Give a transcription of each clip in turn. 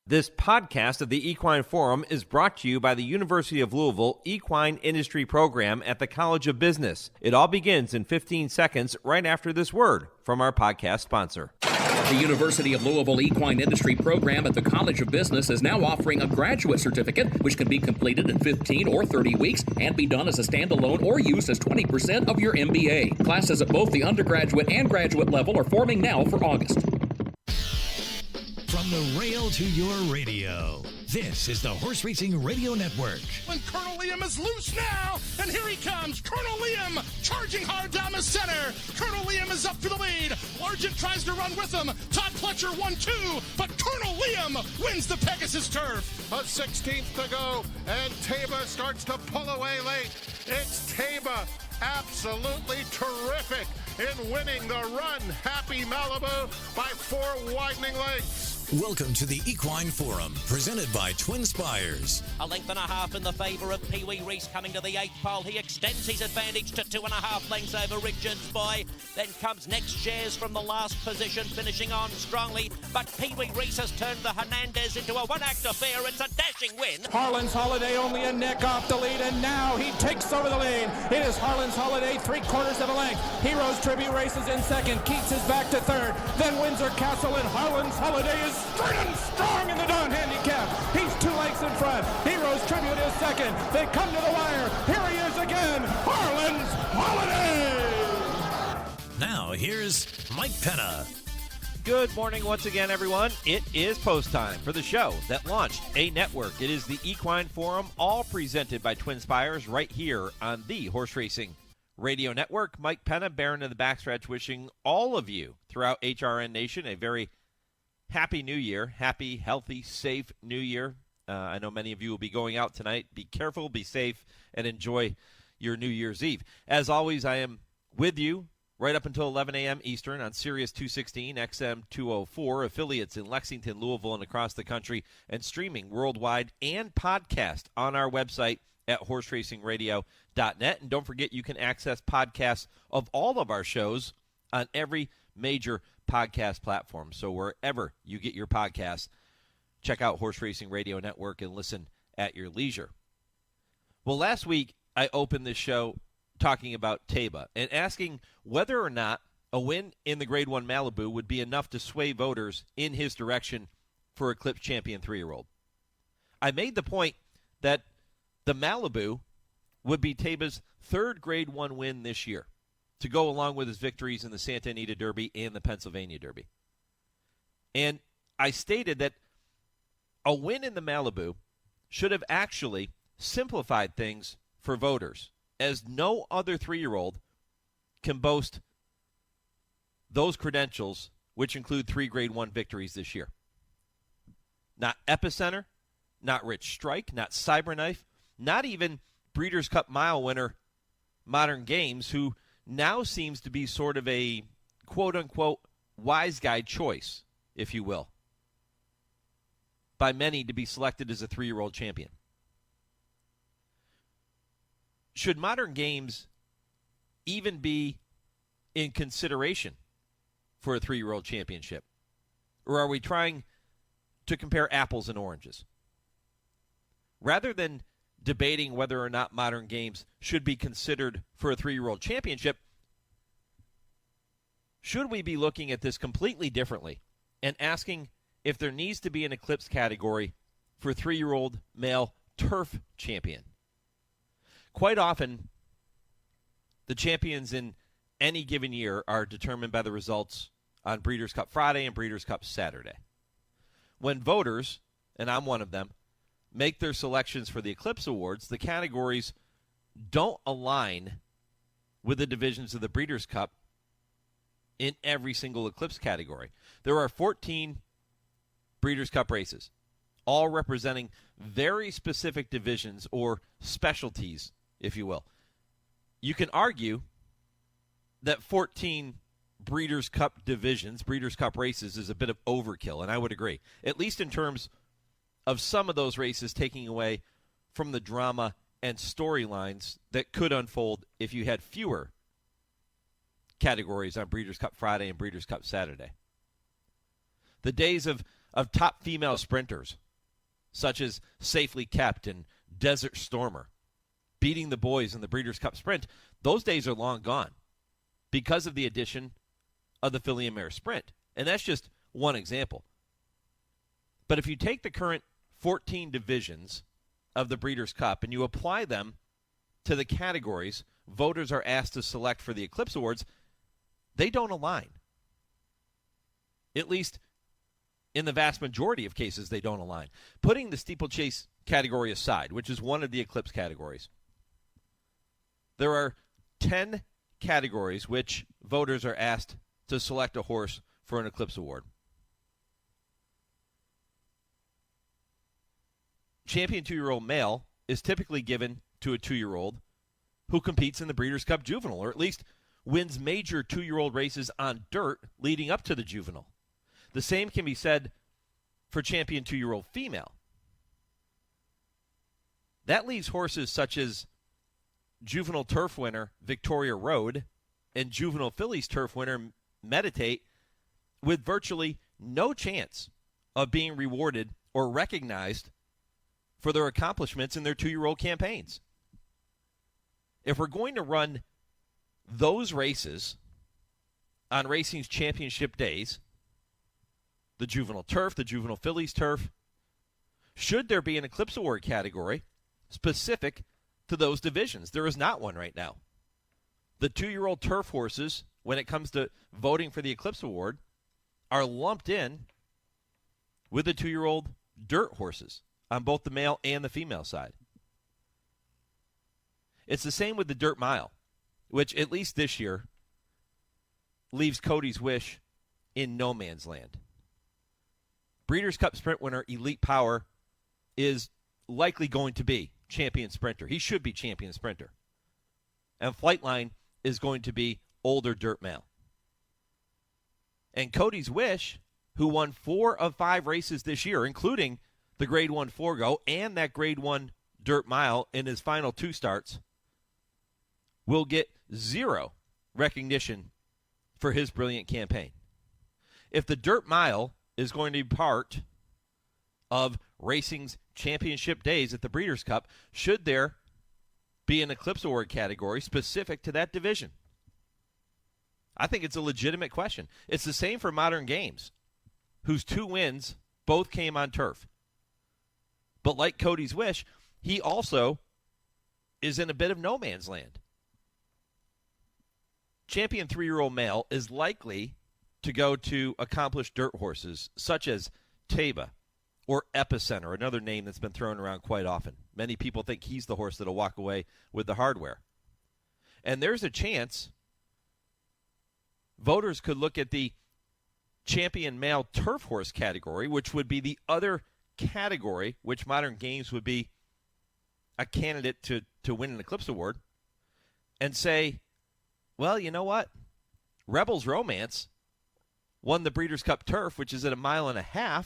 This podcast of the Equine Forum is brought to you by the University of Louisville Equine Industry Program at the College of Business. It all begins in 15 seconds right after this word from our podcast sponsor. The University of Louisville Equine Industry Program at the College of Business is now offering a graduate certificate, which can be completed in 15 or 30 weeks and be done as a standalone or used as 20% of your MBA. Classes at both the undergraduate and graduate level are forming now for August. From the rail to your radio, this is the Horse Racing Radio Network. And Colonel Liam is loose now, and here he comes. Colonel Liam charging hard down the center. Colonel Liam is up for the lead. Largent tries to run with him. Todd Pletcher 1-2, but Colonel Liam wins the Pegasus Turf. A 16th to go, and Taba starts to pull away late. It's Taba, absolutely terrific in winning the run. Happy Malibu by 4 widening lengths. Welcome to the Equine Forum, presented by TwinSpires. A length and a half in the favour of Pee Wee Reese coming to the 8th pole. He extends his advantage to 2.5 lengths over Richards Boy. Then comes Next Shares from the last position, finishing on strongly. But Pee Wee Reese has turned the Hernandez into a one-act affair. It's a dashing win. Harlan's Holiday only a neck off the lead, and now he takes over the lead. It is Harlan's Holiday, 3/4 of a length. Heroes Tribute races in second. Keats is back to third. Then Windsor Castle, and Harlan's Holiday is straight and strong in the Don Handicap. He's 2 lengths in front. Heroes Tribute is second. They come to the wire. Here he is again. Harlan's Holiday. Now here's Mike Penna. Good morning once again, everyone. It is post time for the show that launched a network. It is the Equine Forum, all presented by TwinSpires right here on the Horse Racing Radio Network. Mike Penna, Baron of the Backstretch, wishing all of you throughout HRRN Nation a very Happy New Year. Happy, healthy, safe New Year. I know many of you will be going out tonight. Be careful, be safe, and enjoy your New Year's Eve. As always, I am with you right up until 11 a.m. Eastern on Sirius 216, XM 204, affiliates in Lexington, Louisville, and across the country, and streaming worldwide and podcast on our website at horseracingradio.net. And don't forget, you can access podcasts of all of our shows on every major podcast platform. So wherever you get your podcasts, check out Horse Racing Radio Network and listen at your leisure. Well, last week I opened this show talking about Taba and asking whether or not a win in the Grade 1 Malibu would be enough to sway voters in his direction for Eclipse Champion 3-year-old. I made the point that the Malibu would be Taba's 3rd Grade 1 win this year, to go along with his victories in the Santa Anita Derby and the Pennsylvania Derby. And I stated that a win in the Malibu should have actually simplified things for voters, as no other 3-year-old can boast those credentials, which include 3 Grade 1 victories this year. Not Epicenter, not Rich Strike, not Cyberknife, not even Breeders' Cup Mile winner Modern Games, who now seems to be sort of a quote-unquote wise guy choice, if you will, by many to be selected as a 3-year-old champion. Should Modern Games even be in consideration for a 3-year-old championship? Or are we trying to compare apples and oranges? Rather than debating whether or not Modern Games should be considered for a 3-year-old championship, should we be looking at this completely differently and asking if there needs to be an Eclipse category for 3-year-old male turf champion? Quite often, the champions in any given year are determined by the results on Breeders' Cup Friday and Breeders' Cup Saturday. When voters, and I'm one of them, make their selections for the Eclipse Awards, the categories don't align with the divisions of the Breeders' Cup in every single Eclipse category. There are 14 Breeders' Cup races, all representing very specific divisions or specialties, if you will. You can argue that 14 Breeders' Cup divisions, Breeders' Cup races, is a bit of overkill, and I would agree, at least in terms of some of those races taking away from the drama and storylines that could unfold if you had fewer categories on Breeders' Cup Friday and Breeders' Cup Saturday. The days of of top female sprinters, such as Safely Kept and Desert Stormer, beating the boys in the Breeders' Cup Sprint, those days are long gone because of the addition of the Filly and Mare Sprint. And that's just one example. But if you take the current 14 divisions of the Breeders' Cup and you apply them to the categories voters are asked to select for the Eclipse Awards, they don't align. At least in the vast majority of cases, they don't align. Putting the steeplechase category aside, which is one of the Eclipse categories, there are 10 categories which voters are asked to select a horse for an Eclipse Award. Champion 2-year-old male is typically given to a 2-year-old who competes in the Breeders' Cup Juvenile, or at least wins major 2-year-old races on dirt leading up to the Juvenile. The same can be said for champion 2-year-old female. That leaves horses such as juvenile turf winner Victoria Road and juvenile fillies turf winner Meditate with virtually no chance of being rewarded or recognized for their accomplishments in their 2-year-old campaigns. If we're going to run those races on racing's championship days, the juvenile turf, the juvenile fillies turf, should there be an Eclipse Award category specific to those divisions? There is not one right now. The 2-year-old turf horses, when it comes to voting for the Eclipse Award, are lumped in with the 2-year-old dirt horses on both the male and the female side. It's the same with the Dirt Mile, which at least this year leaves Cody's Wish in no man's land. Breeders' Cup Sprint winner Elite Power is likely going to be champion sprinter. He should be champion sprinter. And Flightline is going to be older dirt male. And Cody's Wish, who won 4 of 5 races this year, including the Grade 1 Forgo and that Grade 1 Dirt Mile in his final 2 starts, will get 0 recognition for his brilliant campaign. If the Dirt Mile is going to be part of racing's championship days at the Breeders' Cup, should there be an Eclipse Award category specific to that division? I think it's a legitimate question. It's the same for Modern Games, whose 2 wins both came on turf. But like Cody's Wish, he also is in a bit of no man's land. Champion 3-year-old male is likely to go to accomplished dirt horses such as Taba or Epicenter, another name that's been thrown around quite often. Many people think he's the horse that'll walk away with the hardware. And there's a chance voters could look at the champion male turf horse category, which would be the other category which Modern Games would be a candidate to win an Eclipse Award, and say, well, you know what? Rebels Romance won the Breeders' Cup Turf, which is at 1.5 miles,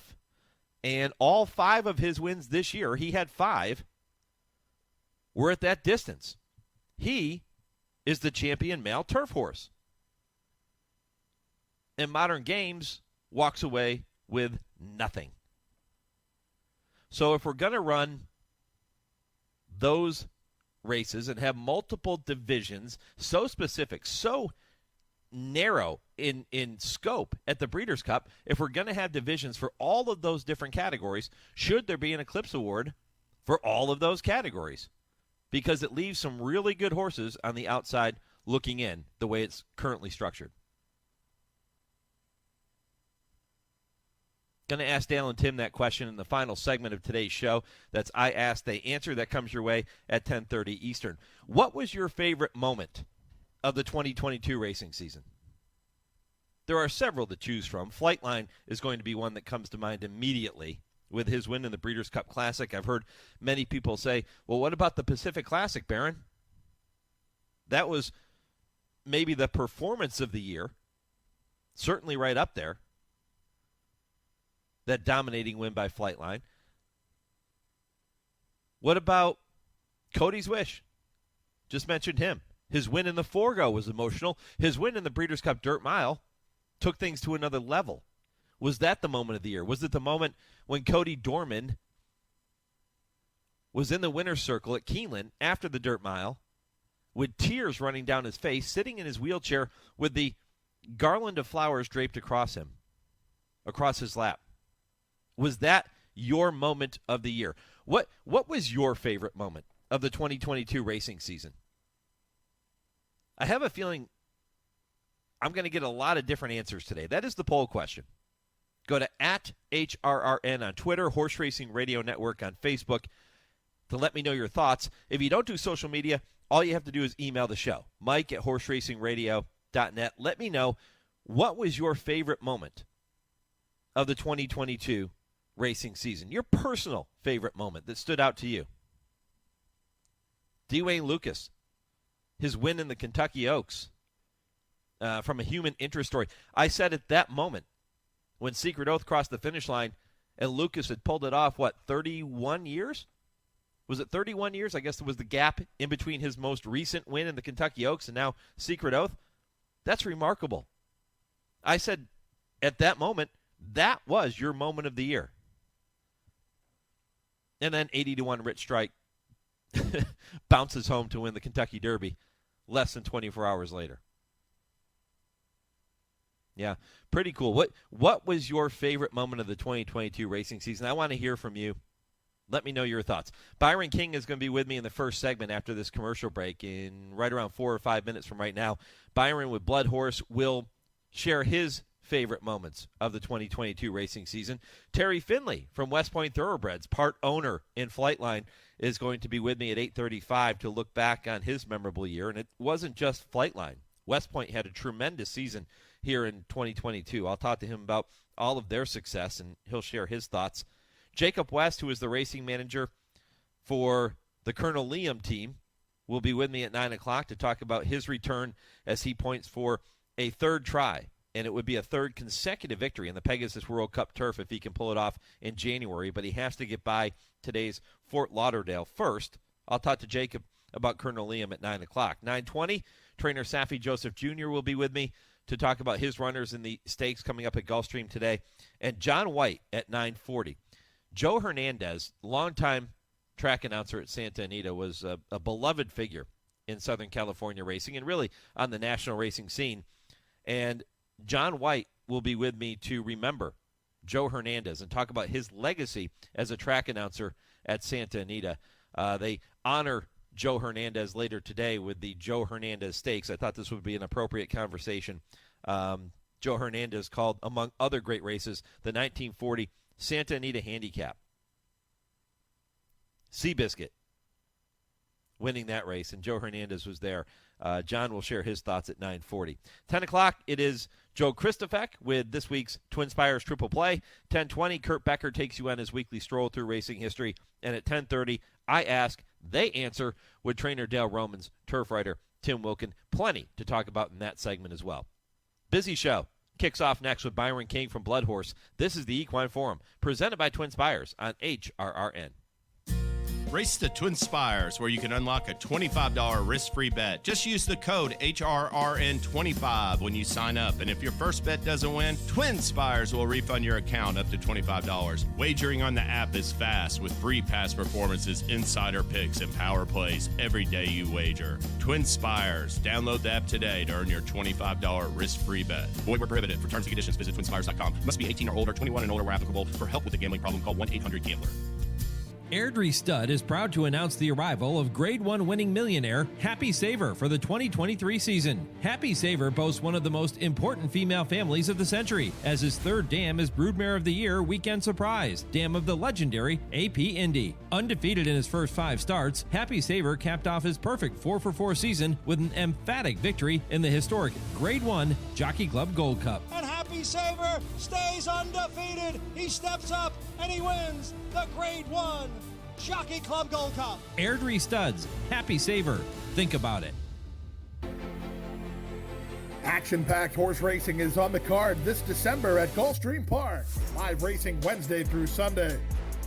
and all 5 of his wins this year, he had 5, were at that distance. He is the champion male turf horse. And Modern Games walks away with nothing. So if we're going to run those races and have multiple divisions so specific, so narrow in scope at the Breeders' Cup, if we're going to have divisions for all of those different categories, should there be an Eclipse Award for all of those categories? Because it leaves some really good horses on the outside looking in the way it's currently structured. Going to ask Dale and Tim that question in the final segment of today's show. That's I Ask, They Answer. That comes your way at 10:30 Eastern. What was your favorite moment of the 2022 racing season? There are several to choose from. Flightline is going to be one that comes to mind immediately with his win in the Breeders' Cup Classic. I've heard many people say, well, what about the Pacific Classic, Byron? That was maybe the performance of the year. Certainly right up there. That dominating win by Flightline. What about Cody's Wish? Just mentioned him. His win in the Forgo was emotional. His win in the Breeders' Cup Dirt Mile took things to another level. Was that the moment of the year? Was it the moment when Cody Dorman was in the winner's circle at Keeneland after the dirt mile with tears running down his face, sitting in his wheelchair with the garland of flowers draped across him, across his lap? Was that your moment of the year? What was your favorite moment of the 2022 racing season? I have a feeling I'm going to get a lot of different answers today. That is the poll question. Go to @HRRN on Twitter, Horse Racing Radio Network on Facebook to let me know your thoughts. If you don't do social media, all you have to do is email the show, mike@horseracingradio.net. Let me know, what was your favorite moment of the 2022 racing season? Your personal favorite moment that stood out to you. Dwayne Lucas, his win in the Kentucky Oaks, from a human interest story. I said at that moment, when Secret Oath crossed the finish line and Lucas had pulled it off, 31 years? Was it 31 years? I guess it was the gap in between his most recent win in the Kentucky Oaks and now Secret Oath. That's remarkable. I said at that moment, that was your moment of the year. And then 80-1 Rich Strike bounces home to win the Kentucky Derby less than 24 hours later. Yeah, pretty cool. What was your favorite moment of the 2022 racing season? I want to hear from you. Let me know your thoughts. Byron King is going to be with me in the first segment after this commercial break in right around 4 or 5 minutes from right now. Byron with Blood-Hore will share his favorite moments of the 2022 racing season. Terry Finley from West Point Thoroughbreds, part owner in Flightline, is going to be with me at 8:35 to look back on his memorable year. And it wasn't just Flightline. West Point had a tremendous season here in 2022. I'll talk to him about all of their success, and he'll share his thoughts. Jacob West, who is the racing manager for the Colonel Liam team, will be with me at 9 o'clock to talk about his return as he points for a third try. And it would be a third consecutive victory in the Pegasus World Cup turf if he can pull it off in January. But he has to get by today's Fort Lauderdale first. I'll talk to Jacob about Colonel Liam at 9 o'clock. 9:20, trainer Saffie Joseph Jr. will be with me to talk about his runners in the stakes coming up at Gulfstream today. And Jon White at 9:40. Joe Hernandez, longtime track announcer at Santa Anita, was a beloved figure in Southern California racing and really on the national racing scene. And Jon White will be with me to remember Joe Hernandez and talk about his legacy as a track announcer at Santa Anita. They honor Joe Hernandez later today with the Joe Hernandez Stakes. I thought this would be an appropriate conversation. Joe Hernandez called, among other great races, the 1940 Santa Anita Handicap. Seabiscuit winning that race, and Joe Hernandez was there. John will share his thoughts at 9:40. 10 o'clock, it is Joe Kristufek with this week's TwinSpires Triple Play. 10:20, Kurt Becker takes you on his weekly stroll through racing history. And at 10:30, I ask, they answer with trainer Dale Romans, turf writer Tim Wilkin. Plenty to talk about in that segment as well. Busy show. Kicks off next with Byron King from Blood-Hore. This is the Equine Forum, presented by TwinSpires on HRRN. Race to TwinSpires, where you can unlock a $25 risk-free bet. Just use the code HRRN25 when you sign up. And if your first bet doesn't win, TwinSpires will refund your account up to $25. Wagering on the app is fast with free past performances, insider picks, and power plays every day you wager. TwinSpires. Download the app today to earn your $25 risk-free bet. Void where prohibited. For terms and conditions, visit TwinSpires.com. Must be 18 or older, 21 and older where applicable. For help with a gambling problem, call 1-800-GAMBLER. Airdrie Stud is proud to announce the arrival of Grade 1 winning millionaire Happy Saver for the 2023 season. Happy Saver boasts one of the most important female families of the century, as his third dam is Broodmare of the Year Weekend Surprise, dam of the legendary AP Indy. Undefeated in his first 5 starts, Happy Saver capped off his perfect 4-for-4 season with an emphatic victory in the historic Grade 1 Jockey Club Gold Cup. And Happy Saver stays undefeated. He steps up and he wins the Grade 1 Jockey Club Gold Cup. Airdrie Studs, Happy Saver. Think about it. Action-packed horse racing is on the card this December at Gulfstream Park. Live racing Wednesday through Sunday.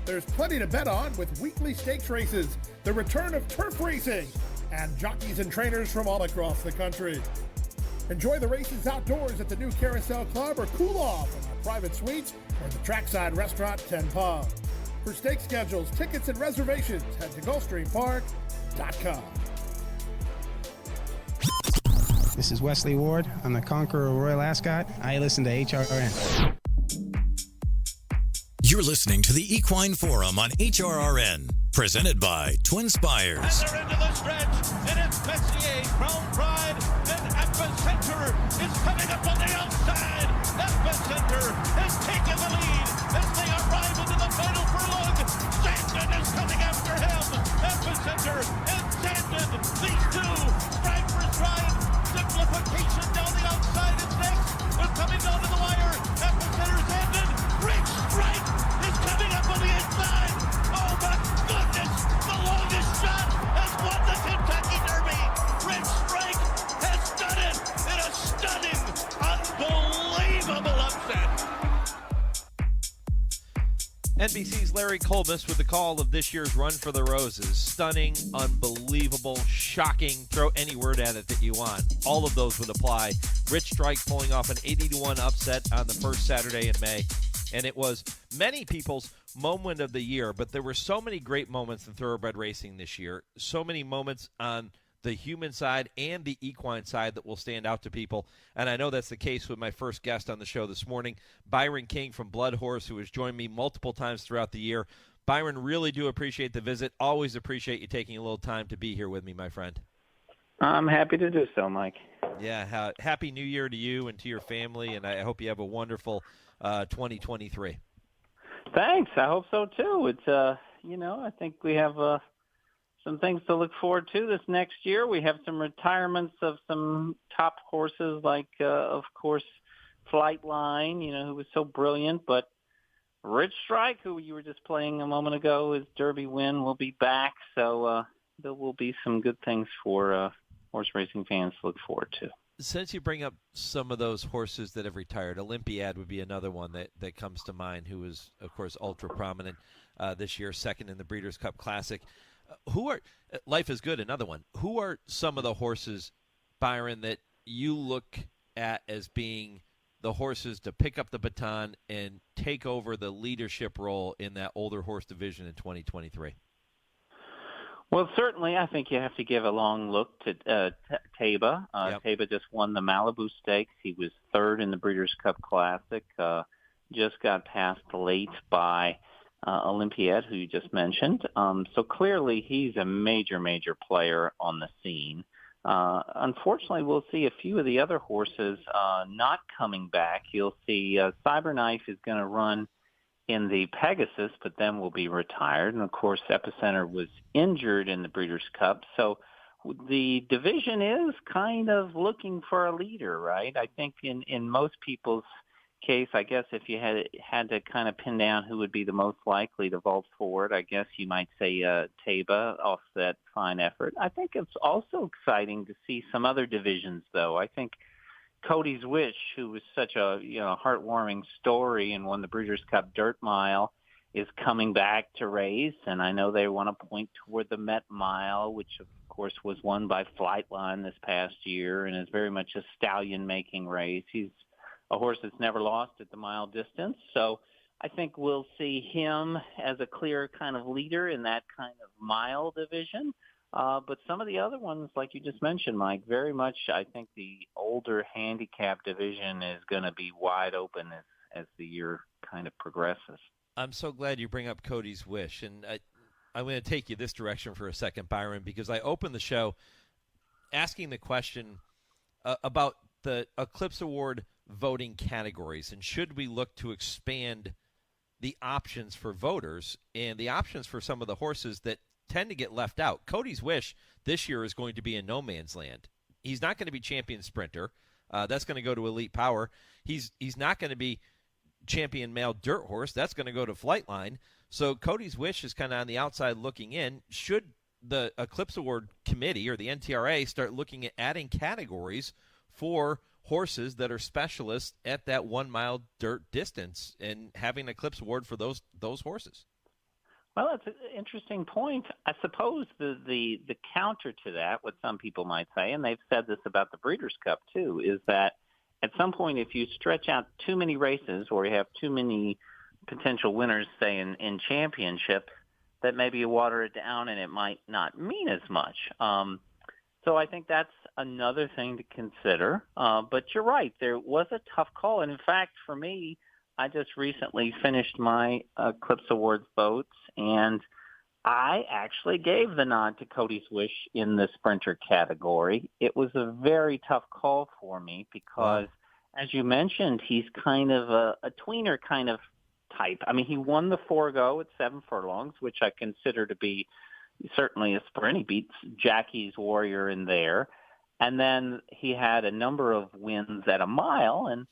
There's plenty to bet on with weekly stakes races, the return of turf racing, and jockeys and trainers from all across the country. Enjoy the races outdoors at the new Carousel Club or cool off in our private suites or the Trackside Restaurant 10 Pub. For stake schedules, tickets, and reservations, head to GulfstreamPark.com. This is Wesley Ward. I'm the Conqueror Royal Ascot. I listen to HRRN. You're listening to the Equine Forum on HRRN, presented by TwinSpires. And they're into the stretch, and it's Messier, Crown Pride, and Epicenter is coming up on the outside. Epicenter has taken the lead as they arrive into the final furlong. Sandon is coming after him. Epicenter and Sandon, these two, stride for stride. Simplification down the outside is next. They're coming down to the wire. Epicenter, Sandon, Rich Strike is coming up on the inside. Oh my goodness, the longest shot has won the Kentucky Derby. Rich Strike has done it in a stunning, unbelievable upset. NBC's Larry Colbus with the call of this year's Run for the Roses. Stunning, unbelievable, shocking, throw any word at it that you want. All of those would apply. Rich Strike pulling off an 80-1 upset on the first Saturday in May. And it was many people's moment of the year, but there were so many great moments in thoroughbred racing this year. So many moments on the human side and the equine side that will stand out to people. And I know that's the case with my first guest on the show this morning, Byron King from Blood-Hore, who has joined me multiple times throughout the year. Byron, really do appreciate the visit. Always appreciate you taking a little time to be here with me, my friend. I'm happy to do so, Mike. Yeah, happy New Year to you and to your family, and I hope you have a wonderful 2023. Thanks. I hope so, too. It's, I think we have some things to look forward to this next year. We have some retirements of some top horses like, of course, Flightline, who was so brilliant. But Rich Strike, who you were just playing a moment ago, his Derby win, will be back. So there will be some good things for horse racing fans to look forward to. Since you bring up some of those horses that have retired, Olympiad would be another one that comes to mind, who was, of course, ultra prominent this year, second in the Breeders' Cup Classic. Life is Good, another one. Who are some of the horses, Byron, that you look at as being the horses to pick up the baton and take over the leadership role in that older horse division in 2023? Well, certainly, I think you have to give a long look to Taiba. Yep. Taiba just won the Malibu Stakes. He was third in the Breeders' Cup Classic. Just got passed late by Olympiad, who you just mentioned. So clearly, he's a major, major player on the scene. Unfortunately, we'll see a few of the other horses not coming back. You'll see Cyberknife is going to run in the Pegasus, but then will be retired. And, of course, Epicenter was injured in the Breeders' Cup. So the division is kind of looking for a leader, right? I think in most people's case, I guess if you had to kind of pin down who would be the most likely to vault forward, I guess you might say Taiba off that fine effort. I think it's also exciting to see some other divisions, though. I think Cody's Wish, who was such a heartwarming story and won the Breeders' Cup Dirt Mile, is coming back to race, and I know they want to point toward the Met Mile, which of course was won by Flightline this past year, and is very much a stallion-making race. He's a horse that's never lost at the mile distance, so I think we'll see him as a clear kind of leader in that kind of mile division. But some of the other ones, like you just mentioned, Mike, very much I think the older handicap division is going to be wide open as the year kind of progresses. I'm so glad you bring up Cody's Wish, and I'm going to take you this direction for a second, Byron, because I opened the show asking the question about the Eclipse Award voting categories, and should we look to expand the options for voters and the options for some of the horses that tend to get left out. Cody's Wish this year is going to be in no man's land. He's not going to be champion sprinter. That's going to go to Elite Power. He's not going to be champion male dirt horse. That's going to go to Flightline. So Cody's Wish is kind of on the outside looking in. Should the Eclipse Award Committee or the NTRA start looking at adding categories for horses that are specialists at that 1 mile dirt distance and having an Eclipse Award for those horses? Well, that's an interesting point. I suppose the counter to that, what some people might say, and they've said this about the Breeders' Cup too, is that at some point if you stretch out too many races or you have too many potential winners, say, in championships, that maybe you water it down and it might not mean as much. So I think that's another thing to consider. But you're right. There was a tough call. And, in fact, for me, I just recently finished my Eclipse Awards votes, and I actually gave the nod to Cody's Wish in the sprinter category. It was a very tough call for me because, as you mentioned, he's kind of a tweener kind of type. I mean, he won the Forego at 7 furlongs, which I consider to be certainly a sprint. He beats Jackie's Warrior in there. And then he had a number of wins at a mile, and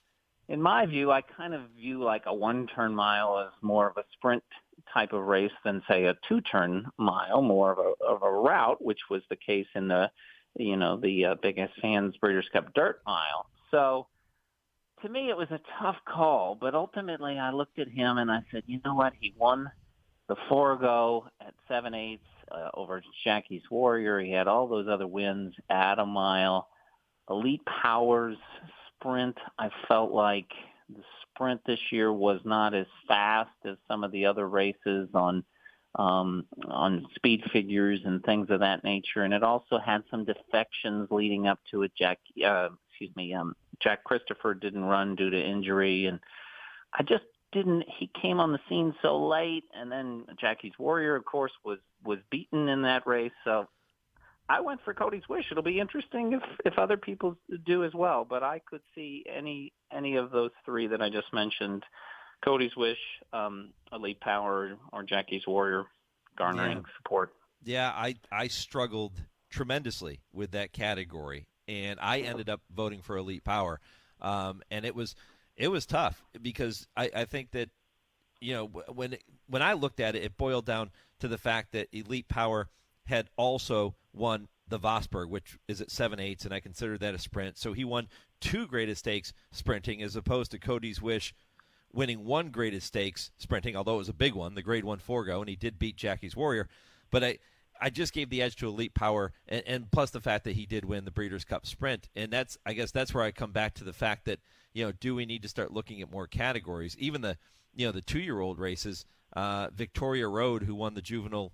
in my view, I kind of view like a one-turn mile as more of a sprint type of race than, say, a two-turn mile, more of a route, which was the case in the Biggest Fans Breeders' Cup Dirt Mile. So to me, it was a tough call, but ultimately I looked at him and I said, you know what? He won the Forego at 7/8 over Jackie's Warrior. He had all those other wins at a mile. Elite Powers sprint, I felt like the sprint this year was not as fast as some of the other races on speed figures and things of that nature, and it also had some defections leading up to it. Jack Kristufek didn't run due to injury, and I just didn't. He came on the scene so late, and then Jackie's Warrior, of course, was beaten in that race. So I went for Cody's Wish. It'll be interesting if other people do as well, but I could see any of those three that I just mentioned, Cody's Wish, Elite Power, or Jackie's Warrior, garnering support. Yeah, I struggled tremendously with that category, and I ended up voting for Elite Power, and it was tough because I think that, you know, when I looked at it, it boiled down to the fact that Elite Power had also won the Vosburg, which is at 7/8, and I consider that a sprint. So he won 2 greatest stakes sprinting, as opposed to Cody's Wish winning 1 greatest stakes sprinting, although it was a big one, the Grade 1 Forego, and he did beat Jackie's Warrior. But I just gave the edge to Elite Power, and plus the fact that he did win the Breeders' Cup Sprint. And I guess that's where I come back to the fact that, you know, do we need to start looking at more categories? Even the 2-year-old races, Victoria Road, who won the juvenile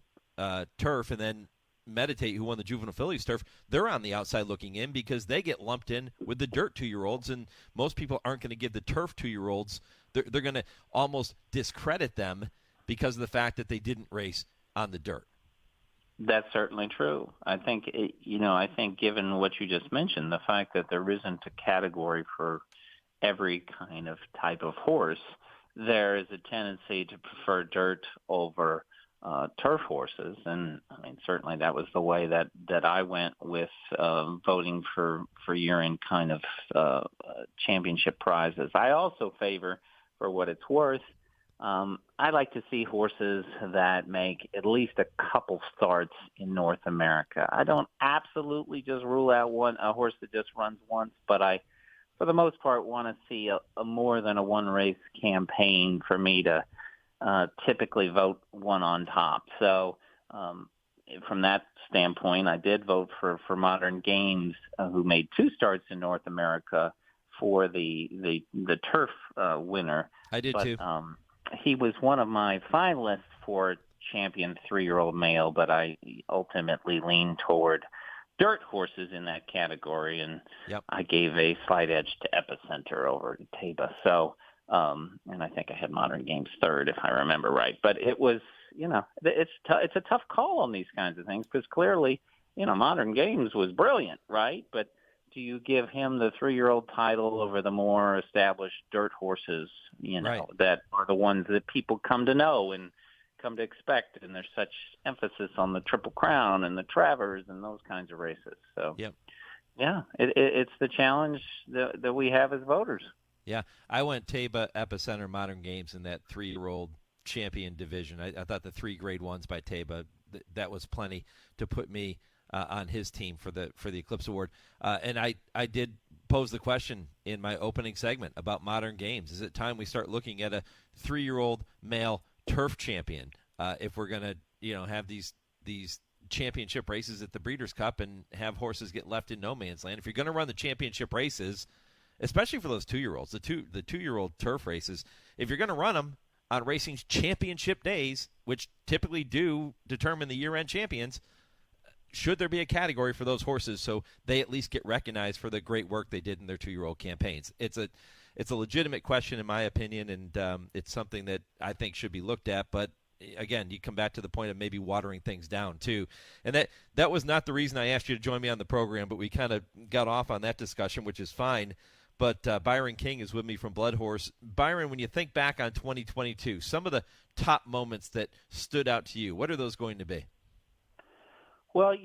turf, and then Meditate, who won the juvenile fillies turf, they're on the outside looking in because they get lumped in with the dirt 2-year-olds, and most people aren't going to give the turf 2-year-olds. They're going to almost discredit them because of the fact that they didn't race on the dirt. That's certainly true. I think, given what you just mentioned, the fact that there isn't a category for every kind of type of horse, there is a tendency to prefer dirt over turf horses, and I mean certainly that was the way that I went with voting for year-end kind of championship prizes. I also favor, for what it's worth, I like to see horses that make at least a couple starts in North America. I don't absolutely just rule out a horse that just runs once, but I, for the most part, want to see a more than a one-race campaign for me to typically vote one on top. So from that standpoint, I did vote for Modern Games, who made 2 starts in North America for the turf winner. I did too. He was one of my finalists for champion 3-year-old male, but I ultimately leaned toward dirt horses in that category, and I gave a slight edge to Epicenter over to Taba. So, and I think I had Modern Games 3rd, if I remember right. But it was, it's a tough call on these kinds of things because clearly, Modern Games was brilliant, right? But do you give him the 3-year-old title over the more established dirt horses, that are the ones that people come to know and come to expect, and there's such emphasis on the Triple Crown and the Travers and those kinds of races. So, it's the challenge that we have as voters. Yeah, I went Taba, Epicenter, Modern Games in that 3-year-old champion division. I thought the 3 Grade 1s by Taba, that was plenty to put me on his team for the Eclipse Award. And I did pose the question in my opening segment about Modern Games. Is it time we start looking at a 3-year-old male turf champion? if we're going to, have these championship races at the Breeders' Cup and have horses get left in no man's land. If you're going to run the championship races, especially for those 2-year-olds, the 2-year-old turf races, if you're going to run them on racing's championship days, which typically do determine the year-end champions, should there be a category for those horses so they at least get recognized for the great work they did in their 2-year-old campaigns? It's a legitimate question in my opinion, and it's something that I think should be looked at. But again, you come back to the point of maybe watering things down too. And that was not the reason I asked you to join me on the program, but we kind of got off on that discussion, which is fine. But Byron King is with me from Blood-Hore. Byron, when you think back on 2022, some of the top moments that stood out to you, what are those going to be? Well,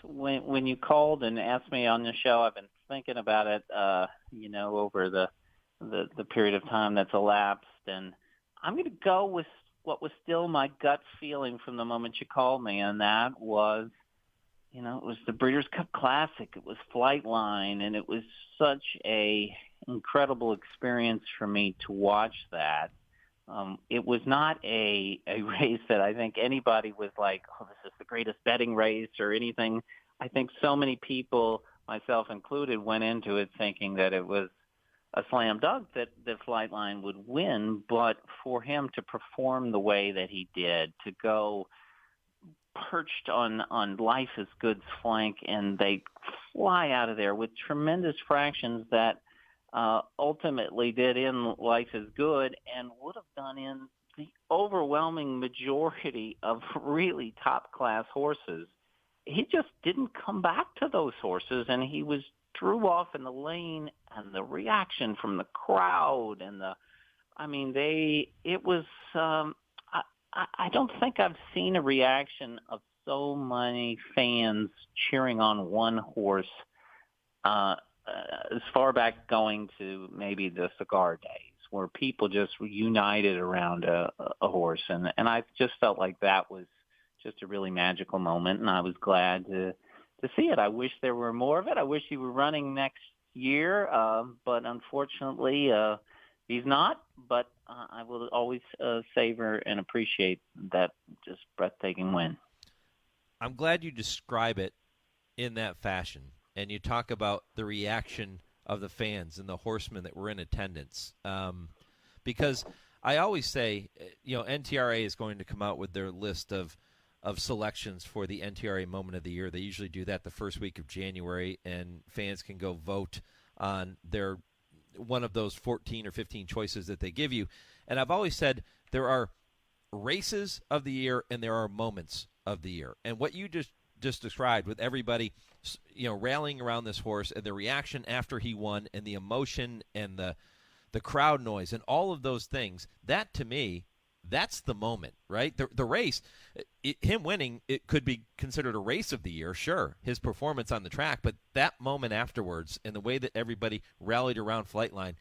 when you called and asked me on the show, I've been thinking about it, over the period of time that's elapsed, and I'm going to go with what was still my gut feeling from the moment you called me, and that was, it was the Breeders' Cup Classic. It was Flightline, and it was such a incredible experience for me to watch that. It was not a race that I think anybody was like, oh, this is the greatest betting race or anything. I think so many people, myself included, went into it thinking that it was a slam dunk that Flightline would win, but for him to perform the way that he did, to go perched on Life is Good's flank, and they fly out of there with tremendous fractions that ultimately did in Life is Good and would have done in the overwhelming majority of really top-class horses. He just didn't come back to those horses, and he was drew off in the lane, and the reaction from the crowd and I don't think I've seen a reaction of so many fans cheering on one horse as far back going to maybe the cigar days, where people just united around a horse. And I just felt like that was just a really magical moment, and I was glad to see it. I wish there were more of it. I wish he were running next year, but unfortunately he's not. But I will always savor and appreciate that just breathtaking win. I'm glad you describe it in that fashion, and you talk about the reaction of the fans and the horsemen that were in attendance. Because I always say, NTRA is going to come out with their list of selections for the NTRA Moment of the Year. They usually do that the first week of January, and fans can go vote on their one of those 14 or 15 choices that they give you. And I've always said there are races of the year and there are moments of the year. And what you just described with everybody, rallying around this horse and the reaction after he won and the emotion and the crowd noise and all of those things, that to me, that's the moment, right? The race, him winning, it could be considered a race of the year, sure, his performance on the track, but that moment afterwards and the way that everybody rallied around Flightline,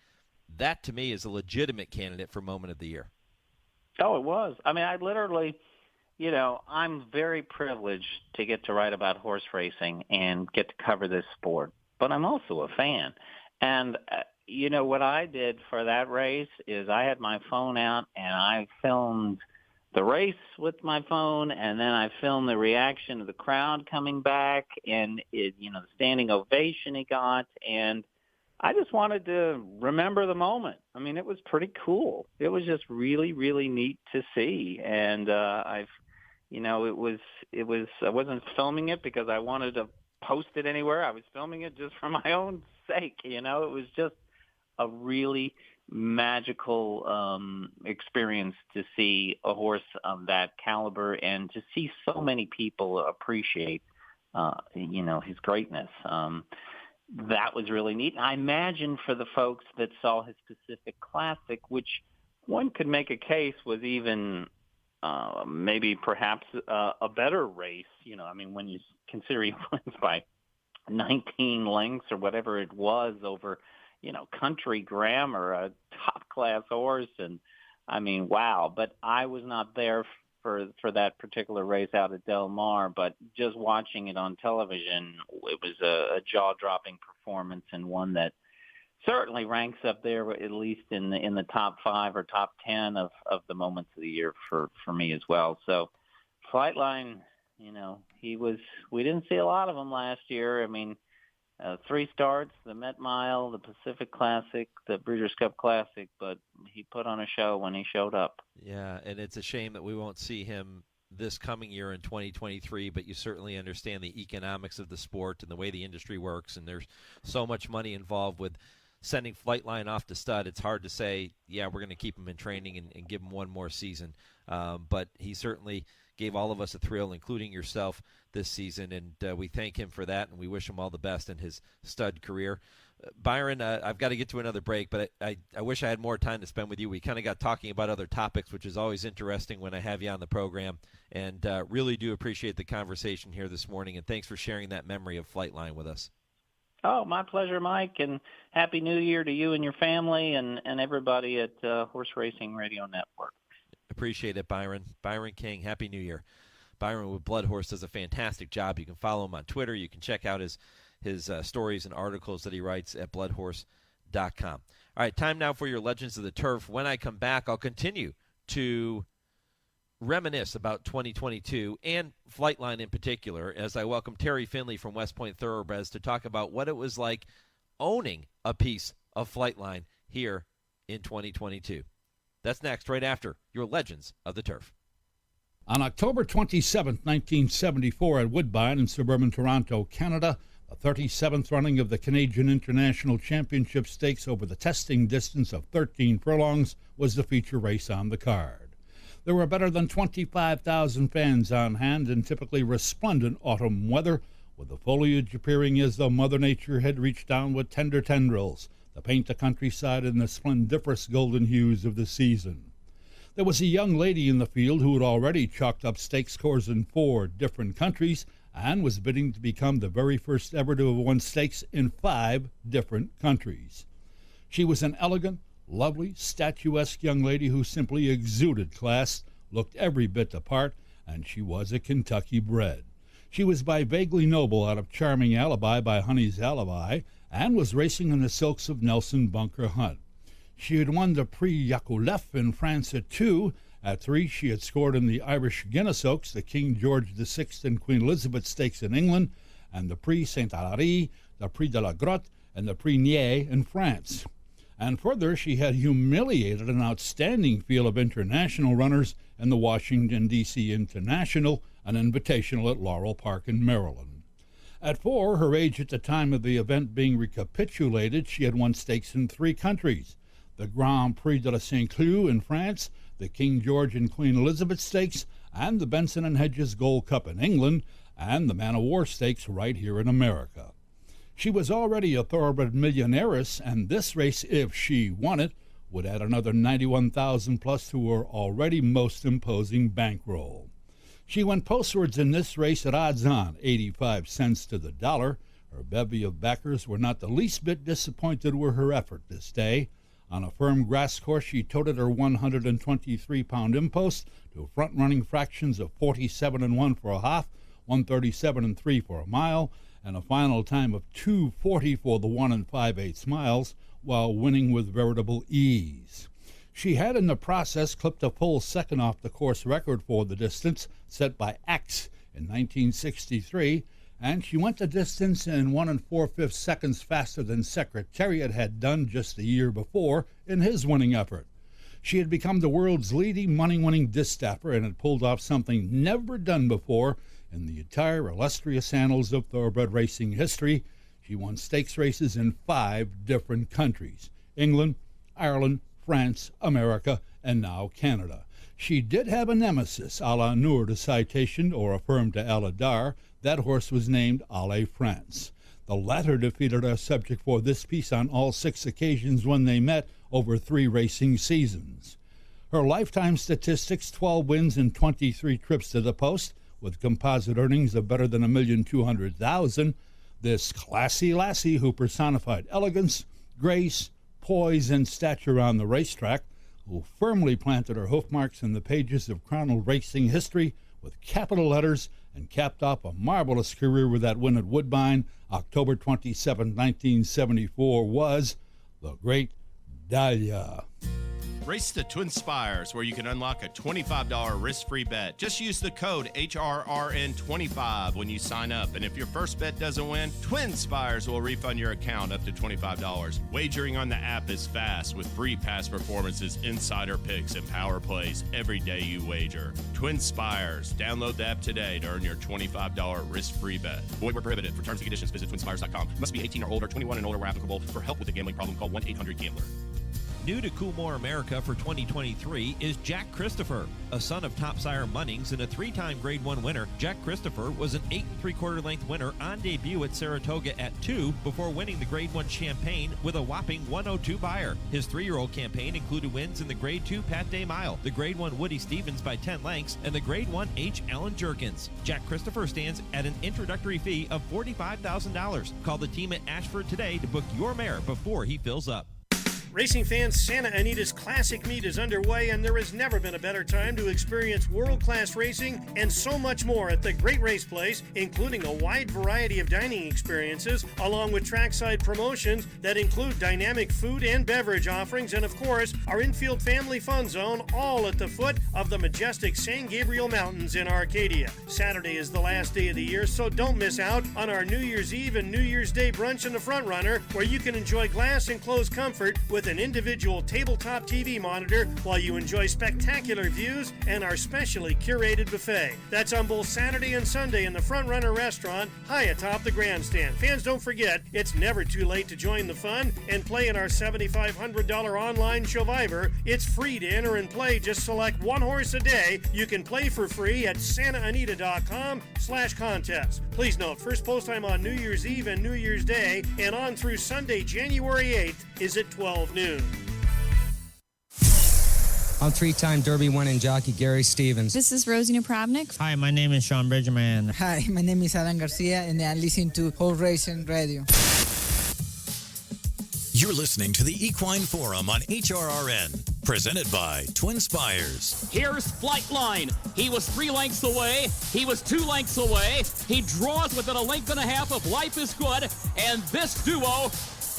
that to me is a legitimate candidate for Moment of the Year. Oh, it was. I mean, I literally, I'm very privileged to get to write about horse racing and get to cover this sport, but I'm also a fan. And what I did for that race is I had my phone out and I filmed the race with my phone, and then I filmed the reaction of the crowd coming back and the standing ovation he got, and I just wanted to remember the moment. I mean, it was pretty cool. It was just really, really neat to see, and I wasn't filming it because I wanted to post it anywhere. I was filming it just for my own sake. It was just a really magical experience to see a horse of that caliber and to see so many people appreciate, his greatness. That was really neat. I imagine for the folks that saw his Pacific Classic, which one could make a case was even maybe perhaps a better race, when you consider he wins by 19 lengths or whatever it was over Country Grammar, a top-class horse, and I mean, wow. But I was not there for that particular race out at Del Mar, but just watching it on television, it was a jaw-dropping performance and one that certainly ranks up there, at least in the top 5 or top 10 of the moments of the year for me as well. So Flightline, we didn't see a lot of him last year. I mean, 3 starts, the Met Mile, the Pacific Classic, the Breeders' Cup Classic, but he put on a show when he showed up. Yeah, and it's a shame that we won't see him this coming year in 2023, but you certainly understand the economics of the sport and the way the industry works, and there's so much money involved with sending Flightline off to stud. It's hard to say, yeah, we're going to keep him in training and give him one more season, but he certainly gave all of us a thrill, including yourself, this season, and we thank him for that, and we wish him all the best in his stud career. Byron, I've got to get to another break, but I wish I had more time to spend with you. We kind of got talking about other topics, which is always interesting when I have you on the program, and really do appreciate the conversation here this morning, and thanks for sharing that memory of Flightline with us. Oh, my pleasure, Mike, and Happy New Year to you and your family and everybody at Horse Racing Radio Network. Appreciate it, Byron. Byron King, Happy New Year. Byron with Blood-Hore does a fantastic job. You can follow him on Twitter. You can check out his stories and articles that he writes at bloodhorse.com. All right, time now for your Legends of the Turf. When I come back, I'll continue to reminisce about 2022 and Flightline in particular as I welcome Terry Finley from West Point Thoroughbreds to talk about what it was like owning a piece of Flightline here in 2022. That's next, right after your Legends of the Turf. On October 27, 1974, at Woodbine in suburban Toronto, Canada, the 37th running of the Canadian International Championship Stakes over the testing distance of 13 furlongs was the feature race on the card. There were better than 25,000 fans on hand in typically resplendent autumn weather, with the foliage appearing as though Mother Nature had reached down with tender tendrils to paint the countryside in the splendiferous golden hues of the season. There was a young lady in the field who had already chalked up stake scores in 4 different countries and was bidding to become the very first ever to have won stakes in 5 different countries. She was an elegant, lovely, statuesque young lady who simply exuded class, looked every bit the part, and she was a Kentucky bred. She was by Vaguely Noble out of Charming Alibi by Honey's Alibi, and was racing in the silks of Nelson Bunker Hunt. She had won the Prix Yakoulef in France at 2. At 3, she had scored in the Irish Guinness Oaks, the King George VI and Queen Elizabeth Stakes in England, and the Prix Saint-Hilary, the Prix de la Grotte, and the Prix Nier in France. And further, she had humiliated an outstanding field of international runners in the Washington, D.C. International, an invitational at Laurel Park in Maryland. At 4, her age at the time of the event being recapitulated, she had won stakes in 3 countries: the Grand Prix de la Saint-Cloud in France, the King George and Queen Elizabeth Stakes, and the Benson and Hedges Gold Cup in England, and the Man o' War Stakes right here in America. She was already a thoroughbred millionairess, and this race, if she won it, would add another $91,000 plus to her already most imposing bankroll. She went postwards in this race at odds-on, 85 cents to the dollar. Her bevy of backers were not the least bit disappointed with her effort this day. On a firm grass course, she toted her 123-pound impost to front-running fractions of 47-1 for a half, 137-3 for a mile, and a final time of 2:40 for the 1 5/8 miles, while winning with veritable ease. She had in the process clipped a full second off the course record for the distance set by Axe in 1963, and she went the distance in 1 4/5 seconds faster than Secretariat had done just the year before in his winning effort. She had become the world's leading money-winning distafer and had pulled off something never done before in the entire illustrious annals of thoroughbred racing history. She won stakes races in 5 different countries: England, Ireland, France, America, and now Canada. She did have a nemesis, a la Noor de Citation, or affirmed to Aladar. That horse was named Ale France. The latter defeated our subject for this piece on all 6 occasions when they met over 3 racing seasons. Her lifetime statistics: 12 wins and 23 trips to the post, with composite earnings of better than $1,200,000. This classy lassie who personified elegance, grace, poise, and stature on the racetrack, who firmly planted her hoofmarks in the pages of chrono racing history with capital letters, and capped off a marvelous career with that win at Woodbine, October 27, 1974, was the Great Dahlia. Race to TwinSpires, where you can unlock a $25 risk-free bet. Just use the code HRRN25 when you sign up. And if your first bet doesn't win, TwinSpires will refund your account up to $25. Wagering on the app is fast with free past performances, insider picks, and power plays every day you wager. TwinSpires. Download the app today to earn your $25 risk-free bet. Void where prohibited. For terms and conditions, visit TwinSpires.com. Must be 18 or older, 21 and older where applicable. For help with a gambling problem, call 1-800-GAMBLER. New to Coolmore America for 2023 is Jack Kristufek, a son of top sire Munnings and a 3-time Grade 1 winner. Jack Kristufek was an 8 3/4 length winner on debut at Saratoga at 2 before winning the Grade 1 Champagne with a whopping 102 Beyer. His 3-year-old campaign included wins in the Grade 2 Pat Day Mile, the Grade 1 Woody Stevens by 10 lengths, and the Grade 1 H. Allen Jerkins. Jack Kristufek stands at an introductory fee of $45,000. Call the team at Ashford today to book your mare before he fills up. Racing fans, Santa Anita's Classic Meet is underway, and there has never been a better time to experience world-class racing and so much more at the Great Race Place, including a wide variety of dining experiences, along with trackside promotions that include dynamic food and beverage offerings, and of course, our infield family fun zone, all at the foot of the majestic San Gabriel Mountains in Arcadia. Saturday is the last day of the year, so don't miss out on our New Year's Eve and New Year's Day brunch in the Front Runner, where you can enjoy glass-enclosed comfort with an individual tabletop TV monitor while you enjoy spectacular views and our specially curated buffet. That's on both Saturday and Sunday in the Front Runner restaurant high atop the grandstand. Fans, don't forget, it's never too late to join the fun and play in our $7,500 online Survivor. It's free to enter and play. Just select one horse a day. You can play for free at santaanita.com/contest. Please note, first post time on New Year's Eve and New Year's Day and on through Sunday, January 8th is at 12 noon. I'm 3-time Derby winning jockey Gary Stevens. This is Rosie Napravnik. Hi, my name is Sean Bridgerman. Hi, my name is Alan Garcia, and I listen to Horse Racing Radio. You're listening to the Equine Forum on HRRN, presented by TwinSpires. Here's Flightline. He was 3 lengths away. He was 2 lengths away. He draws within a length and a half of Life is Good, and this duo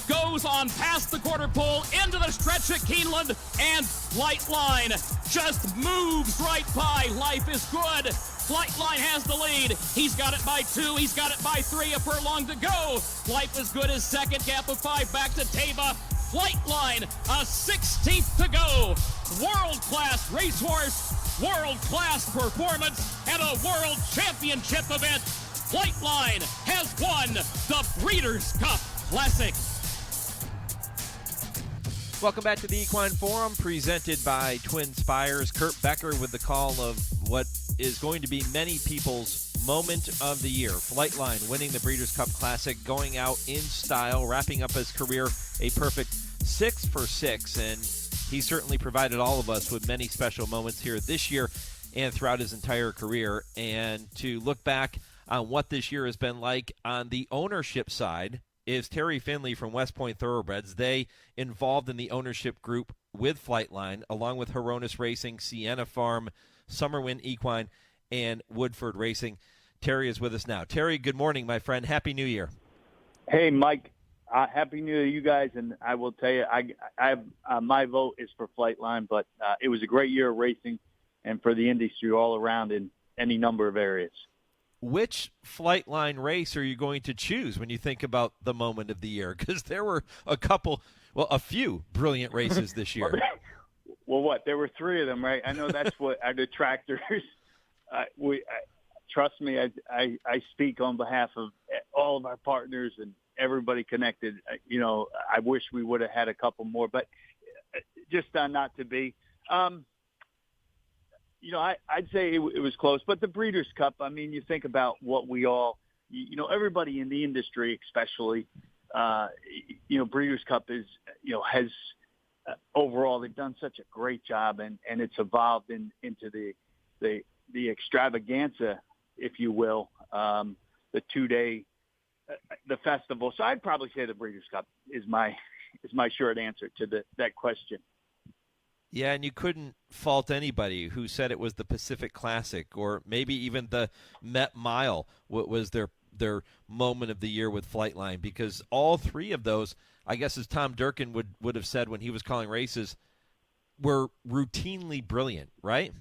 goes on past the quarter pole into the stretch at Keeneland, and Flightline just moves right by Life is Good. Flightline has the lead. He's got it by 2. He's got it by 3. A furlong to go. Life is Good is second. Gap of 5 back to Taba. Flightline, a 16th to go. World-class racehorse, world-class performance, and a world championship event. Flightline has won the Breeders' Cup Classic. Welcome back to the Equine Forum, presented by TwinSpires. Kurt Becker with the call of what is going to be many people's moment of the year. Flightline winning the Breeders' Cup Classic, going out in style, wrapping up his career a perfect 6 for 6, and he certainly provided all of us with many special moments here this year and throughout his entire career. And to look back on what this year has been like on the ownership side is Terry Finley from West Point Thoroughbreds. They involved in the ownership group with Flightline, along with Horonis Racing, Sienna Farm, Summerwind Equine, and Woodford Racing. Terry is with us now. Terry, good morning, my friend. Happy New Year. Hey, Mike. Happy New Year to you guys. And I will tell you, my vote is for Flightline, but it was a great year of racing and for the industry all around in any number of areas. Which Flightline race are you going to choose when you think about the moment of the year? Because there were a few brilliant races this year. Well, there were 3 of them, right? I know that's what our detractors. Trust me, I speak on behalf of all of our partners and everybody connected. I wish we would have had a couple more, but just not to be. I'd say it was close, but the Breeders' Cup, I mean, you think about what we all, everybody in the industry, especially, Breeders' Cup is, has overall, they've done such a great job and it's evolved into the extravaganza, if you will, the 2-day, the festival. So I'd probably say the Breeders' Cup is my short answer to that question. Yeah, and you couldn't fault anybody who said it was the Pacific Classic or maybe even the Met Mile was their moment of the year with Flightline, because all three of those, I guess as Tom Durkin would have said when he was calling races, were routinely brilliant, right?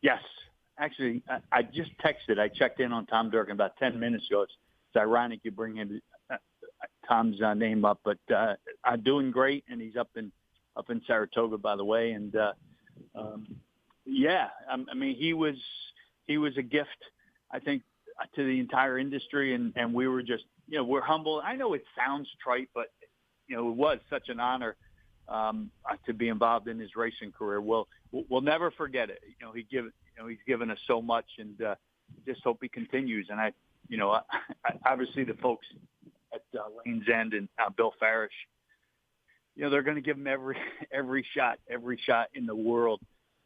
Yes. Actually, I just texted. I checked in on Tom Durkin about 10 minutes ago. It's ironic you bring in Tom's name up, but I'm doing great, and he's up in Saratoga, by the way. And I mean, he was a gift, I think, to the entire industry, and we were just, we're humble. I know it sounds trite, but it was such an honor to be involved in his racing career. We'll never forget it. He's given us so much, and just hope he continues. And I obviously the folks at Lane's End and Bill Farish, they're going to give him every shot in the world,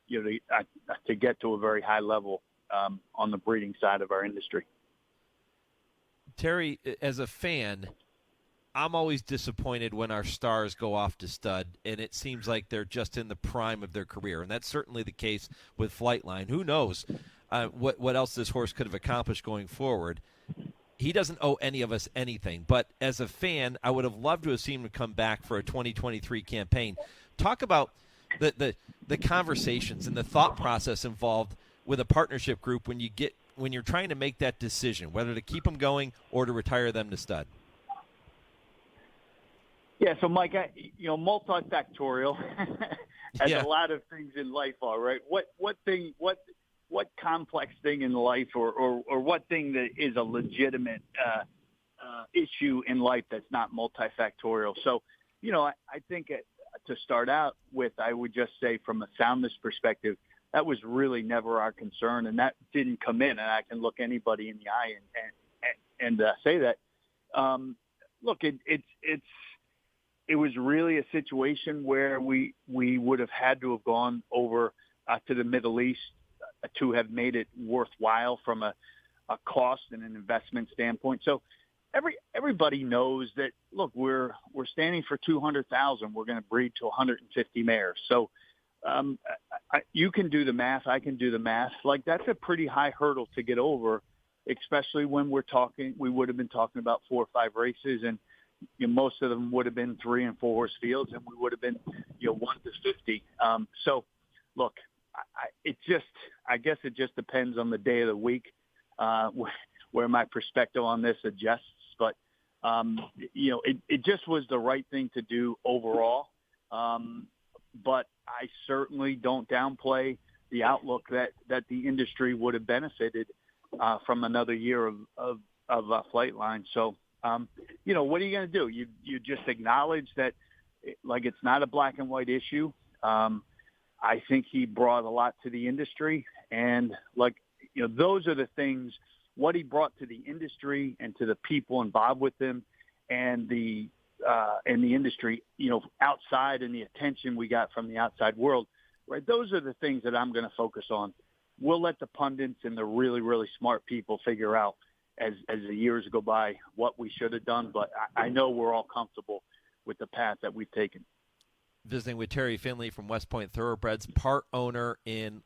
to get to a very high level on the breeding side of our industry. Terry, as a fan, I'm always disappointed when our stars go off to stud, and it seems like they're just in the prime of their career, and that's certainly the case with Flightline. Who knows what else this horse could have accomplished going forward. He doesn't owe any of us anything, but as a fan, I would have loved to have seen him come back for a 2023 campaign. Talk about the conversations and the thought process involved with a partnership group when you're trying to make that decision, whether to keep them going or to retire them to stud. Yeah, so Mike, multifactorial, as a lot of things in life are, right? What complex thing in life, or what thing that is a legitimate issue in life that's not multifactorial? So, I think to start out with, I would just say from a soundness perspective, that was really never our concern, and that didn't come in. And I can look anybody in the eye and say that. Look, it was really a situation where we would have had to have gone over to the Middle East to have made it worthwhile from a cost and an investment standpoint. So everybody knows that, look, we're standing for 200,000. We're going to breed to 150 mares. So you can do the math. I can do the math. Like, that's a pretty high hurdle to get over, especially when we would have been talking about 4 or 5 races, and most of them would have been 3 and 4 horse fields, and we would have been 1 to 50. So look, I guess it just depends on the day of the week where my perspective on this adjusts. But it just was the right thing to do overall. But I certainly don't downplay the outlook that the industry would have benefited from another year of Flightline. So, what are you going to do? You just acknowledge that, like, it's not a black and white issue. I think he brought a lot to the industry, and those are the things, what he brought to the industry and to the people involved with him, and the industry, outside, and the attention we got from the outside world, right? Those are the things that I'm going to focus on. We'll let the pundits and the really, really smart people figure out as the years go by what we should have done, but I know we're all comfortable with the path that we've taken. Visiting with Terry Finley from West Point Thoroughbreds, part owner in,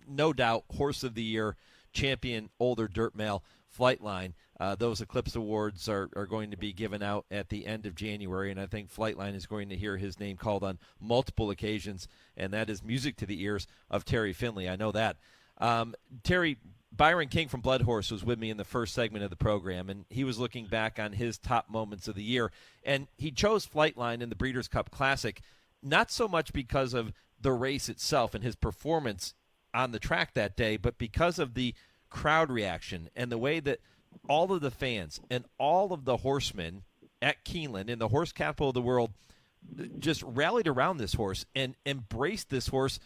no doubt, Horse of the Year champion older dirt male Flightline. Those Eclipse Awards are going to be given out at the end of January, and I think Flightline is going to hear his name called on multiple occasions, and that is music to the ears of Terry Finley. I know that. Terry, Byron King from Blood-Hore was with me in the first segment of the program, and he was looking back on his top moments of the year, and he chose Flightline in the Breeders' Cup Classic, not so much because of the race itself and his performance on the track that day, but because of the crowd reaction and the way that all of the fans and all of the horsemen at Keeneland, in the horse capital of the world, just rallied around this horse and embraced this horse,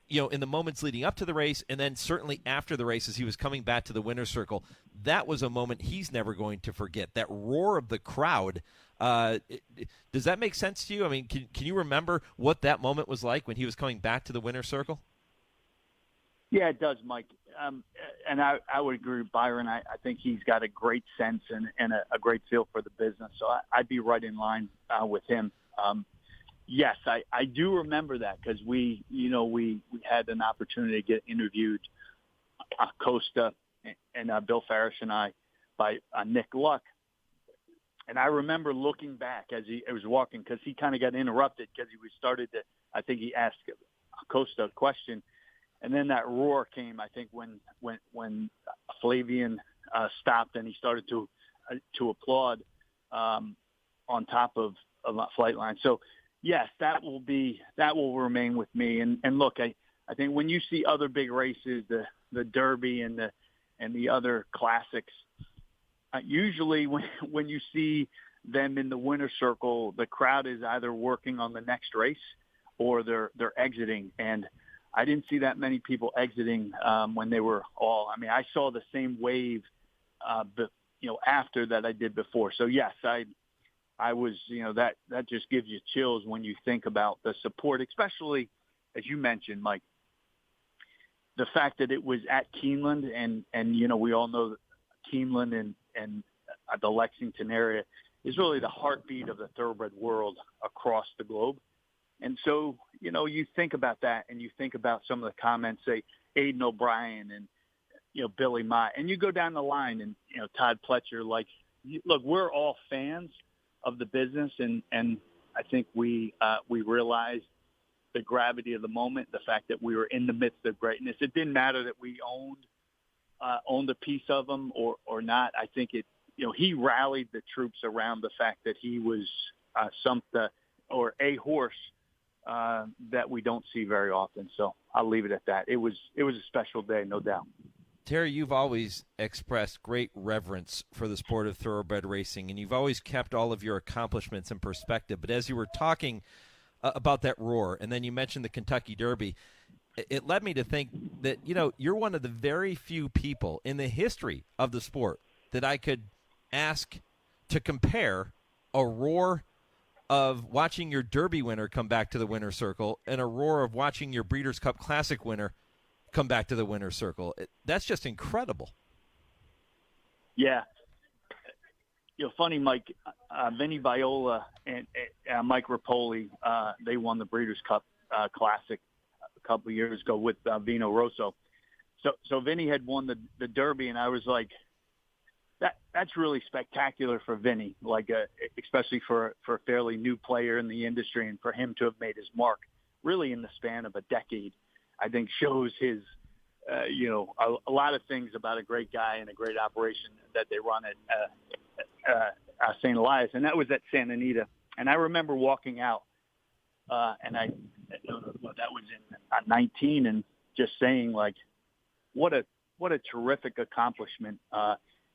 in the moments leading up to the race, and then certainly after the race as he was coming back to the winner's circle. That was a moment he's never going to forget. That roar of the crowd. Does that make sense to you? I mean, can you remember what that moment was like when he was coming back to the winner's circle? Yeah, it does, Mike. And I would agree with Byron. I think he's got a great sense and a great feel for the business. So I'd be right in line with him. yes, I do remember that because we had an opportunity to get interviewed, Costa and Bill Farish and I, by Nick Luck. And I remember looking back as he was walking because he kind of got interrupted because I think he asked Costa a question. And then that roar came, I think, when Flavian stopped and he started to applaud on top of Flightline. So, yes, that will remain with me. And look, I think when you see other big races, the Derby and the other classics, usually when you see them in the winner's circle, the crowd is either working on the next race or they're exiting. And I didn't see that many people exiting when they were all. I mean, I saw the same wave, after that I did before. So yes, I was, that just gives you chills when you think about the support, especially as you mentioned, Mike, the fact that it was at Keeneland and we all know that Keeneland and the Lexington area is really the heartbeat of the thoroughbred world across the globe. And so, you think about that and you think about some of the comments, say Aidan O'Brien and, Billy Mott, and you go down the line and, Todd Pletcher, look, we're all fans of the business. And I think we realized the gravity of the moment, the fact that we were in the midst of greatness. It didn't matter that we owned a piece of them or not. I think he rallied the troops around the fact that he was a horse that we don't see very often. So I'll leave it at that. It was a special day, no doubt. Terry, you've always expressed great reverence for the sport of thoroughbred racing, and you've always kept all of your accomplishments in perspective. But as you were talking about that roar, and then you mentioned the Kentucky Derby, it led me to think that, you're one of the very few people in the history of the sport that I could ask to compare a roar of watching your Derby winner come back to the winner's circle and a roar of watching your Breeders' Cup Classic winner come back to the winner's circle. That's just incredible. Yeah. Funny, Mike, Vinny Viola and Mike Rapoli, they won the Breeders' Cup Classic a couple of years ago with Vino Rosso. So Vinny had won the Derby, and I was like, that's really spectacular for Vinny, especially for a fairly new player in the industry, and for him to have made his mark really in the span of a decade, I think shows his, a lot of things about a great guy and a great operation that they run at St. Elias, and that was at Santa Anita. And I remember walking out, and that was in 19, and just saying what a terrific accomplishment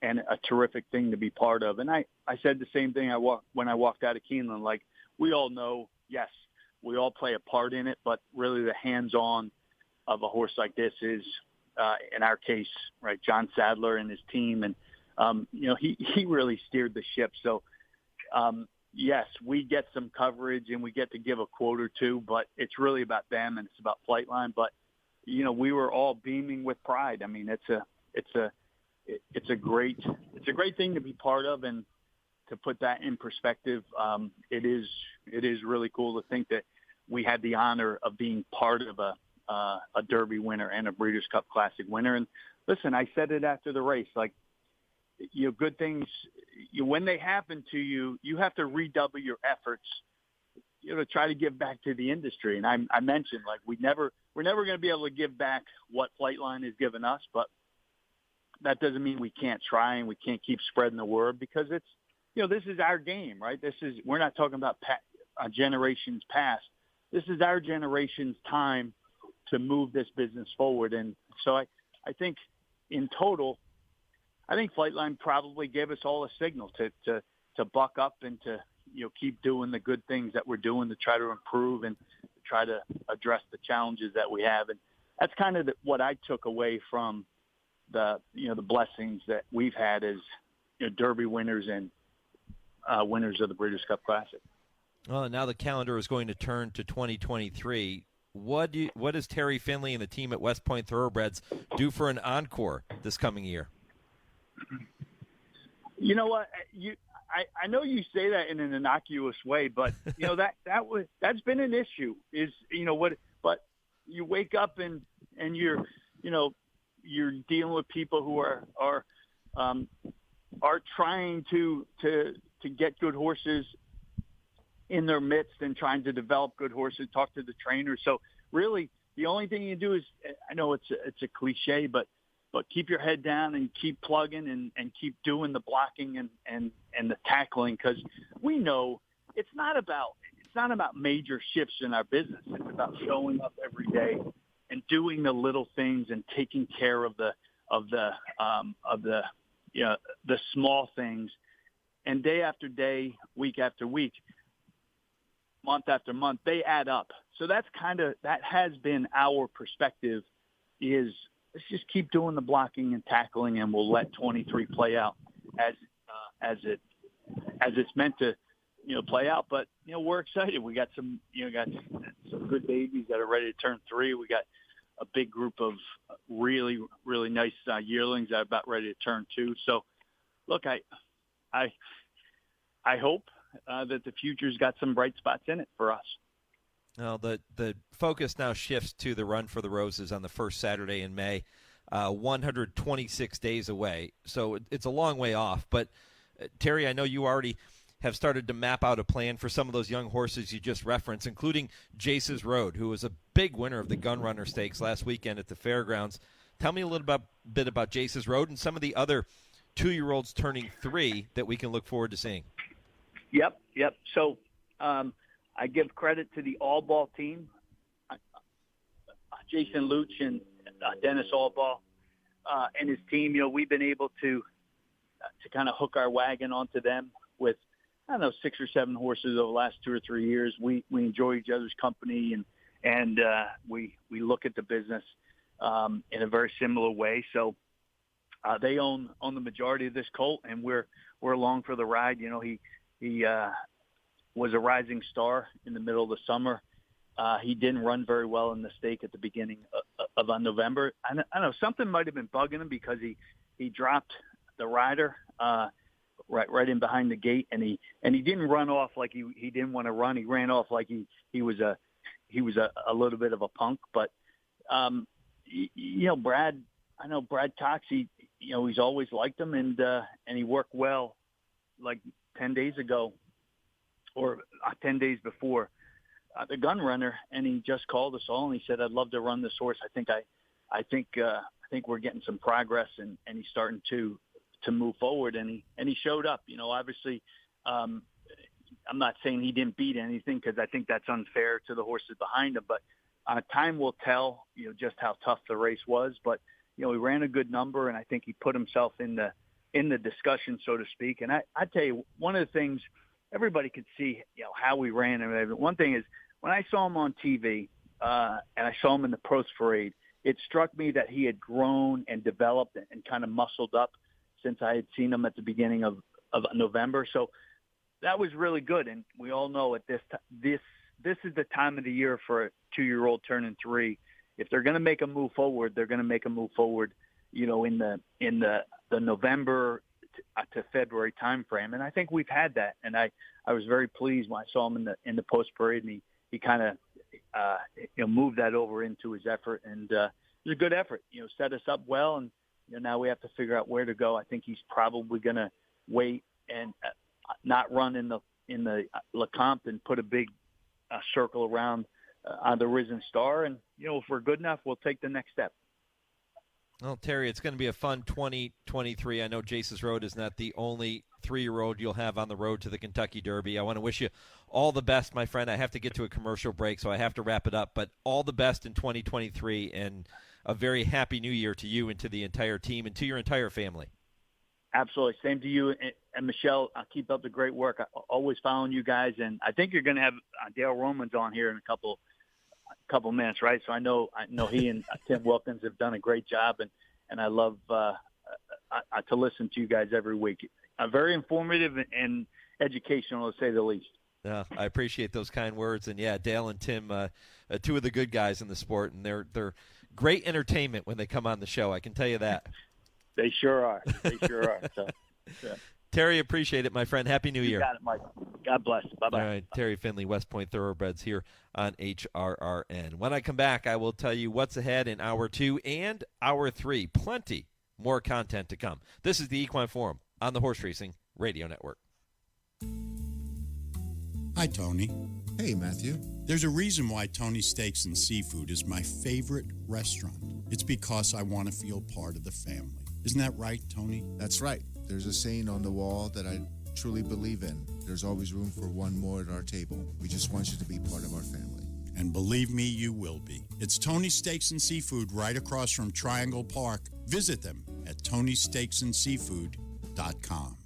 and a terrific thing to be part of. And I said the same thing when I walked out of Keeneland. We all know, yes, we all play a part in it, but really the hands-on of a horse like this is, in our case, right, John Sadler and his team. And, he really steered the ship. So, yes, we get some coverage and we get to give a quote or two, but it's really about them and it's about Flightline. But, we were all beaming with pride. I mean, it's a great thing to be part of, and to put that in perspective, it is really cool to think that we had the honor of being part of a Derby winner and a Breeders' Cup Classic winner. And listen, I said it after the race, good things, when they happen to you, you have to redouble your efforts, to try to give back to the industry. And I mentioned, we're never going to be able to give back what Flightline has given us, but that doesn't mean we can't try and we can't keep spreading the word, because it's, this is our game, right? We're not talking about generations past. This is our generation's time to move this business forward. And so I think in total, I think Flightline probably gave us all a signal to buck up and to, keep doing the good things that we're doing to try to improve and to try to address the challenges that we have. And that's kind of what I took away from the blessings that we've had as Derby winners and winners of the Breeders' Cup Classic. Well, now the calendar is going to turn to 2023. What does Terry Finley and the team at West Point Thoroughbreds do for an encore this coming year? You know what? I know you say that in an innocuous way, but that's been an issue. Is but you wake up and you're dealing with people who are trying to get good horses in their midst and trying to develop good horses, talk to the trainers. So really, the only thing you do is, I know it's a cliche, but keep your head down and keep plugging and keep doing the blocking and the tackling, because we know it's not about major shifts in our business. It's about showing up every day and doing the little things and taking care of the small things, and day after day, week after week, month after month, they add up. So that has been our perspective, is let's just keep doing the blocking and tackling, and we'll let 23 play out as it's meant to play out. But we're excited. We got some good babies that are ready to turn 3. We got a big group of really, really nice yearlings that are about ready to turn 2. So look, I hope that the future's got some bright spots in it for us. Well, the focus now shifts to the Run for the Roses on the first Saturday in May, 126 days away. So it's a long way off. But, Terry, I know you already have started to map out a plan for some of those young horses you just referenced, including Jace's Road, who was a big winner of the Gun Runner Stakes last weekend at the fairgrounds. Tell me a little bit about Jace's Road and some of the other 2-year-olds turning 3 that we can look forward to seeing. Yep. So I give credit to the All-Ball team, Jason Luch and Dennis All-Ball and his team. We've been able to kind of hook our wagon onto them with, 6 or 7 horses over the last 2 or 3 years. We enjoy each other's company, and we look at the business in a very similar way. So they own the majority of this colt, and we're along for the ride. He was a rising star in the middle of the summer. He didn't run very well in the stake at the beginning of November. I know something might have been bugging him, because he dropped the rider right in behind the gate, and he didn't run off like he didn't want to run. He ran off like he was a little bit of a punk. But Brad, I know Brad Cox. He's always liked him, and he worked well, like 10 days ago or 10 days before the Gun Runner, and he just called us all and he said, "I'd love to run this horse. I think we're getting some progress, and he's starting to move forward." And he showed up. Obviously, I'm not saying he didn't beat anything, because I think that's unfair to the horses behind him. But time will tell, just how tough the race was. But he ran a good number, and I think he put himself in the discussion, so to speak. And I tell you, one of the things everybody could see, how we ran. And one thing is, when I saw him on TV and I saw him in the Pros Parade, it struck me that he had grown and developed and kind of muscled up since I had seen him at the beginning of November. So that was really good. And we all know at this is the time of the year for a 2-year-old turning 3. If they're going to make a move forward, they're going to make a move forward, in the November to February time frame. And I think we've had that. And I was very pleased when I saw him in the post parade, and he kind of moved that over into his effort, and it was a good effort. Set us up well, and now we have to figure out where to go. I think he's probably going to wait and not run in the Lecomte and put a big circle around the Risen Star, and if we're good enough, we'll take the next step. Well, Terry, it's going to be a fun 2023. I know Jace's Road is not the only 3-year-old you'll have on the road to the Kentucky Derby. I want to wish you all the best, my friend. I have to get to a commercial break, so I have to wrap it up. But all the best in 2023, and a very happy new year to you and to the entire team and to your entire family. Absolutely. Same to you. And Michelle, keep up the great work. I always following you guys. And I think you're going to have Dale Romans on here in a couple minutes, right? So I know he and Tim Wilkins have done a great job, and I love to listen to you guys every week. Very informative and educational, to say the least. Yeah, I appreciate those kind words. And yeah, Dale and Tim, 2 of the good guys in the sport, and they're great entertainment when they come on the show. I can tell you that. They sure are. So, yeah. Terry, appreciate it, my friend. Happy New Year. You got it, Mike. God bless. Bye-bye. All right, Terry Finley, West Point Thoroughbreds here on HRRN. When I come back, I will tell you what's ahead in Hour 2 and Hour 3. Plenty more content to come. This is the Equine Forum on the Horse Racing Radio Network. Hi, Tony. Hey, Matthew. There's a reason why Tony's Steaks and Seafood is my favorite restaurant. It's because I want to feel part of the family. Isn't that right, Tony? That's right. There's a saying on the wall that I truly believe in. There's always room for one more at our table. We just want you to be part of our family. And believe me, you will be. It's Tony's Steaks and Seafood right across from Triangle Park. Visit them at TonySteaksandSeafood.com.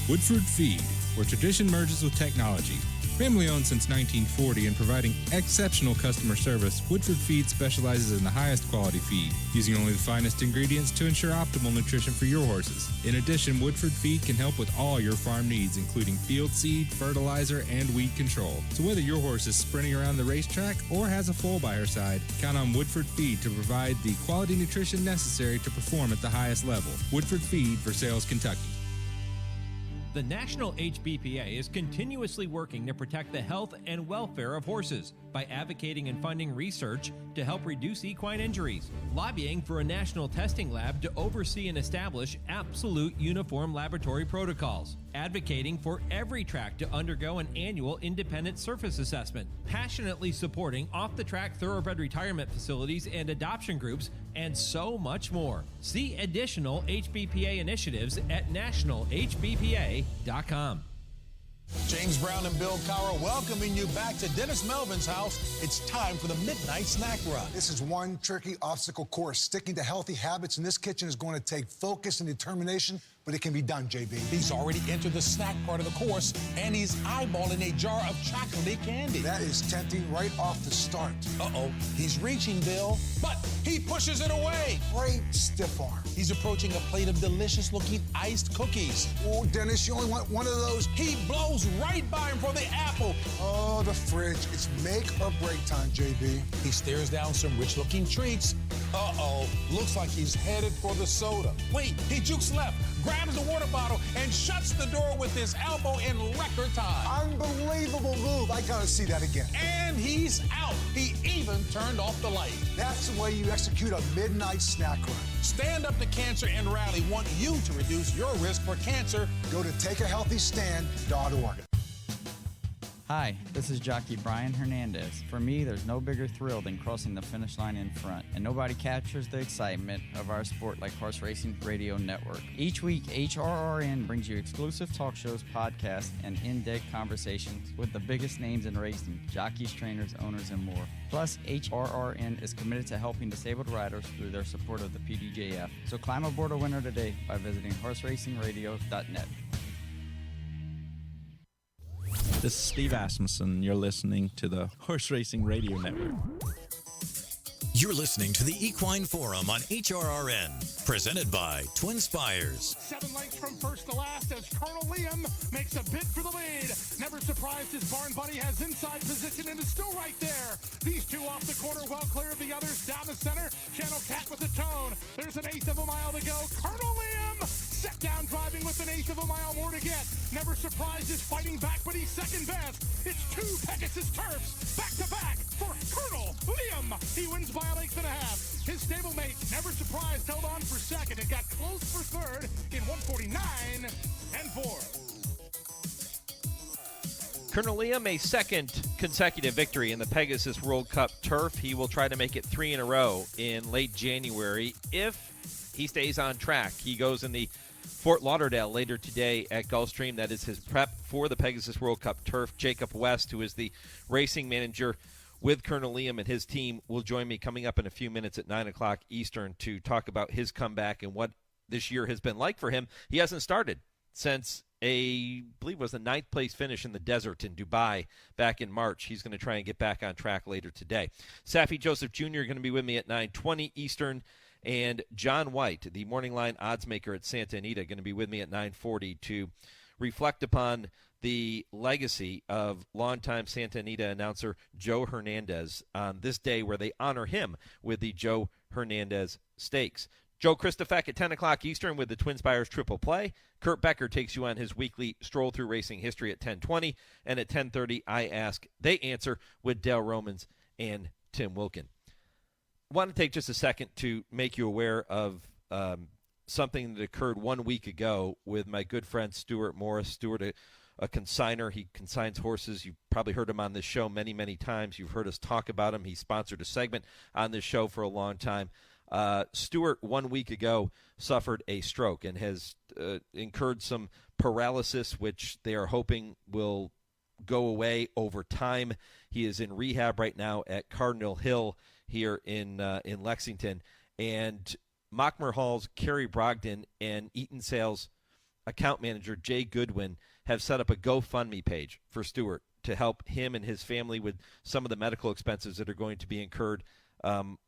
Woodford Feed, where tradition merges with technology. Family owned since 1940 and providing exceptional customer service, Woodford Feed specializes in the highest quality feed, using only the finest ingredients to ensure optimal nutrition for your horses. In addition, Woodford Feed can help with all your farm needs, including field seed, fertilizer, and weed control. So whether your horse is sprinting around the racetrack or has a foal by her side, count on Woodford Feed to provide the quality nutrition necessary to perform at the highest level. Woodford Feed for Sales, Kentucky. The National HBPA is continuously working to protect the health and welfare of horses by advocating and funding research to help reduce equine injuries, lobbying for a national testing lab to oversee and establish absolute uniform laboratory protocols, advocating for every track to undergo an annual independent surface assessment, passionately supporting off-the-track thoroughbred retirement facilities and adoption groups, and so much more. See additional HBPA initiatives at nationalhbpa.com. James Brown and Bill Cowher welcoming you back to Dennis Melvin's house. It's time for the Midnight Snack Run. This is one tricky obstacle course. Sticking to healthy habits in this kitchen is going to take focus and determination, but it can be done, JB. He's already entered the snack part of the course, and he's eyeballing a jar of chocolate candy. That is tempting right off the start. Uh-oh, he's reaching, Bill, but he pushes it away. Great stiff arm. He's approaching a plate of delicious-looking iced cookies. Oh, Dennis, you only want one of those. He blows right by him for the apple. Oh, the fridge. It's make or break time, JB. He stares down some rich-looking treats. Uh-oh, looks like he's headed for the soda. Wait, he jukes left, grabs the water bottle, and shuts the door with his elbow in record time. Unbelievable move. I gotta see that again. And he's out. He even turned off the light. That's the way you execute a midnight snack run. Stand Up to Cancer and Rally want you to reduce your risk for cancer. Go to takeahealthystand.org. Hi, this is jockey Byron Hernandez. For me, there's no bigger thrill than crossing the finish line in front, and nobody captures the excitement of our sport like Horse Racing Radio Network. Each week, HRRN brings you exclusive talk shows, podcasts, and in-depth conversations with the biggest names in racing, jockeys, trainers, owners, and more. Plus, HRRN is committed to helping disabled riders through their support of the PDJF. So climb aboard a winner today by visiting horseracingradio.net. This is Steve Asmussen. You're listening to the Horse Racing Radio Network. You're listening to the Equine Forum on HRRN, presented by TwinSpires. 7 lengths from first to last as Colonel Liam makes a bid for the lead. Never surprised his barn buddy has inside position and is still right there. These two off the corner, well clear of the others. Down the center, Channel Cat with a tone. There's an eighth of a mile to go. Colonel Liam set down driving with an eighth of a mile more to get. Never surprised is fighting back, but he's second best. It's 2 Pegasus Turfs back to back for Colonel Liam. He wins by a length and a half. His stablemate, Never Surprised, held on for second and got close for third in 149 and 4. Colonel Liam, a second consecutive victory in the Pegasus World Cup Turf. He will try to make it 3 in a row in late January if he stays on track. He goes in the Fort Lauderdale later today at Gulfstream. That is his prep for the Pegasus World Cup Turf. Jacob West, who is the racing manager with Colonel Liam and his team, will join me coming up in a few minutes at 9 o'clock Eastern to talk about his comeback and what this year has been like for him. He hasn't started since I believe it was the 9th place finish in the desert in Dubai back in March. He's going to try and get back on track later today. Saffie Joseph Jr. going to be with me at 9:20 Eastern. And Jon White, the morning line odds maker at Santa Anita, going to be with me at 9:40 to reflect upon the legacy of longtime Santa Anita announcer Joe Hernandez on this day where they honor him with the Joe Hernandez Stakes. Joe Kristufek at 10 o'clock Eastern with the TwinSpires Triple Play. Kurt Becker takes you on his weekly stroll through racing history at 10:20. And at 10:30, I Ask, They Answer with Dale Romans and Tim Wilkin. I want to take just a second to make you aware of something that occurred 1 week ago with my good friend Stuart Morris. Stuart, a consigner. He consigns horses. You've probably heard him on this show many, many times. You've heard us talk about him. He sponsored a segment on this show for a long time. Stuart, 1 week ago, suffered a stroke and has incurred some paralysis, which they are hoping will go away over time. He is in rehab right now at Cardinal Hill here in Lexington. And Mockmer Hall's Kerry Brogdon and Eaton Sales account manager Jay Goodwin have set up a GoFundMe page for Stuart to help him and his family with some of the medical expenses that are going to be incurred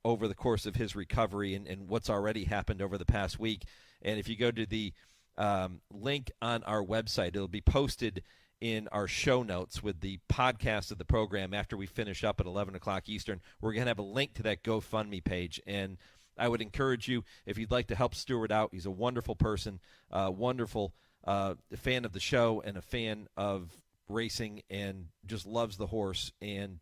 over the course of his recovery and what's already happened over the past week. And if you go to the link on our website, it'll be posted in our show notes with the podcast of the program after we finish up at 11 o'clock Eastern. We're going to have a link to that GoFundMe page. And I would encourage you, if you'd like to help Stuart out, he's a wonderful person, wonderful fan of the show and a fan of racing and just loves the horse. And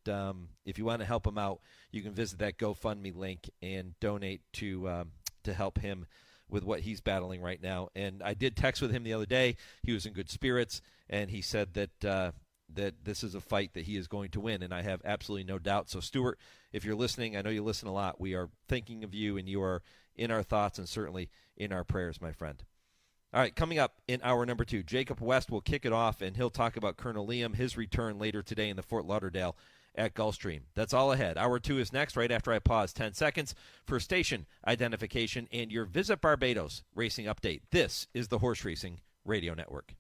if you want to help him out, you can visit that GoFundMe link and donate to help him with what he's battling right now. And I did text with him the other day. He was in good spirits, and he said that that this is a fight that he is going to win, and I have absolutely no doubt. So, Stuart, if you're listening, I know you listen a lot. We are thinking of you, and you are in our thoughts and certainly in our prayers, my friend. All right, coming up in hour number 2, Jacob West will kick it off, and he'll talk about Colonel Liam, his return later today in the Fort Lauderdale at Gulfstream. That's all ahead. Hour 2 is next, right after I pause 10 seconds for station identification and your Visit Barbados racing update. This is the Horse Racing Radio Network.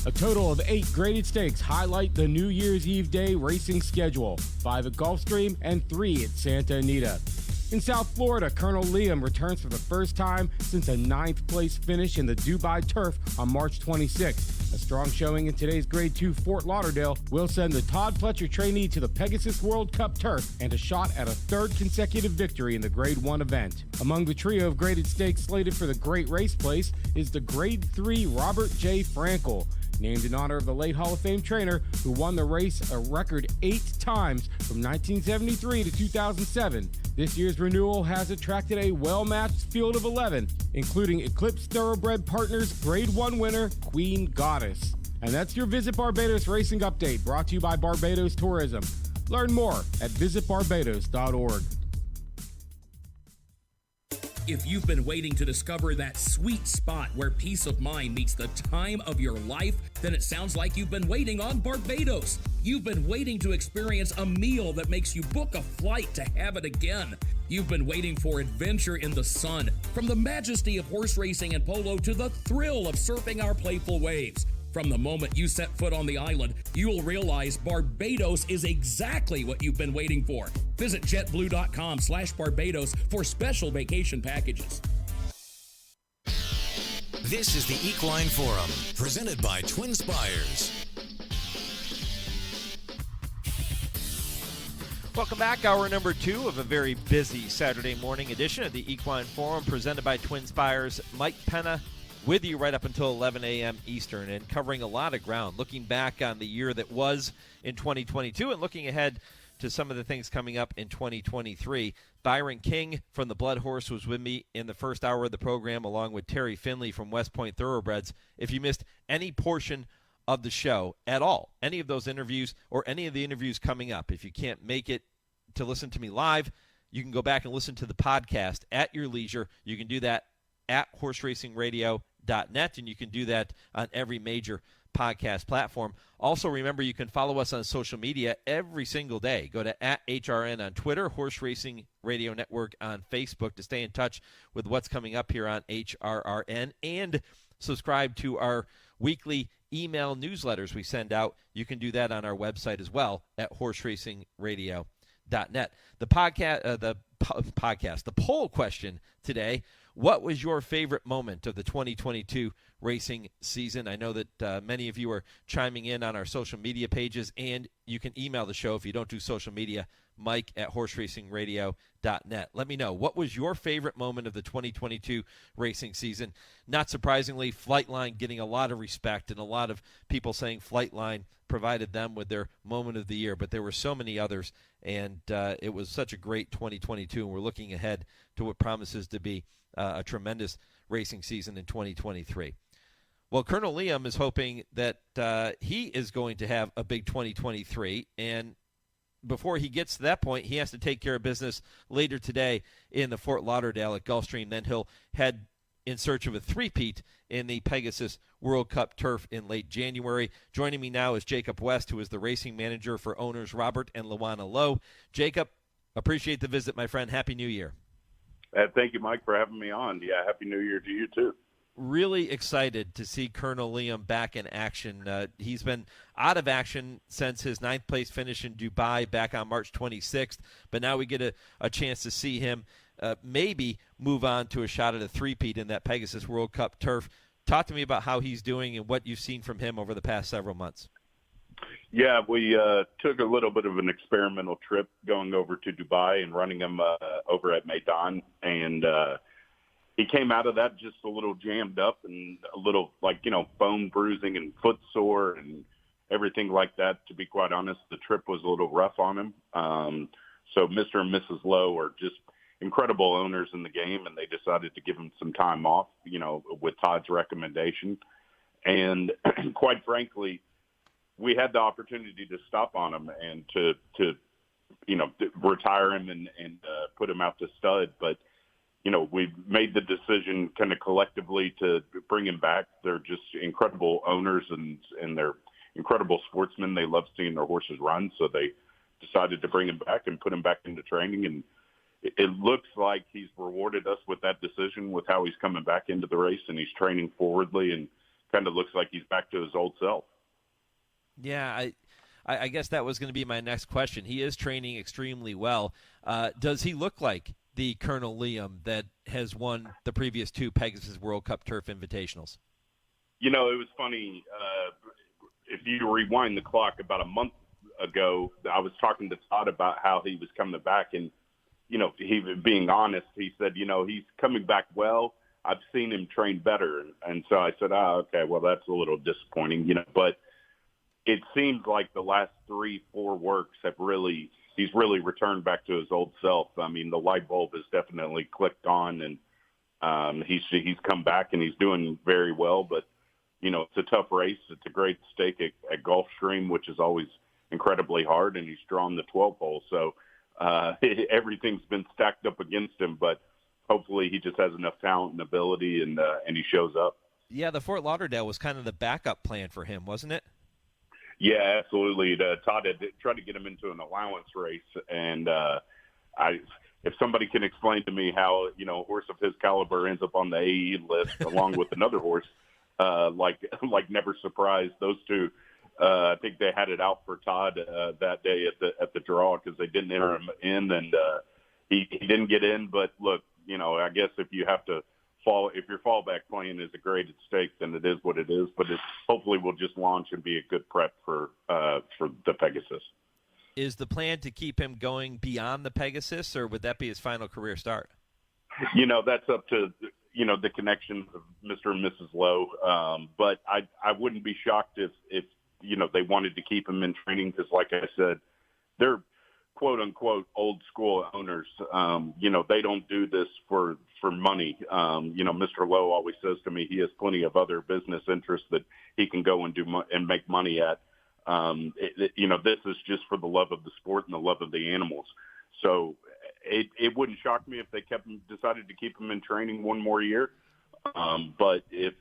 A total of 8 graded stakes highlight the New Year's Eve Day racing schedule, 5 at Gulfstream and 3 at Santa Anita. In South Florida, Colonel Liam returns for the first time since a 9th place finish in the Dubai Turf on March 26th. A strong showing in today's Grade 2 Fort Lauderdale will send the Todd Pletcher trainee to the Pegasus World Cup Turf and a shot at a 3rd consecutive victory in the Grade 1 event. Among the trio of graded stakes slated for the Great Race Place is the Grade 3 Robert J. Frankel, named in honor of the late Hall of Fame trainer who won the race a record 8 times from 1973 to 2007. This year's renewal has attracted a well-matched field of 11, including Eclipse Thoroughbred Partners Grade 1 winner Queen Goddess. And that's your Visit Barbados Racing Update, brought to you by Barbados Tourism. Learn more at visitbarbados.org. If you've been waiting to discover that sweet spot where peace of mind meets the time of your life, then it sounds like you've been waiting on Barbados. You've been waiting to experience a meal that makes you book a flight to have it again. You've been waiting for adventure in the sun, from the majesty of horse racing and polo to the thrill of surfing our playful waves. From the moment you set foot on the island, you'll realize Barbados is exactly what you've been waiting for. Visit jetblue.com/Barbados for special vacation packages. This is the Equine Forum, presented by TwinSpires. Welcome back. Hour number 2 of a very busy Saturday morning edition of the Equine Forum, presented by TwinSpires. Mike Penna with you right up until 11 a.m. Eastern, and covering a lot of ground, looking back on the year that was in 2022 and looking ahead to some of the things coming up in 2023. Byron King from the Blood-Hore was with me in the first hour of the program, along with Terry Finley from West Point Thoroughbreds. If you missed any portion of the show at all, any of those interviews or any of the interviews coming up, if you can't make it to listen to me live, you can go back and listen to the podcast at your leisure. You can do that at horseracingradio.net, and you can do that on every major podcast platform. Also, remember, you can follow us on social media every single day. Go to @HRRN on Twitter, Horse Racing Radio Network on Facebook to stay in touch with what's coming up here on HRRN, and subscribe to our weekly email newsletters we send out. You can do that on our website as well at horseracingradio.net. The poll question today what was your favorite moment of the 2022 racing season? I know that many of you are chiming in on our social media pages, and you can email the show if you don't do social media, mike@horseracingradio.net. Let me know, what was your favorite moment of the 2022 racing season? Not surprisingly, Flightline getting a lot of respect and a lot of people saying Flightline provided them with their moment of the year, but there were so many others, and it was such a great 2022, and we're looking ahead to what promises to be a tremendous racing season in 2023. Well, Colonel Liam is hoping that he is going to have a big 2023, and before he gets to that point, he has to take care of business later today in the Fort Lauderdale at Gulfstream. Then he'll head in search of a three-peat in the Pegasus World Cup Turf in late January. Joining me now is Jacob West, who is the racing manager for owners Robert and Luana Lowe. Jacob, appreciate the visit, my friend. Happy New Year. Thank you, Mike, for having me on. Yeah, Happy New Year to you, too. Really excited to see Colonel Liam back in action. He's been out of action since his 9th place finish in Dubai back on March 26th, but now we get a chance to see him maybe move on to a shot at a three-peat in that Pegasus World Cup Turf. Talk to me about how he's doing and what you've seen from him over the past several months. Yeah, we took a little bit of an experimental trip going over to Dubai and running him over at Maidan, and he came out of that just a little jammed up and a little, bone bruising and foot sore and everything like that. To be quite honest, the trip was a little rough on him. So Mr. and Mrs. Lowe are just incredible owners in the game, and they decided to give him some time off, with Todd's recommendation. And quite frankly, we had the opportunity to stop on him and to retire him and put him out to stud. But, we made the decision kind of collectively to bring him back. They're just incredible owners and they're incredible sportsmen. They love seeing their horses run. So they decided to bring him back and put him back into training. And it looks like he's rewarded us with that decision, with how he's coming back into the race, and he's training forwardly and kind of looks like he's back to his old self. Yeah, I guess that was going to be my next question. He is training extremely well. Does he look like the Colonel Liam that has won the previous 2 Pegasus World Cup Turf Invitationals? It was funny. If you rewind the clock about a month ago, I was talking to Todd about how he was coming back, and, he being honest, he said, he's coming back well. I've seen him train better. And so I said, okay, well, that's a little disappointing, but it seems like the last 3-4 works he's really returned back to his old self. I mean, the light bulb has definitely clicked on, and he's come back and he's doing very well. But, it's a tough race. It's a great stake at Gulfstream, which is always incredibly hard, and he's drawn the 12 hole. So everything's been stacked up against him, but hopefully he just has enough talent and ability, and he shows up. Yeah, the Fort Lauderdale was kind of the backup plan for him, wasn't it? Yeah, absolutely. Todd had tried to get him into an allowance race, and if somebody can explain to me how a horse of his caliber ends up on the AE list along with another horse, like Never Surprised, those two, I think they had it out for Todd that day at the draw because they didn't enter him in, and he didn't get in. But look, I guess if you have to if your fallback plan is a graded stake, then it is what it is. But hopefully we'll just launch and be a good prep for the Pegasus. Is the plan to keep him going beyond the Pegasus, or would that be his final career start? That's up to the connections of Mr. and Mrs. Lowe. But I wouldn't be shocked if they wanted to keep him in training because, like I said, they're quote unquote old school owners. They don't do this for money. Mr. Lowe always says to me he has plenty of other business interests that he can go and do and make money at. This is just for the love of the sport and the love of the animals. So it wouldn't shock me if they decided to keep him in training one more year. But if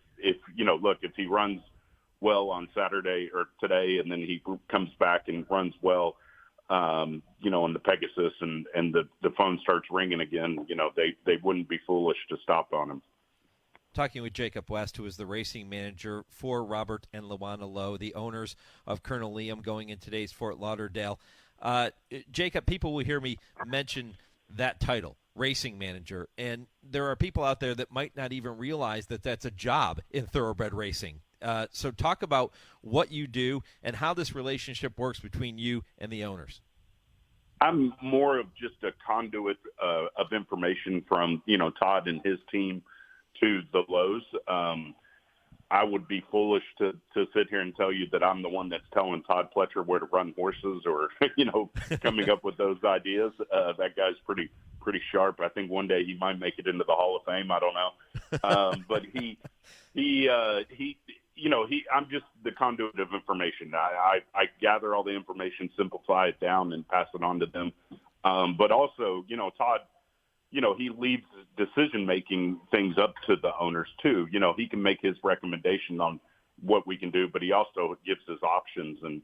he runs well on Saturday or today, and then he comes back and runs well, in the Pegasus and the phone starts ringing again, they wouldn't be foolish to stop on him. Talking with Jacob West, who is the racing manager for Robert and Luana Lowe, the owners of Colonel Liam, going in today's Fort Lauderdale. Jacob, people will hear me mention that title, racing manager. And there are people out there that might not even realize that that's a job in thoroughbred racing. So talk about what you do and how this relationship works between you and the owners. I'm more of just a conduit of information from, Todd and his team to the Lows. I would be foolish to sit here and tell you that I'm the one that's telling Todd Pletcher where to run horses or, coming up with those ideas. That guy's pretty sharp. I think one day he might make it into the Hall of Fame. I don't know. But I'm just the conduit of information. I gather all the information, simplify it down, and pass it on to them. But also, Todd, he leaves decision-making things up to the owners too. He can make his recommendation on what we can do, but he also gives his options. And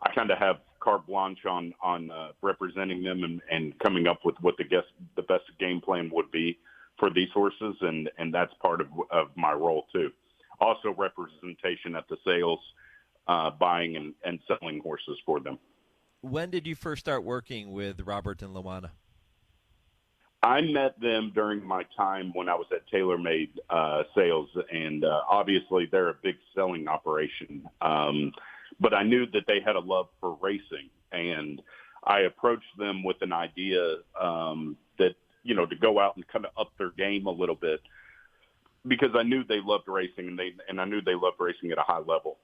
I kind of have carte blanche on representing them and coming up with what the best game plan would be for these horses. And that's part of my role too. Also representation at the sales, buying and selling horses for them. When did you first start working with Robert and Luana? I met them during my time when I was at TaylorMade Sales, and obviously they're a big selling operation. But I knew that they had a love for racing, and I approached them with an idea that, to go out and kind of up their game a little bit, because I knew they loved racing, and I knew they loved racing at a high level.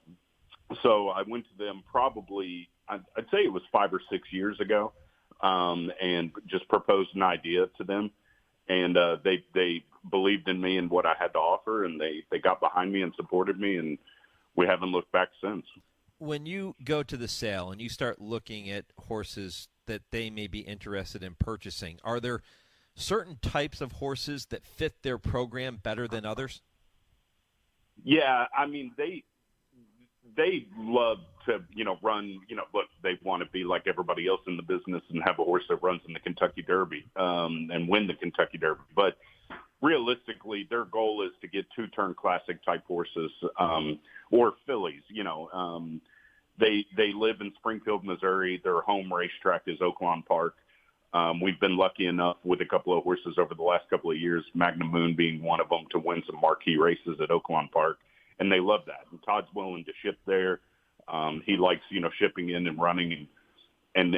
So I went to them probably, I'd say it was 5 or 6 years ago. And just proposed an idea to them, and they believed in me and what I had to offer, and they got behind me and supported me, and we haven't looked back since. When you go to the sale and you start looking at horses that they may be interested in purchasing, are there certain types of horses that fit their program better than others? Yeah, I mean, they love to, run, look, they want to be like everybody else in the business and have a horse that runs in the Kentucky Derby and win the Kentucky Derby. But realistically, their goal is to get two-turn classic type horses or fillies. They live in Springfield, Missouri. Their home racetrack is Oaklawn Park. We've been lucky enough with a couple of horses over the last couple of years, Magnum Moon being one of them, to win some marquee races at Oaklawn Park. And they love that. And Todd's willing to ship there. He likes, shipping in and running and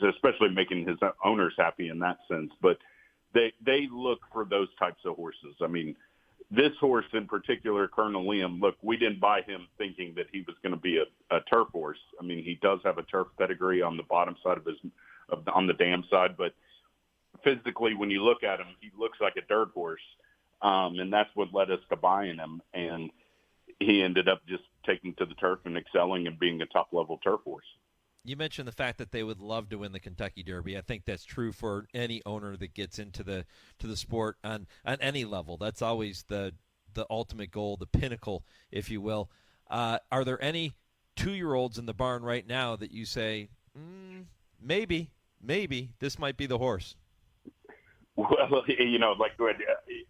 especially making his owners happy in that sense. But they look for those types of horses. I mean, this horse in particular, Colonel Liam, look, we didn't buy him thinking that he was going to be a turf horse. I mean, he does have a turf pedigree on the bottom side on the dam side, but physically when you look at him, he looks like a dirt horse. And that's what led us to buying him. And he ended up just taking to the turf and excelling and being a top-level turf horse. You mentioned the fact that they would love to win the Kentucky Derby. I think that's true for any owner that gets into the sport on any level. That's always the ultimate goal, the pinnacle, if you will. Are there any 2-year-olds in the barn right now that you say, maybe this might be the horse? Well, like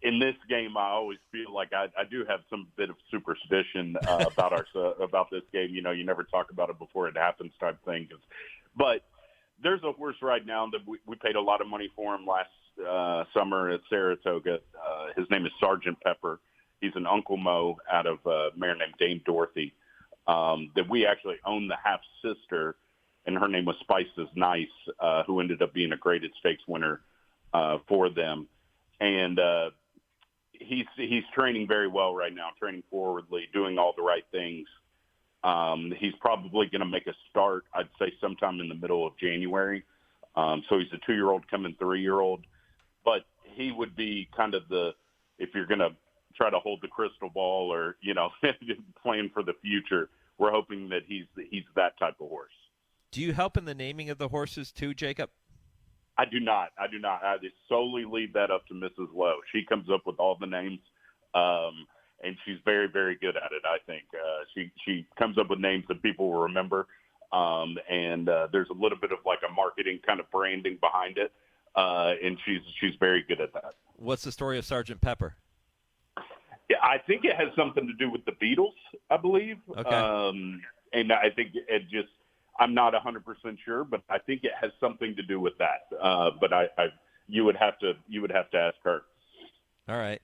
in this game, I always feel like I do have some bit of superstition about this game. You never talk about it before it happens type thing. But there's a horse right now that we paid a lot of money for him last summer at Saratoga. His name is Sergeant Pepper. He's an Uncle Mo out of a mare named Dame Dorothy that we actually own the half-sister, and her name was Spice is Nice, who ended up being a graded stakes winner for them. And he's training very well right now, training forwardly, doing all the right things. He's probably going to make a start, I'd say, sometime in the middle of January. So he's a 2-year-old coming 3-year-old. But he would be kind of if you're going to try to hold the crystal ball or, plan for the future, we're hoping that he's that type of horse. Do you help in the naming of the horses too, Jacob? I do not. I just solely leave that up to Mrs. Lowe. She comes up with all the names, and she's very, very good at it, I think. She comes up with names that people will remember, and there's a little bit of like a marketing kind of branding behind it, and she's very good at that. What's the story of Sergeant Pepper? Yeah, I think it has something to do with the Beatles, I believe. Okay. And I think it just – I'm not 100% sure, but I think it has something to do with that. But you would have to ask her. All right.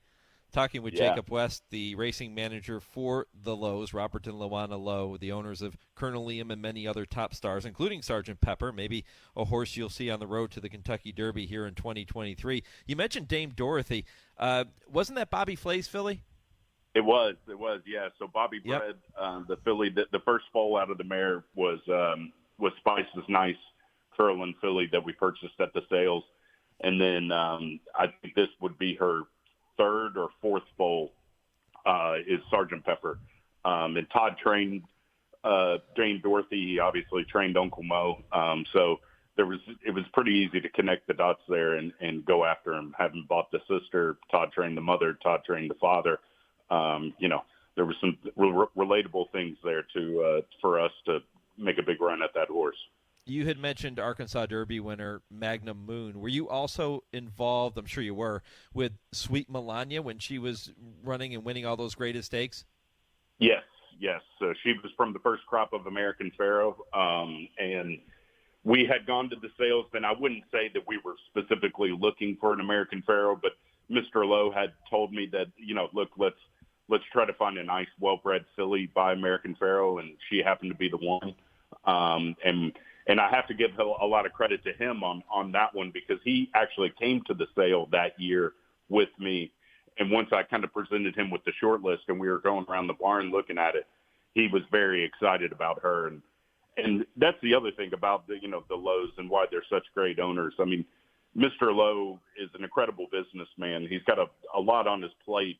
Talking with Yeah. Jacob West, the racing manager for the Lows, Robert and Luana Lowe, the owners of Colonel Liam and many other top stars, including Sergeant Pepper, maybe a horse you'll see on the road to the Kentucky Derby here in 2023. You mentioned Dame Dorothy. Wasn't that Bobby Flay's filly? It was, yeah. So Bobby bred the filly. The first foal out of the mare was Spice's nice curling filly that we purchased at the sales. And then I think this would be her third or fourth foal is Sergeant Pepper. And Todd trained Dame Dorothy. He obviously trained Uncle Mo. So it was pretty easy to connect the dots there and go after him. Having bought the sister, Todd trained the mother, Todd trained the father. There was some relatable things there for us to make a big run at that horse. You had mentioned Arkansas Derby winner Magnum Moon. Were you also involved, I'm sure you were, with Sweet Melania when she was running and winning all those greatest stakes? Yes. So she was from the first crop of American Pharoah, and we had gone to the sales. And I wouldn't say that we were specifically looking for an American Pharoah, but Mr. Lowe had told me that, look, let's try to find a nice, well-bred filly by American Pharoah, and she happened to be the one. And I have to give a lot of credit to him on that one, because he actually came to the sale that year with me. And once I kind of presented him with the short list and we were going around the barn looking at it, he was very excited about her. And that's the other thing about the Lowe's and why they're such great owners. I mean, Mr. Lowe is an incredible businessman. He's got a lot on his plate,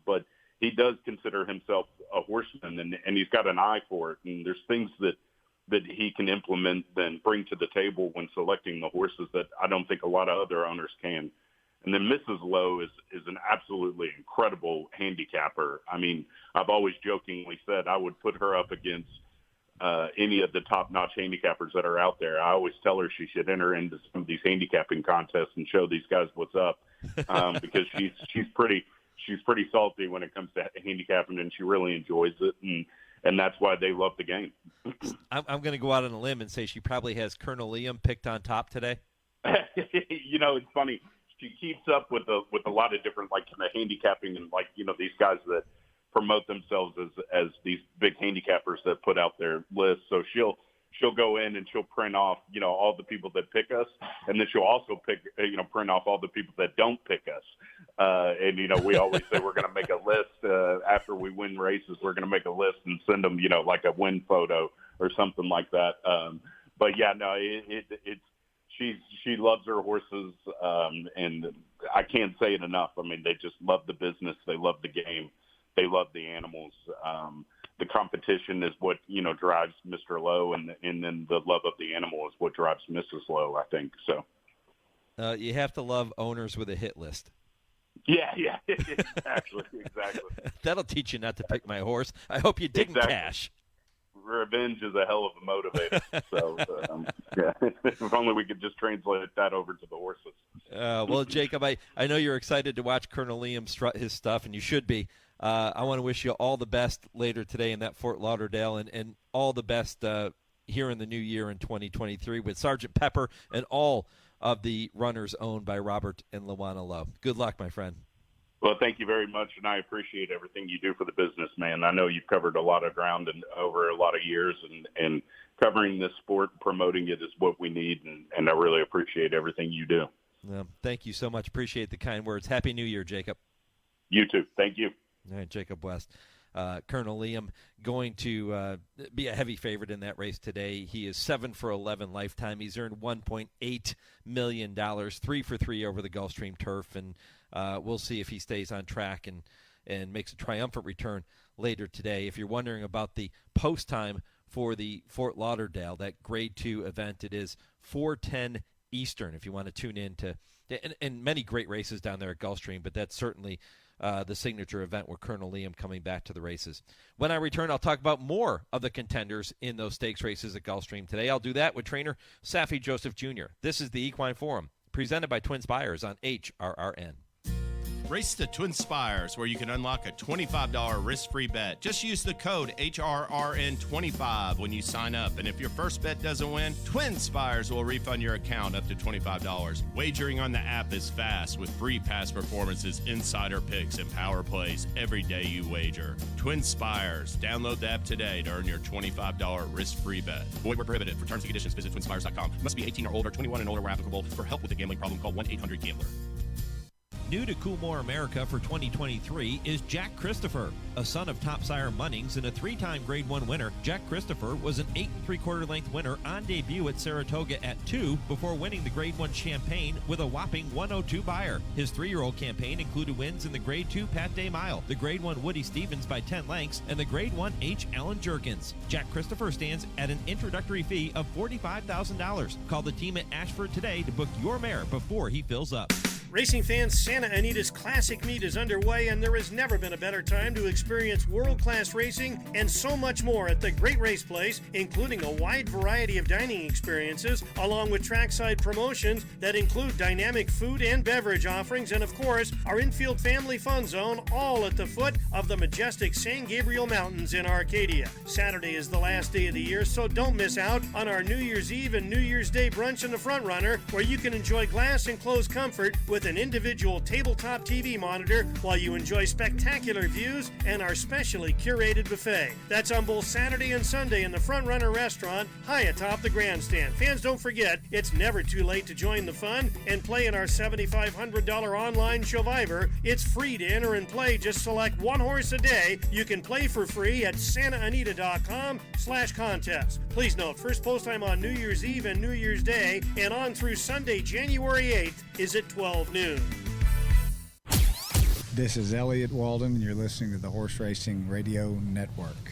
but he does consider himself a horseman, and he's got an eye for it. And there's things that he can implement and bring to the table when selecting the horses that I don't think a lot of other owners can. And then Mrs. Lowe is an absolutely incredible handicapper. I mean, I've always jokingly said I would put her up against any of the top-notch handicappers that are out there. I always tell her she should enter into some of these handicapping contests and show these guys what's up, because she's pretty salty when it comes to handicapping, and she really enjoys it. And that's why they love the game. I'm going to go out on a limb and say she probably has Colonel Liam picked on top today. It's funny. She keeps up with a lot of different, kind of handicapping and, these guys that promote themselves as these big handicappers that put out their lists. So she'll go in and she'll print off, all the people that pick us. And then she'll also print off all the people that don't pick us. We always say we're going to make a list after we win races. We're going to make a list and send them, like a win photo or something like that. But yeah, no, she loves her horses, and I can't say it enough. I mean, they just love the business. They love the game. They love the animals. The competition is what, drives Mr. Lowe, and then the love of the animal is what drives Mrs. Lowe, I think. So you have to love owners with a hit list. Yeah, exactly. That'll teach you not to pick my horse. I hope you didn't cash. Revenge is a hell of a motivator. So, if only we could just translate that over to the horses. Well, Jacob, I know you're excited to watch Colonel Liam strut his stuff, and you should be. I want to wish you all the best later today in that Fort Lauderdale, and all the best here in the new year in 2023 with Sergeant Pepper and all of the runners owned by Robert and Luana Lowe. Good luck, my friend. Well, thank you very much, and I appreciate everything you do for the business, man. I know you've covered a lot of ground and over a lot of years, and covering this sport, promoting it is what we need, and I really appreciate everything you do. Thank you so much. Appreciate the kind words. Happy New Year, Jacob. You too. Thank you. All right, Jacob West. Colonel Liam going to be a heavy favorite in that race today. He is 7 for 11 lifetime. He's earned $1.8 million, 3 for 3 over the Gulfstream turf, and we'll see if he stays on track and makes a triumphant return later today. If you're wondering about the post time for the Fort Lauderdale, that Grade 2 event, it is 4:10 Eastern if you want to tune in to and many great races down there at Gulfstream, but that's certainly the signature event with Colonel Liam coming back to the races. When I return, I'll talk about more of the contenders in those stakes races at Gulfstream today. I'll do that with trainer Saffie Joseph Jr. This is the Equine Forum, presented by TwinSpires on HRRN. Race to TwinSpires, where you can unlock a $25 risk-free bet. Just use the code HRRN25 when you sign up. And if your first bet doesn't win, TwinSpires will refund your account up to $25. Wagering on the app is fast with free past performances, insider picks, and power plays every day you wager. TwinSpires. Download the app today to earn your $25 risk-free bet. Void where prohibited. For terms and conditions, visit TwinSpires.com. Must be 18 or older, 21 and older where applicable. For help with a gambling problem, call 1-800-GAMBLER. New to Coolmore America for 2023 is Jack Kristufek, a son of top sire Munnings and a 3-time Grade 1 winner. Jack Kristufek was an 8 3/4 length winner on debut at Saratoga at 2 before winning the Grade 1 Champagne with a whopping 102 Beyer. His 3-year-old campaign included wins in the Grade 2 Pat Day Mile, the Grade 1 Woody Stevens by 10 lengths, and the Grade 1 H. Allen Jerkins. Jack Kristufek stands at an introductory fee of $45,000. Call the team at Ashford today to book your mare before he fills up. Racing fans, Santa Anita's Classic Meet is underway, and there has never been a better time to experience world-class racing and so much more at the Great Race Place, including a wide variety of dining experiences, along with trackside promotions that include dynamic food and beverage offerings, and of course, our infield family fun zone, all at the foot of the majestic San Gabriel Mountains in Arcadia. Saturday is the last day of the year, so don't miss out on our New Year's Eve and New Year's Day brunch in the Front Runner, where you can enjoy glass-enclosed comfort with an individual tabletop TV monitor while you enjoy spectacular views and our specially curated buffet. That's on both Saturday and Sunday in the Front Runner restaurant high atop the grandstand. Fans, don't forget, it's never too late to join the fun and play in our $7,500 online Survivor. It's free to enter and play. Just select one horse a day. You can play for free at santaanita.com/contest. Please note, first post time on New Year's Eve and New Year's Day and on through Sunday, January 8th is at 12 noon. This is Elliot Walden, and you're listening to the Horse Racing Radio Network.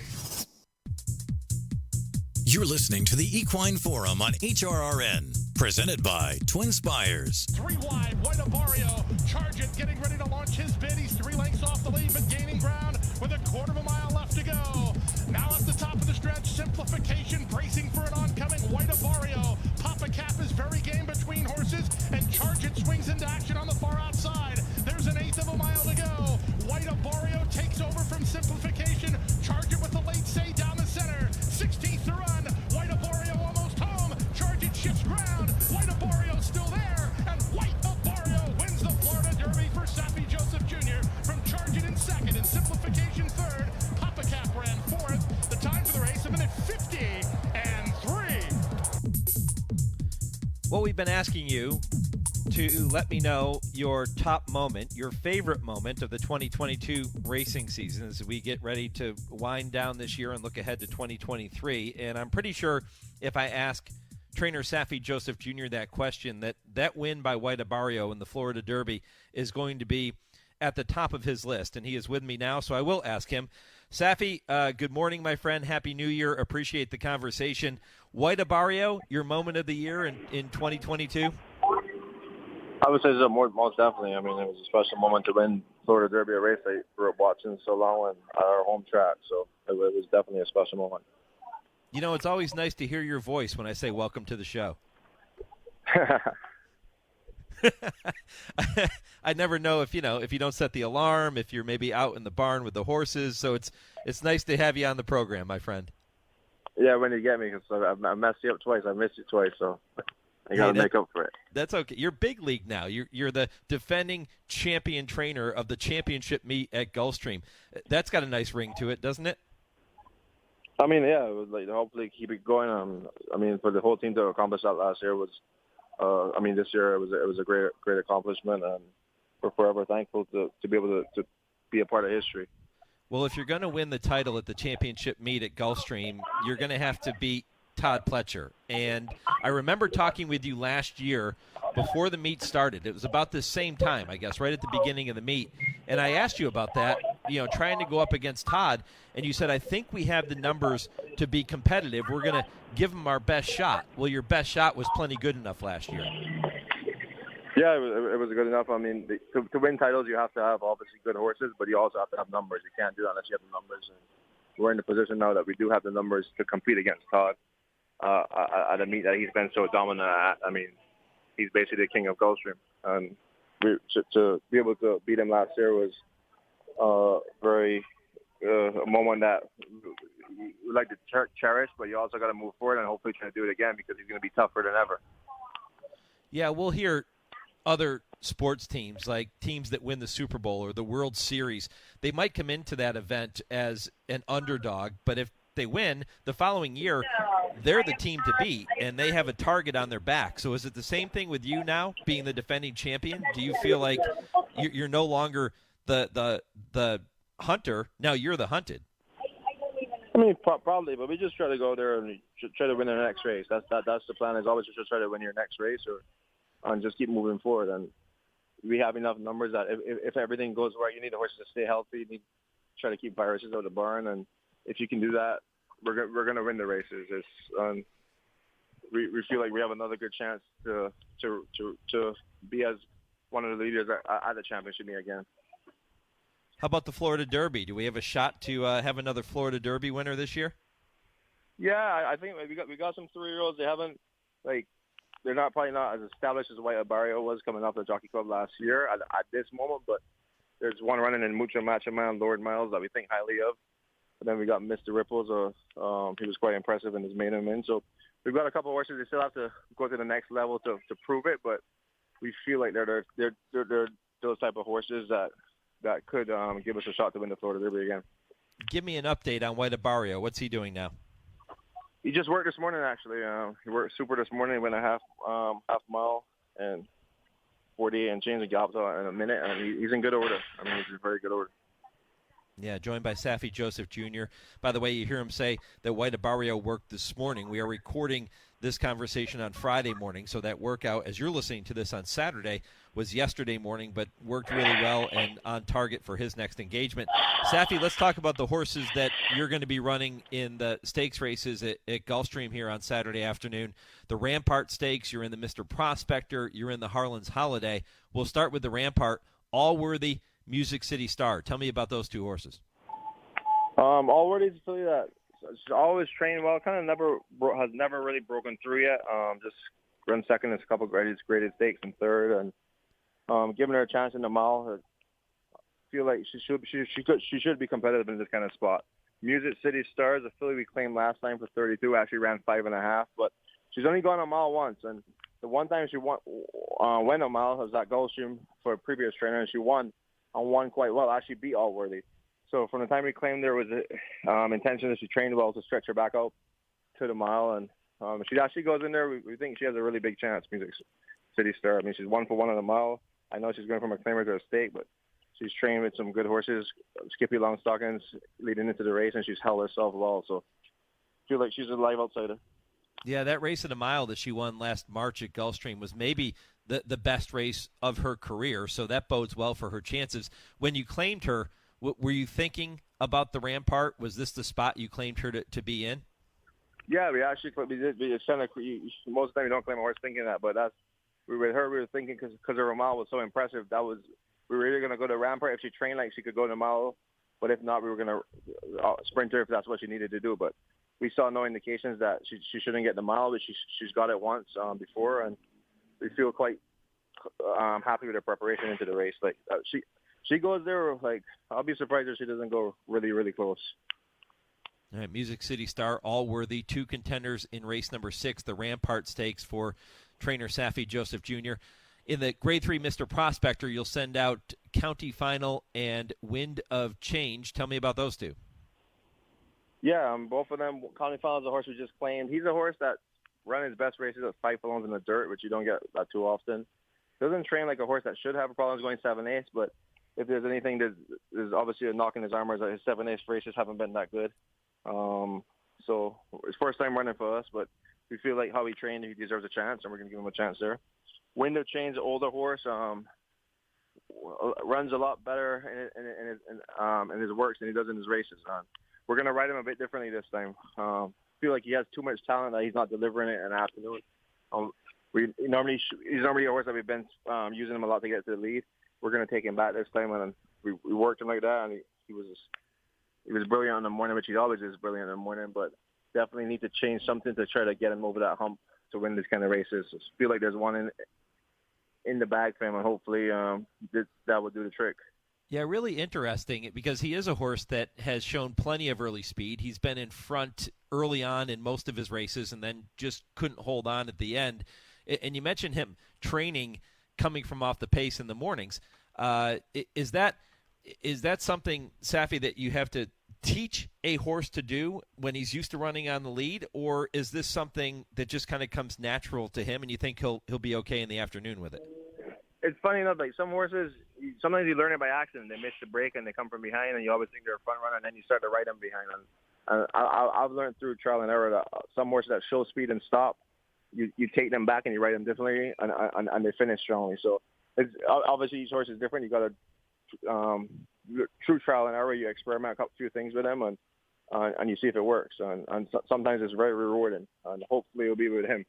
You're listening to the Equine Forum on HRRN, presented by TwinSpires. 3 wide, White Barrio, Charge It, getting ready to launch his bid. He's 3 lengths off the lead, but gaining ground with a 1/4 mile left to go. Now at the top of the stretch, Simplification, bracing for an oncoming White Barrio. Papa Cap is very game between horses, and Charge It swings into action on the far outside. There's an 1/8 of a mile to go. White Barrio takes over from Simplification. Charge It with the late say down the center. 16th to run. White Barrio almost home. Charge It shifts ground. White Barrio still there, and White Barrio wins the Florida Derby for Saffie Joseph Jr. from Charge It in second and Simplification third. Papa Cap ran fourth. The time for the race, 1:50.3. Well, we've been asking you to let me know your top moment, your favorite moment of the 2022 racing season as we get ready to wind down this year and look ahead to 2023. And I'm pretty sure if I ask trainer Saffie Joseph Jr. that question, that win by White Barrio in the Florida Derby is going to be at the top of his list. And he is with me now, so I will ask him. Saffie, good morning, my friend. Happy New Year. Appreciate the conversation. White Barrio, your moment of the year in 2022? I would say so, most definitely. I mean, it was a special moment to win Florida Derby, a race I grew up watching so long and at our home track. So it was definitely a special moment. You know, it's always nice to hear your voice when I say welcome to the show. I never know if you don't set the alarm, if you're maybe out in the barn with the horses. So it's nice to have you on the program, my friend. Yeah, when you get me, because I messed you up twice. I missed you twice, so I got to make up for it. That's okay. You're big league now. You're the defending champion trainer of the championship meet at Gulfstream. That's got a nice ring to it, doesn't it? I mean, yeah, it was like hopefully keep it going. I mean, for the whole team to accomplish that last year was, this year it was a great accomplishment, and we're forever thankful to be able to be a part of history. Well, if you're going to win the title at the championship meet at Gulfstream, you're going to have to beat Todd Pletcher. And I remember talking with you last year before the meet started. It was about the same time, I guess, right at the beginning of the meet. And I asked you about that, trying to go up against Todd. And you said, I think we have the numbers to be competitive. We're going to give him our best shot. Well, your best shot was plenty good enough last year. Yeah, it was good enough. I mean, to win titles, you have to have obviously good horses, but you also have to have numbers. You can't do that unless you have the numbers. And we're in the position now that we do have the numbers to compete against Todd at a meet that he's been so dominant at. I mean, he's basically the king of Gulfstream. And to be able to beat him last year was very a moment that we like to cherish, but you also got to move forward and hopefully try to do it again because he's going to be tougher than ever. Yeah, we'll hear other sports teams, like teams that win the Super Bowl or the World Series. They might come into that event as an underdog, but if they win the following year, they're the team to beat, and they have a target on their back. So is it the same thing with you now, being the defending champion? Do you feel like you're no longer the hunter, now you're the hunted? I mean, probably, but we just try to go there and try to win the next race. That's the plan, is always just try to win your next race and just keep moving forward. And we have enough numbers that if everything goes right, you need the horses to stay healthy. You need to try to keep viruses out of the barn, and if you can do that, we're going to win the races. We feel like we have another good chance to be as one of the leaders at the championship meet again. How about the Florida Derby? Do we have a shot to have another Florida Derby winner this year? Yeah, I think we got some 3-year-olds. They haven't they're probably not as established as White Barrio was coming off the Jockey Club last year at this moment. But there's one running in Mucho Macho Man, Lord Miles, that we think highly of. But then we got Mr. Ripples. He was quite impressive in his main event. So we've got a couple of horses. They still have to go to the next level to prove it. But we feel like they're those type of horses that could give us a shot to win the Florida Derby again. Give me an update on White Barrio. What's he doing now? He just worked this morning, actually. He worked super this morning. He went a half mile and 48 and change and galloped in a minute. And he's in good order. I mean, he's in very good order. Yeah, joined by Saffie Joseph Jr. By the way, you hear him say that White Barrio worked this morning. We are recording this conversation on Friday morning, so that workout, as you're listening to this on Saturday, was yesterday morning, but worked really well and on target for his next engagement. Saffie, let's talk about the horses that you're going to be running in the stakes races at Gulfstream here on Saturday afternoon. The Rampart Stakes, you're in the Mr. Prospector, you're in the Harlan's Holiday. We'll start with the Rampart, Allworthy, Music City Star. Tell me about those two horses. Allworthy's a filly that she's always trained well. Kind of has never really broken through yet. Just run second in a couple of graded stakes and third, and giving her a chance in the mile. I feel like she should be competitive in this kind of spot. Music City Star is a filly we claimed last time for 32. Actually ran 5.5, but she's only gone a mile once, and the one time she went a mile was at Gulfstream for a previous trainer, and she won quite well. Actually beat Allworthy. So from the time we claimed there was intention that she trained well to stretch her back out to the mile, and she actually goes in there. We think she has a really big chance, Music City Star. I mean, she's 1 for 1 on the mile. I know she's going from a claimer to a stake, but she's trained with some good horses, Skippy Longstockings leading into the race, and she's held herself well. So I feel like she's a live outsider. Yeah, that race at a mile that she won last March at Gulfstream was maybe the best race of her career, so that bodes well for her chances. When you claimed her, were you thinking about the Rampart? Was this the spot you claimed her to be in? Yeah, we did. Most of the time we don't claim a horse thinking that, but we were thinking because her mile was so impressive. We were either going to go to Rampart if she trained like she could go to mile, but if not, we were going to sprint her if that's what she needed to do. But we saw no indications that she shouldn't get the mile, but she's got it once before, and we feel quite happy with her preparation into the race. Like she goes there, like I'll be surprised if she doesn't go really, really close. All right, Music City Star, Allworthy, 2 contenders in race number 6, the Rampart Stakes for trainer Saffie Joseph Jr. In the Grade 3 Mr. Prospector, you'll send out County Final and Wind of Change. Tell me about those two. Yeah, both of them. County Final is a horse we just claimed. He's a horse that ran his best races at 5 furlongs in the dirt, which you don't get that too often. Doesn't train like a horse that should have problems going 7/8, but if there's anything, there's obviously a knock in his armor that his 7/8 races haven't been that good. So it's first time running for us, but we feel like how he trained, he deserves a chance, and we're going to give him a chance there. Wind of Change, older horse, runs a lot better in his works than he does in his races. We're going to ride him a bit differently this time. Feel like he has too much talent that he's not delivering it in the afternoon. He's normally a horse that we've been using him a lot to get to the lead. We're going to take him back this time, and we worked him like that, and he was brilliant in the morning, which he always is brilliant in the morning, but definitely need to change something to try to get him over that hump to win this kind of races. I feel like there's one in the bag for him, and hopefully that will do the trick. Yeah, really interesting because he is a horse that has shown plenty of early speed. He's been in front early on in most of his races and then just couldn't hold on at the end. And you mentioned him training, coming from off the pace in the mornings. Is that something, Saffie, that you have to teach a horse to do when he's used to running on the lead, or is this something that just kind of comes natural to him and you think he'll be okay in the afternoon with it? It's funny enough, like some horses, sometimes you learn it by accident. They miss the break and they come from behind, and you always think they're a front runner, and then you start to ride them behind. And I've learned through trial and error that some horses that show speed and stop, you take them back and you ride them differently, and they finish strongly. So it's, obviously each horse is different. You got to through trial and error, you experiment a few things with them, and you see if it works. And sometimes it's very rewarding, and hopefully it'll be with him.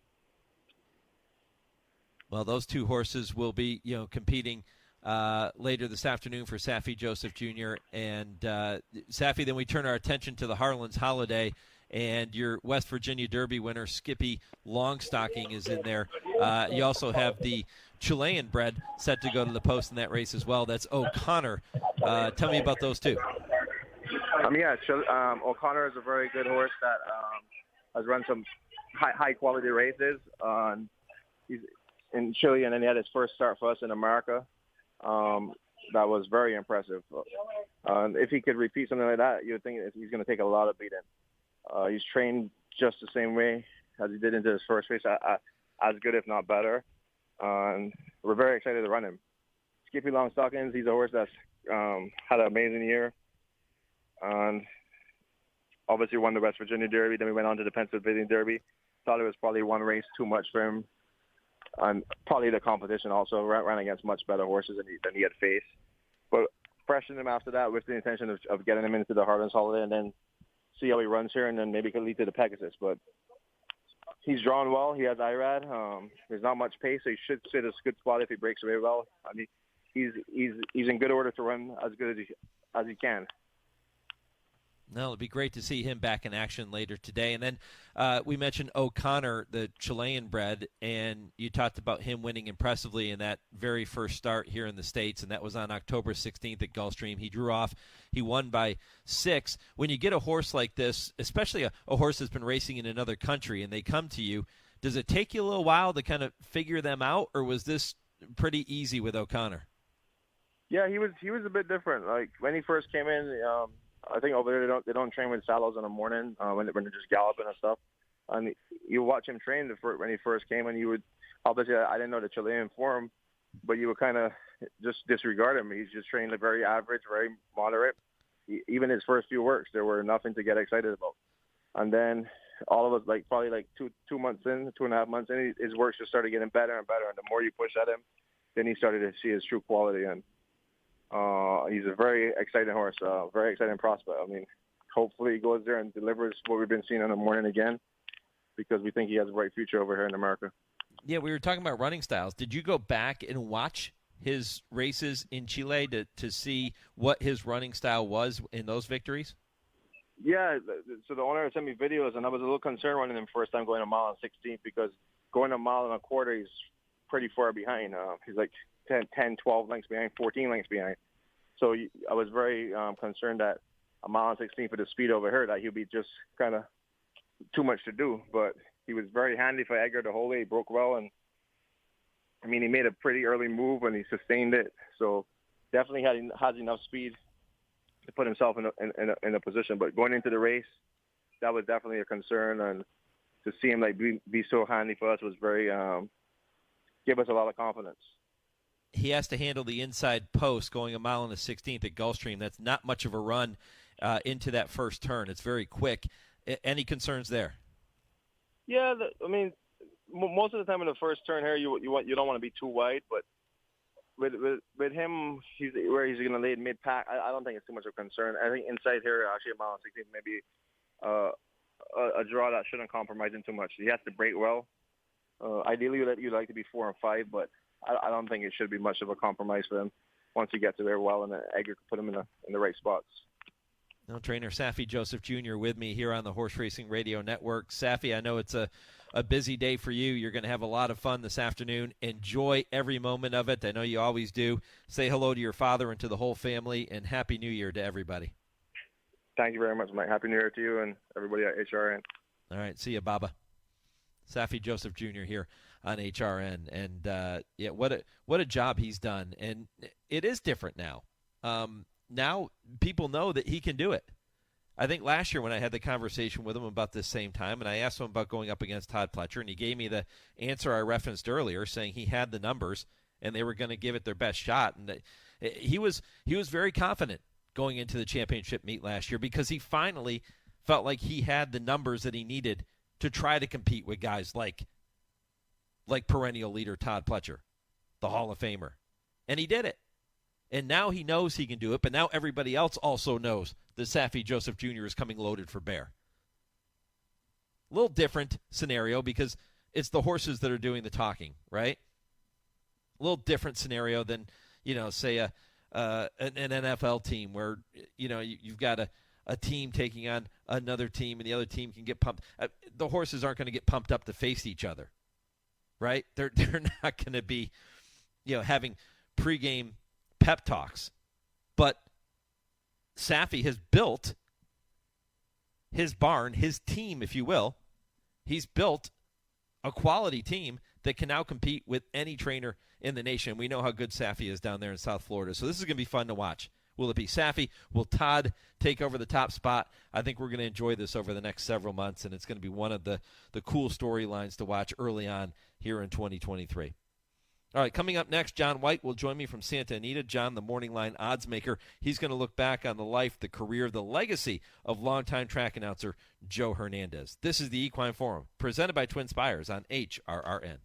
Well, those two horses will be, competing later this afternoon for Saffie Joseph Jr. And Saffie, then we turn our attention to the Harlan's Holiday, and your West Virginia Derby winner, Skippy Longstocking, is in there. You also have the Chilean bred set to go to the post in that race as well. That's O'Connor. Tell me about those two. O'Connor is a very good horse that has run some high-quality races. He's in Chile, and then he had his first start for us in America. That was very impressive. If he could repeat something like that, you would think he's going to take a lot of beating. He's trained just the same way as he did into his first race, as good, if not better. And we're very excited to run him. Skippy Longstockings, he's a horse that's had an amazing year. And obviously won the West Virginia Derby. Then we went on to the Pennsylvania Derby. Thought it was probably one race too much for him. And probably the competition also ran against much better horses than he had faced. But freshened him after that with the intention of getting him into the Harlan's Holiday and then see how he runs here, and then maybe could lead to the Pegasus. But he's drawn well. He has IRAD. There's not much pace, so he should sit a good spot if he breaks away well. I mean, he's in good order to run as good as he can. No, it'd be great to see him back in action later today. And then we mentioned O'Connor, the Chilean bred, and you talked about him winning impressively in that very first start here in the States, and that was on October 16th at Gulfstream. He drew off. He won by 6. When you get a horse like this, especially a horse that's been racing in another country, and they come to you, does it take you a little while to kind of figure them out, or was this pretty easy with O'Connor? Yeah, he was a bit different. Like when he first came in, I think over there they don't train with saddles in the morning when they're just galloping and stuff. And you watch him train when he first came, and you would obviously I didn't know the Chilean form, but you would kind of just disregard him. He's just trained very average, very moderate. Even his first few works, there were nothing to get excited about. And then all of us, probably 2 months in, 2.5 months in, his works just started getting better and better. And the more you push at him, then he started to see his true quality. And he's a very exciting horse, very exciting prospect. I mean, hopefully he goes there and delivers what we've been seeing in the morning again, because we think he has a bright future over here in America. Yeah, we were talking about running styles. Did you go back and watch his races in Chile to see what his running style was in those victories? Yeah, so the owner sent me videos, and I was a little concerned running him first time going a mile and 16th, because going a mile and a quarter, he's pretty far behind. He's like 10, 12 lengths behind, 14 lengths behind. So I was very concerned that a mile and 16 for the speed over here, that he'd be just kind of too much to do. But he was very handy for Edgar the whole way. He broke well, and I mean, he made a pretty early move and he sustained it. So definitely has enough speed to put himself in a position. But going into the race, that was definitely a concern, and to see him be so handy for us was very gave us a lot of confidence. He has to handle the inside post going a mile and a 16th at Gulfstream. That's not much of a run into that first turn. It's very quick. Any concerns there? Yeah, I mean, most of the time in the first turn here, you don't want to be too wide, but with him, he's going to lay mid-pack, I don't think it's too much of a concern. I think inside here, actually a mile and 16th, maybe a draw that shouldn't compromise him too much. He has to break well. Ideally, you'd like to be 4 and 5, but I don't think it should be much of a compromise for him once he gets there well, and Edgar can put him in the right spots. Trainer Saffie Joseph Jr. with me here on the Horse Racing Radio Network. Saffie, I know it's a busy day for you. You're going to have a lot of fun this afternoon. Enjoy every moment of it. I know you always do. Say hello to your father and to the whole family, and Happy New Year to everybody. Thank you very much, Mike. Happy New Year to you and everybody at HRRN. All right, see you, Baba. Saffie Joseph Jr. here on HRN, and what a job he's done, and it is different now. Now people know that he can do it. I think last year when I had the conversation with him about this same time, and I asked him about going up against Todd Pletcher, and he gave me the answer I referenced earlier, saying he had the numbers and they were going to give it their best shot, and he was very confident going into the championship meet last year because he finally felt like he had the numbers that he needed to try to compete with guys like perennial leader Todd Pletcher, the Hall of Famer. And he did it. And now he knows he can do it, but now everybody else also knows that Saffie Joseph Jr. is coming loaded for bear. A little different scenario because it's the horses that are doing the talking, right? A little different scenario than, say an NFL team where, you've got a team taking on another team and the other team can get pumped. The horses aren't going to get pumped up to face each other, right? They're not going to be, having pregame pep talks. But Saffie has built his barn, his team, if you will. He's built a quality team that can now compete with any trainer in the nation. We know how good Saffie is down there in South Florida. So this is going to be fun to watch. Will it be Saffie? Will Todd take over the top spot? I think we're going to enjoy this over the next several months, and it's going to be one of the cool storylines to watch early on here in 2023. All right, coming up next, Jon White will join me from Santa Anita. Jon, the morning line odds maker. He's going to look back on the life, the career, the legacy of longtime track announcer Joe Hernandez. This is the Equine Forum, presented by TwinSpires on HRRN.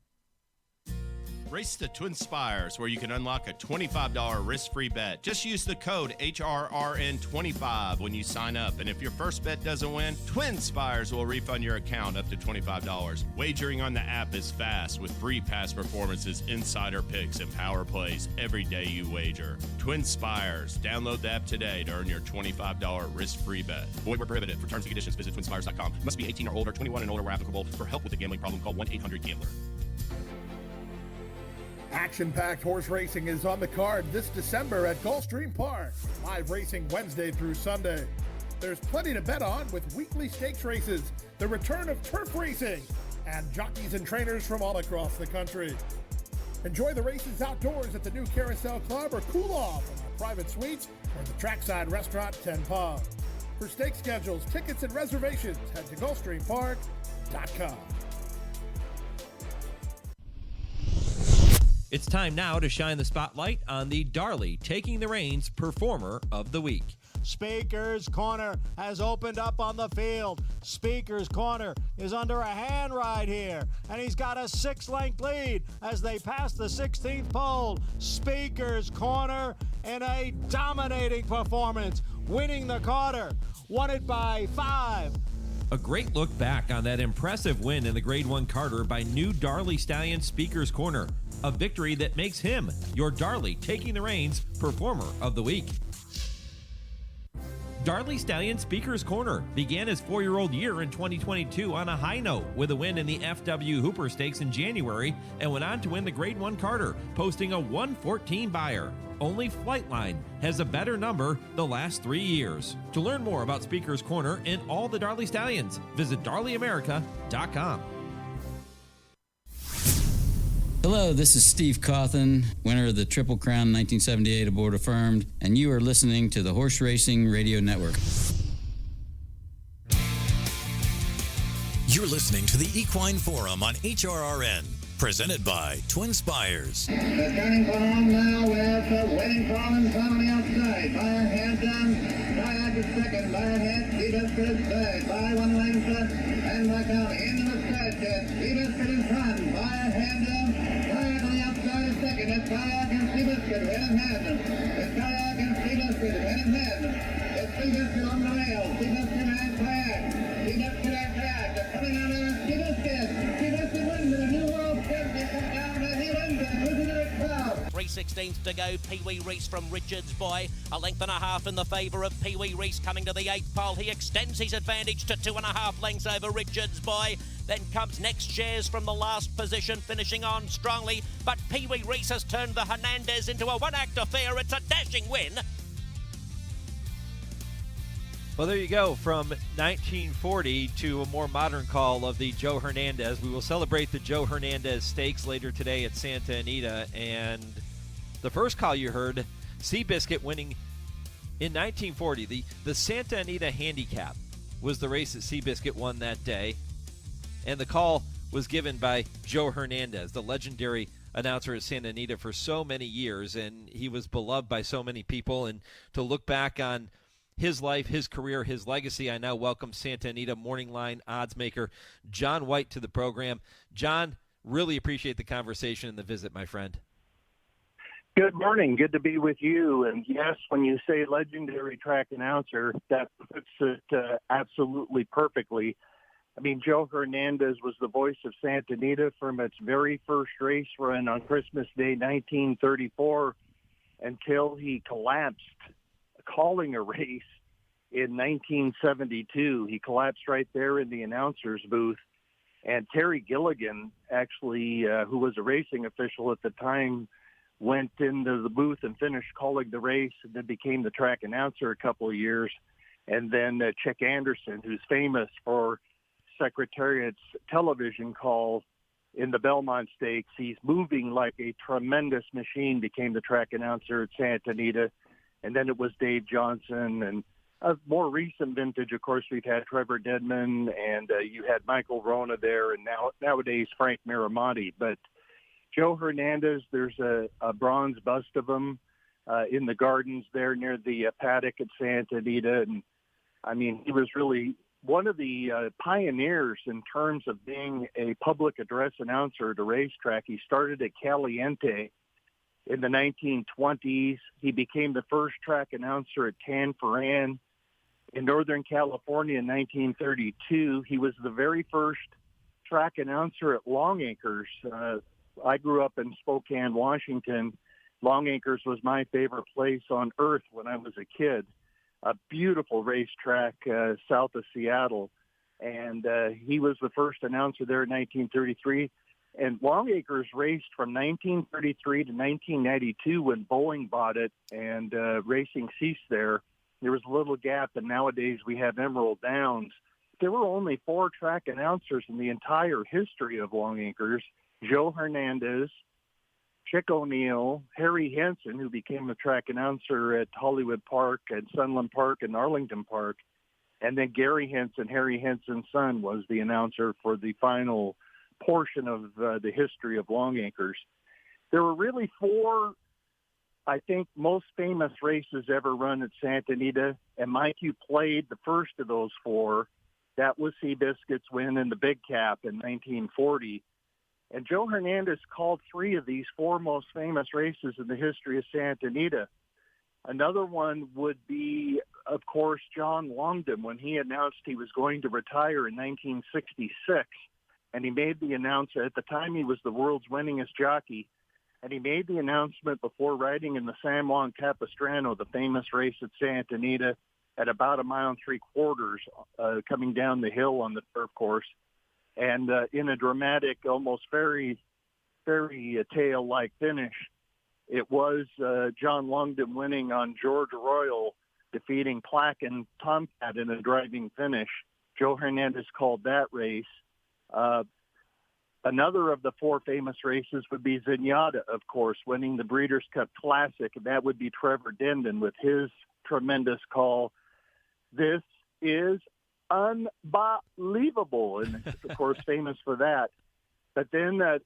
Race to TwinSpires, where you can unlock a $25 risk-free bet. Just use the code HRRN25 when you sign up. And if your first bet doesn't win, TwinSpires will refund your account up to $25. Wagering on the app is fast with free past performances, insider picks, and power plays every day you wager. TwinSpires. Download the app today to earn your $25 risk-free bet. Void where prohibited. For terms and conditions, visit TwinSpires.com. Must be 18 or older, 21 and older where applicable. For help with a gambling problem, call 1-800-GAMBLER. Action-packed horse racing is on the card this December at Gulfstream Park. Live racing Wednesday through Sunday. There's plenty to bet on with weekly stakes races, the return of turf racing, and jockeys and trainers from all across the country. Enjoy the races outdoors at the new Carousel Club or cool off in our private suites or the trackside restaurant Ten Pub. For stake schedules, tickets, and reservations, head to GulfstreamPark.com. It's time now to shine the spotlight on the Darley Taking the Reins Performer of the Week. Speaker's Corner has opened up on the field. Speaker's Corner is under a hand ride here, and he's got a 6-length lead as they pass the 16th pole. Speaker's Corner in a dominating performance, winning the quarter. Won it by 5. A great look back on that impressive win in the Grade 1 Carter by new Darley Stallion Speaker's Corner. A victory that makes him your Darley Taking the Reins Performer of the Week. Darley Stallion Speaker's Corner began his 4-year-old year in 2022 on a high note with a win in the FW Hooper Stakes in January and went on to win the Grade 1 Carter, posting a 114 buyer. Only Flightline has a better number the last 3 years. To learn more about Speaker's Corner and all the Darley Stallions, visit DarleyAmerica.com. Hello, this is Steve Cawthon, winner of the Triple Crown 1978 Aboard Affirmed, and you are listening to the Horse Racing Radio Network. You're listening to the Equine Forum on HRRN, presented by TwinSpires. The turning on now with waiting for him on the outside. By a head down, Kayak is second. By a head, Seabiscuit is third. By 1 length, and back out into the stretch. Seabiscuit in front. By a head down, Kayak on the outside is second. It's Kayak and Seabiscuit, head and head. It's Kayak and Seabiscuit, head and head. It's Seabiscuit on the rail. Seabiscuit and Kayak. Seabiscuit and Kayak. They're coming out of Seabiscuit. Seabiscuit wins the New World Championship down, and he wins it. Listen to the crowd. 16th to go. Pee Wee Reese from Richards Boy. A length and a half in the favour of Pee Wee Reese coming to the 8th pole. He extends his advantage to 2.5 lengths over Richards Boy. Then comes Next Shares from the last position, finishing on strongly. But Pee Wee Reese has turned the Hernandez into a one-act affair. It's a dashing win. Well, there you go. From 1940 to a more modern call of the Joe Hernandez. We will celebrate the Joe Hernandez Stakes later today at Santa Anita. And the first call you heard, Seabiscuit winning in 1940. The Santa Anita Handicap was the race that Seabiscuit won that day. And the call was given by Joe Hernandez, the legendary announcer at Santa Anita for so many years. And he was beloved by so many people. And to look back on his life, his career, his legacy, I now welcome Santa Anita Morning Line odds maker Jon White to the program. Jon, really appreciate the conversation and the visit, my friend. Good morning. Good to be with you. And yes, when you say legendary track announcer, that puts it absolutely perfectly. I mean, Joe Hernandez was the voice of Santa Anita from its very first race run on Christmas Day, 1934, until he collapsed calling a race in 1972. He collapsed right there in the announcer's booth. And Terry Gilligan, actually, who was a racing official at the time, went into the booth and finished calling the race and then became the track announcer a couple of years. And then Chick Anderson, who's famous for Secretariat's television call in the Belmont Stakes. He's moving like a tremendous machine, became the track announcer at Santa Anita. And then it was Dave Johnson. And a more recent vintage, of course, we've had Trevor Dedman, and you had Michael Rona there, and nowadays Frank Miramonti. But Joe Hernandez, there's a bronze bust of him in the gardens there near the paddock at Santa Anita. And, I mean, he was really one of the pioneers in terms of being a public address announcer at a racetrack. He started at Caliente in the 1920s. He became the first track announcer at Tanforan in Northern California in 1932. He was the very first track announcer at Long Acres. I grew up in Spokane, Washington. Long Acres was my favorite place on earth when I was a kid. A beautiful racetrack south of Seattle. And he was the first announcer there in 1933. And Long Acres raced from 1933 to 1992 when Boeing bought it and racing ceased there. There was a little gap, and nowadays we have Emerald Downs. There were only 4 track announcers in the entire history of Long Acres: Joe Hernandez, Chick O'Neill, Harry Henson, who became the track announcer at Hollywood Park and Sunland Park and Arlington Park, and then Gary Henson, Harry Henson's son, was the announcer for the final portion of the history of Long Acres. There were really 4, I think, most famous races ever run at Santa Anita, and Mike, you played the first of those 4. That was Seabiscuit's win in the Big Cap in 1940. And Joe Hernandez called 3 of these 4 most famous races in the history of Santa Anita. Another one would be, of course, John Longdon, when he announced he was going to retire in 1966. And he made the announcement. At the time, he was the world's winningest jockey. And he made the announcement before riding in the San Juan Capistrano, the famous race at Santa Anita, at about 1 3/4 miles, coming down the hill on the turf course. And in a dramatic, almost fairy tale-like finish, it was John Longdon winning on George Royal, defeating Plaque and Tomcat in a driving finish. Joe Hernandez called that race. Another of the 4 famous races would be Zenyatta, of course, winning the Breeders' Cup Classic. That would be Trevor Dendon with his tremendous call. This is unbelievable, and of course famous for that. But then the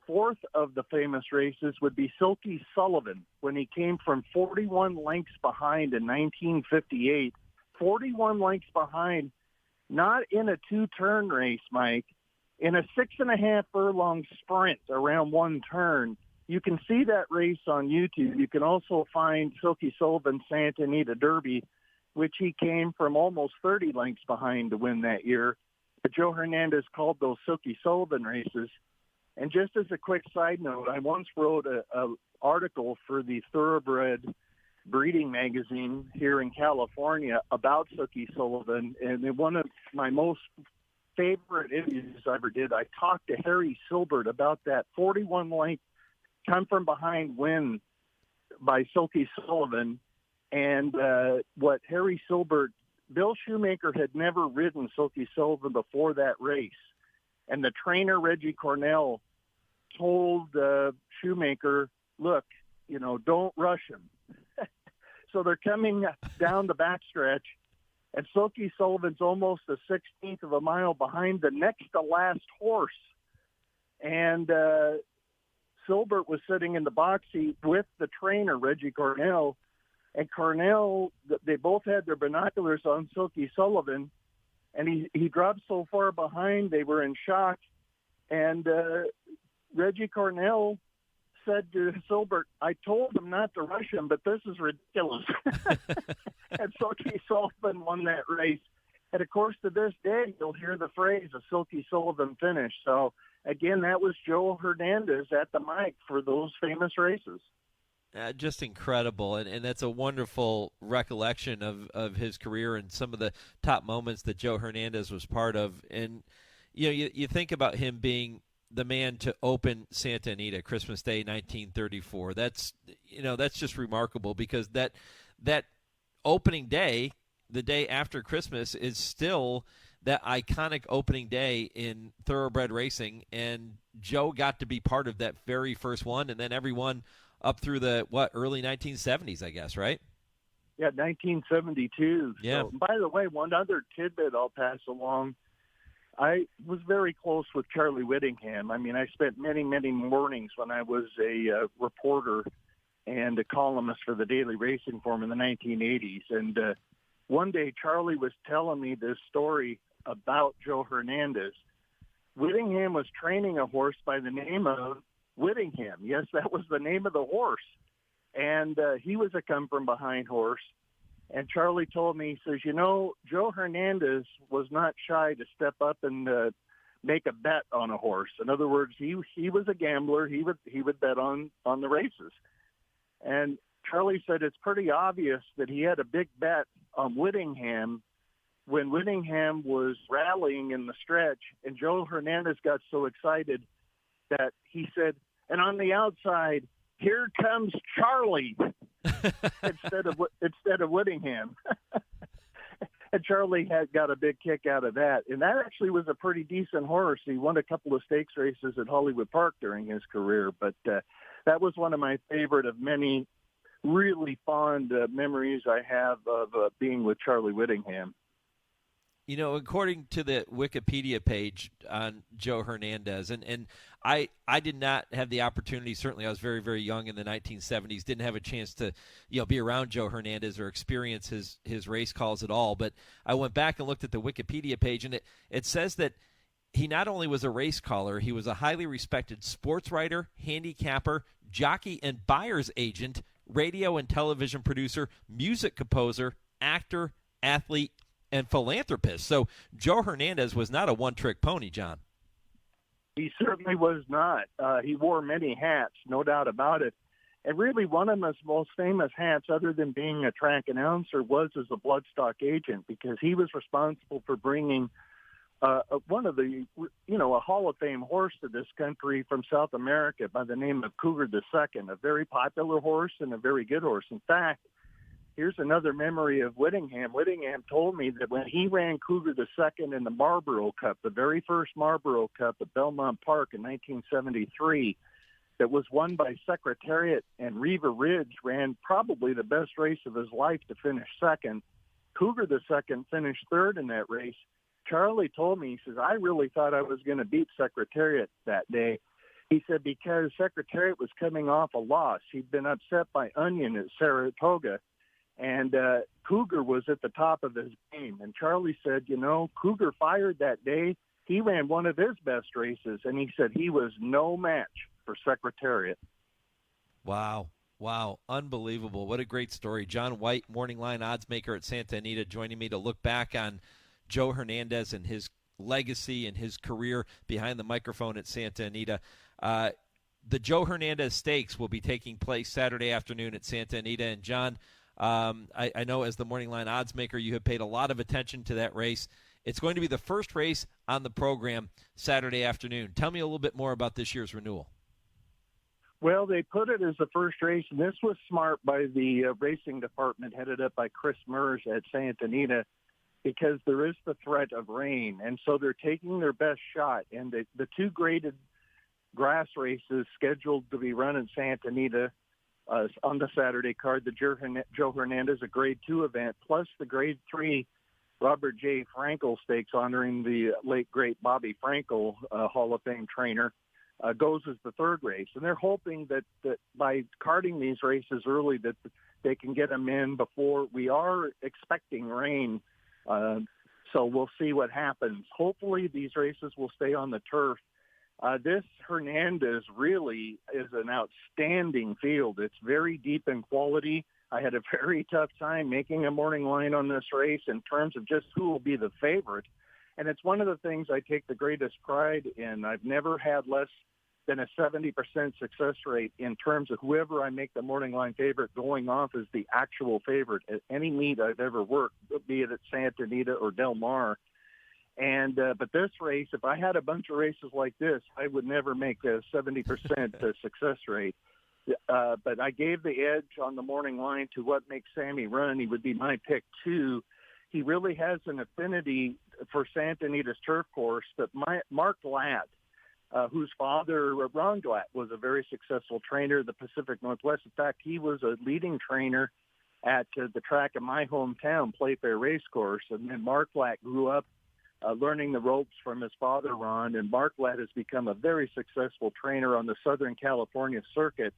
4th of the famous races would be Silky Sullivan, when he came from 41 lengths behind in 1958. 41 lengths behind, not in a 2-turn race, Mike, in a 6.5 furlong sprint around 1 turn. You can see that race on YouTube. You can also find Silky Sullivan Santa Anita Derby, which he came from almost 30 lengths behind to win that year. But Joe Hernandez called those Silky Sullivan races. And just as a quick side note, I once wrote a article for the Thoroughbred breeding magazine here in California about Sookie Sullivan, and in one of my most favorite interviews I ever did, I talked to Harry Silbert about that 41 length come from behind win by Sookie Sullivan. And what Harry Silbert, Bill Shoemaker had never ridden Sookie Sullivan before that race. And the trainer, Reggie Cornell, told Shoemaker, look, don't rush him. So they're coming down the backstretch, and Sookie Sullivan's almost a 16th of a mile behind the next to last horse. And Silbert was sitting in the box seat with the trainer, Reggie Cornell. And Cornell, they both had their binoculars on Sookie Sullivan, and he dropped so far behind, they were in shock. And Reggie Cornell said to Silbert, I told him not to rush him, but this is ridiculous. And Sookie Sullivan won that race. And, of course, to this day, you'll hear the phrase, a Sookie Sullivan finish. So, again, that was Joe Hernandez at the mic for those famous races. Just incredible, and that's a wonderful recollection of his career and some of the top moments that Joe Hernandez was part of. And you think about him being the man to open Santa Anita Christmas Day 1934. That's just remarkable, because that opening day, the day after Christmas, is still that iconic opening day in thoroughbred racing, and Joe got to be part of that very first one, and then everyone up through the, early 1970s, I guess, right? Yeah, 1972. Yeah. So, by the way, one other tidbit I'll pass along. I was very close with Charlie Whittingham. I mean, I spent many, many mornings when I was a reporter and a columnist for the Daily Racing Form in the 1980s. And one day Charlie was telling me this story about Joe Hernandez. Whittingham was training a horse by the name of Whittingham. Yes, that was the name of the horse. And he was a come-from-behind horse. And Charlie told me, he says, Joe Hernandez was not shy to step up and make a bet on a horse. In other words, he was a gambler. He would bet on the races. And Charlie said it's pretty obvious that he had a big bet on Whittingham when Whittingham was rallying in the stretch, and Joe Hernandez got so excited that he said, and on the outside, here comes Charlie, instead of Whittingham. And Charlie had got a big kick out of that. And that actually was a pretty decent horse. He won a couple of stakes races at Hollywood Park during his career. But that was one of my favorite of many really fond memories I have of being with Charlie Whittingham. According to the Wikipedia page on Joe Hernandez, and I did not have the opportunity, certainly I was very, very young in the 1970s, didn't have a chance to be around Joe Hernandez or experience his race calls at all, but I went back and looked at the Wikipedia page, and it says that he not only was a race caller, he was a highly respected sports writer, handicapper, jockey and buyer's agent, radio and television producer, music composer, actor, athlete, and philanthropist. So Joe Hernandez was not a one-trick pony, John. He certainly was not. He wore many hats, no doubt about it. And really one of his most famous hats, other than being a track announcer, was as a bloodstock agent, because he was responsible for bringing one of the, a Hall of Fame horse to this country from South America by the name of Cougar II, a very popular horse and a very good horse. In fact, here's another memory of Whittingham. Whittingham told me that when he ran Cougar II in the Marlboro Cup, the very first Marlboro Cup at Belmont Park in 1973, that was won by Secretariat, and Reva Ridge ran probably the best race of his life to finish second. Cougar II finished third in that race. Charlie told me, he says, I really thought I was going to beat Secretariat that day. He said, because Secretariat was coming off a loss. He'd been upset by Onion at Saratoga. And Cougar was at the top of his game. And Charlie said, Cougar fired that day. He ran one of his best races, and he said he was no match for Secretariat. Wow. Unbelievable. What a great story. Jon White, morning line odds maker at Santa Anita, joining me to look back on Joe Hernandez and his legacy and his career behind the microphone at Santa Anita. The Joe Hernandez Stakes will be taking place Saturday afternoon at Santa Anita. And, John, I know as the Morning Line odds maker, you have paid a lot of attention to that race. It's going to be the first race on the program Saturday afternoon. Tell me a little bit more about this year's renewal. Well, they put it as the first race, and this was smart by the racing department headed up by Chris Mers at Santa Anita, because there is the threat of rain. And so they're taking their best shot. And the two graded grass races scheduled to be run in Santa Anita on the Saturday card, the Joe Hernandez, a Grade 2 event, plus the Grade 3 Robert J. Frankel Stakes honoring the late, great Bobby Frankel, Hall of Fame trainer, goes as the third race. And they're hoping that by carding these races early that they can get them in before we are expecting rain. So we'll see what happens. Hopefully these races will stay on the turf. This Hernandez really is an outstanding field. It's very deep in quality. I had a very tough time making a morning line on this race in terms of just who will be the favorite. And it's one of the things I take the greatest pride in. I've never had less than a 70% success rate in terms of whoever I make the morning line favorite going off as the actual favorite at any meet I've ever worked, be it at Santa Anita or Del Mar. And but this race, if I had a bunch of races like this, I would never make a 70% success rate. But I gave the edge on the morning line to what makes Sammy run. He would be my pick, too. He really has an affinity for Santa Anita's turf course. But Mark Glatt, whose father, Ron Glatt, was a very successful trainer of the Pacific Northwest. In fact, he was a leading trainer at the track in my hometown, Playfair Racecourse. And then Mark Glatt grew up learning the ropes from his father, Ron. And Mark Glatt has become a very successful trainer on the Southern California circuit.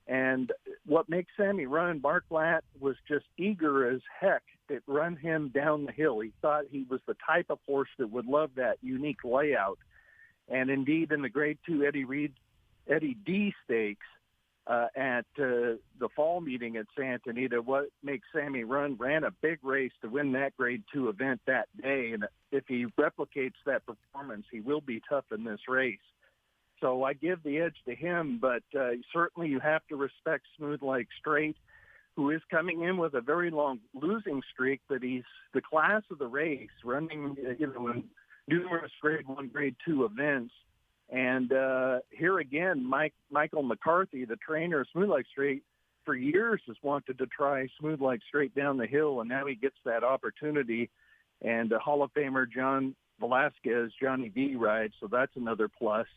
And what makes Sammy run, Mark Glatt was just eager as heck to run him down the hill. He thought he was the type of horse that would love that unique layout. And indeed, in the Grade 2 Eddie D Stakes at the fall meeting at Santa Anita, what makes Sammy ran a big race to win that Grade 2 event that day. And if he replicates that performance, he will be tough in this race. So I give the edge to him, but certainly you have to respect Smooth Like Straight, who is coming in with a very long losing streak, but he's the class of the race, running in numerous Grade 1, Grade 2 events. And here again, Michael McCarthy, the trainer of Smooth Like Straight, for years has wanted to try Smooth Like Straight down the hill, and now he gets that opportunity. And Hall of Famer John Velasquez, Johnny V, rides, so that's another plus.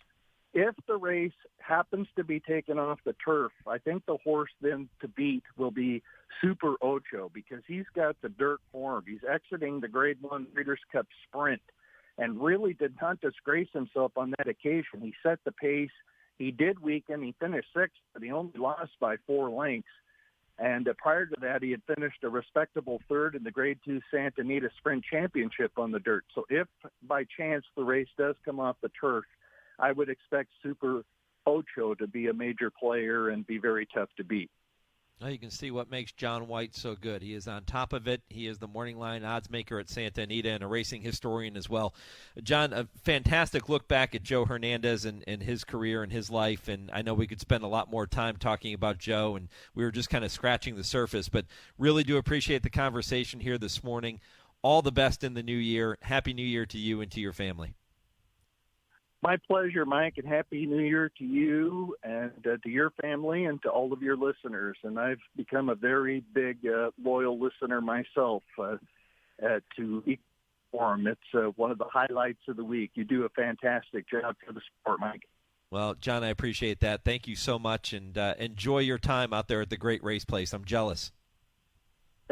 If the race happens to be taken off the turf, I think the horse then to beat will be Super Ocho, because he's got the dirt form. He's exiting the Grade 1 Breeders' Cup Sprint and really did not disgrace himself on that occasion. He set the pace. He did weaken. He finished sixth, but he only lost by 4 lengths. And prior to that, he had finished a respectable third in the Grade 2 Santa Anita Sprint Championship on the dirt. So if by chance the race does come off the turf, I would expect Super Ocho to be a major player and be very tough to beat. Well, you can see what makes Jon White so good. He is on top of it. He is the morning line odds maker at Santa Anita and a racing historian as well. John, a fantastic look back at Joe Hernandez and his career and his life. And I know we could spend a lot more time talking about Joe, and we were just kind of scratching the surface. But really do appreciate the conversation here this morning. All the best in the new year. Happy New Year to you and to your family. My pleasure, Mike, and Happy New Year to you and to your family and to all of your listeners. And I've become a very big, loyal listener myself to Equine Forum. It's one of the highlights of the week. You do a fantastic job for the sport, Mike. Well, John, I appreciate that. Thank you so much, and enjoy your time out there at the great race place. I'm jealous.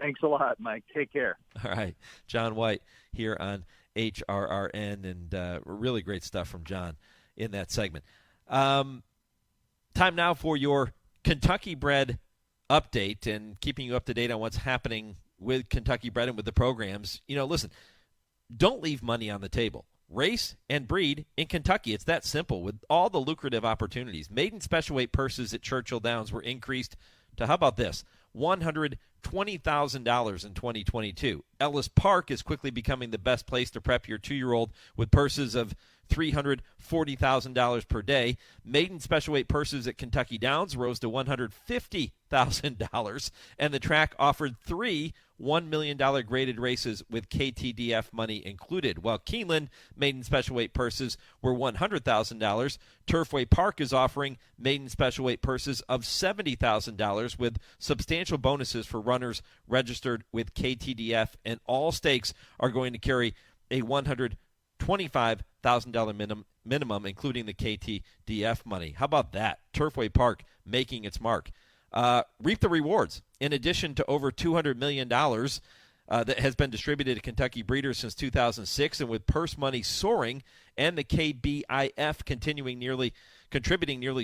Thanks a lot, Mike. Take care. All right. Jon White here on HRRN, and really great stuff from John in that segment. Time now for your Kentucky bred update and keeping you up to date on what's happening with Kentucky bred and with the programs. You know, listen, don't leave money on the table. Race and breed in Kentucky. It's that simple with all the lucrative opportunities. Maiden special weight purses at Churchill Downs were increased to, how about this, $120,000 in 2022. Ellis Park is quickly becoming the best place to prep your 2-year-old with purses of $340,000 per day. Maiden special weight purses at Kentucky Downs rose to $150,000, and the track offered 3 $1 million graded races with KTDF money included, while Keeneland maiden special weight purses were $100,000. Turfway Park is offering maiden special weight purses of $70,000 with substantial bonuses for runners registered with KTDF, and all stakes are going to carry a $125,000 minimum, including the KTDF money. How about that? Turfway Park making its mark. Reap the rewards. In addition to over $200 million that has been distributed to Kentucky breeders since 2006, and with purse money soaring and the KBIF contributing nearly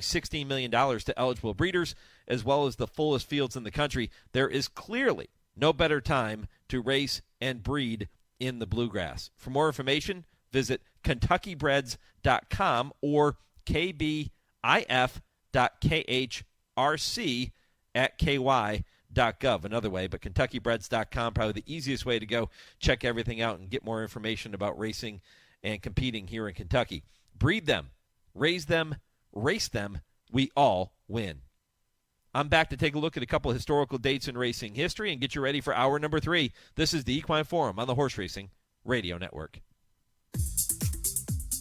$16 million to eligible breeders, as well as the fullest fields in the country, there is clearly no better time to race and breed in the bluegrass. For more information, visit KentuckyBreds.com or KBIF.KHRC@ky.gov. Another way, but KentuckyBreds.com, probably the easiest way to go check everything out and get more information about racing and competing here in Kentucky. Breed them, raise them, race them, we all win. I'm back to take a look at a couple of historical dates in racing history and get you ready for hour number 3. This is the Equine Forum on the Horse Racing Radio Network.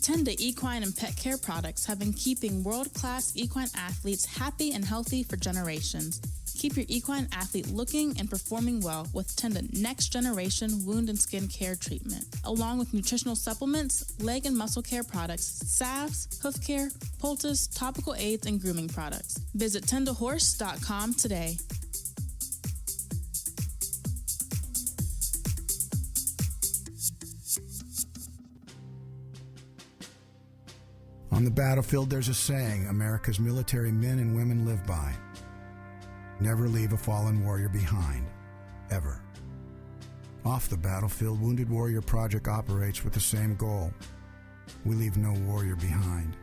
Tenda Equine and Pet Care products have been keeping world-class equine athletes happy and healthy for generations. Keep your equine athlete looking and performing well with Tenda Next Generation Wound and Skin Care Treatment, along with nutritional supplements, leg and muscle care products, salves, hoof care, poultice, topical aids, and grooming products. Visit tendahorse.com today. On the battlefield, there's a saying America's military men and women live by. Never leave a fallen warrior behind, ever. Off the battlefield, Wounded Warrior Project operates with the same goal. We leave no warrior behind.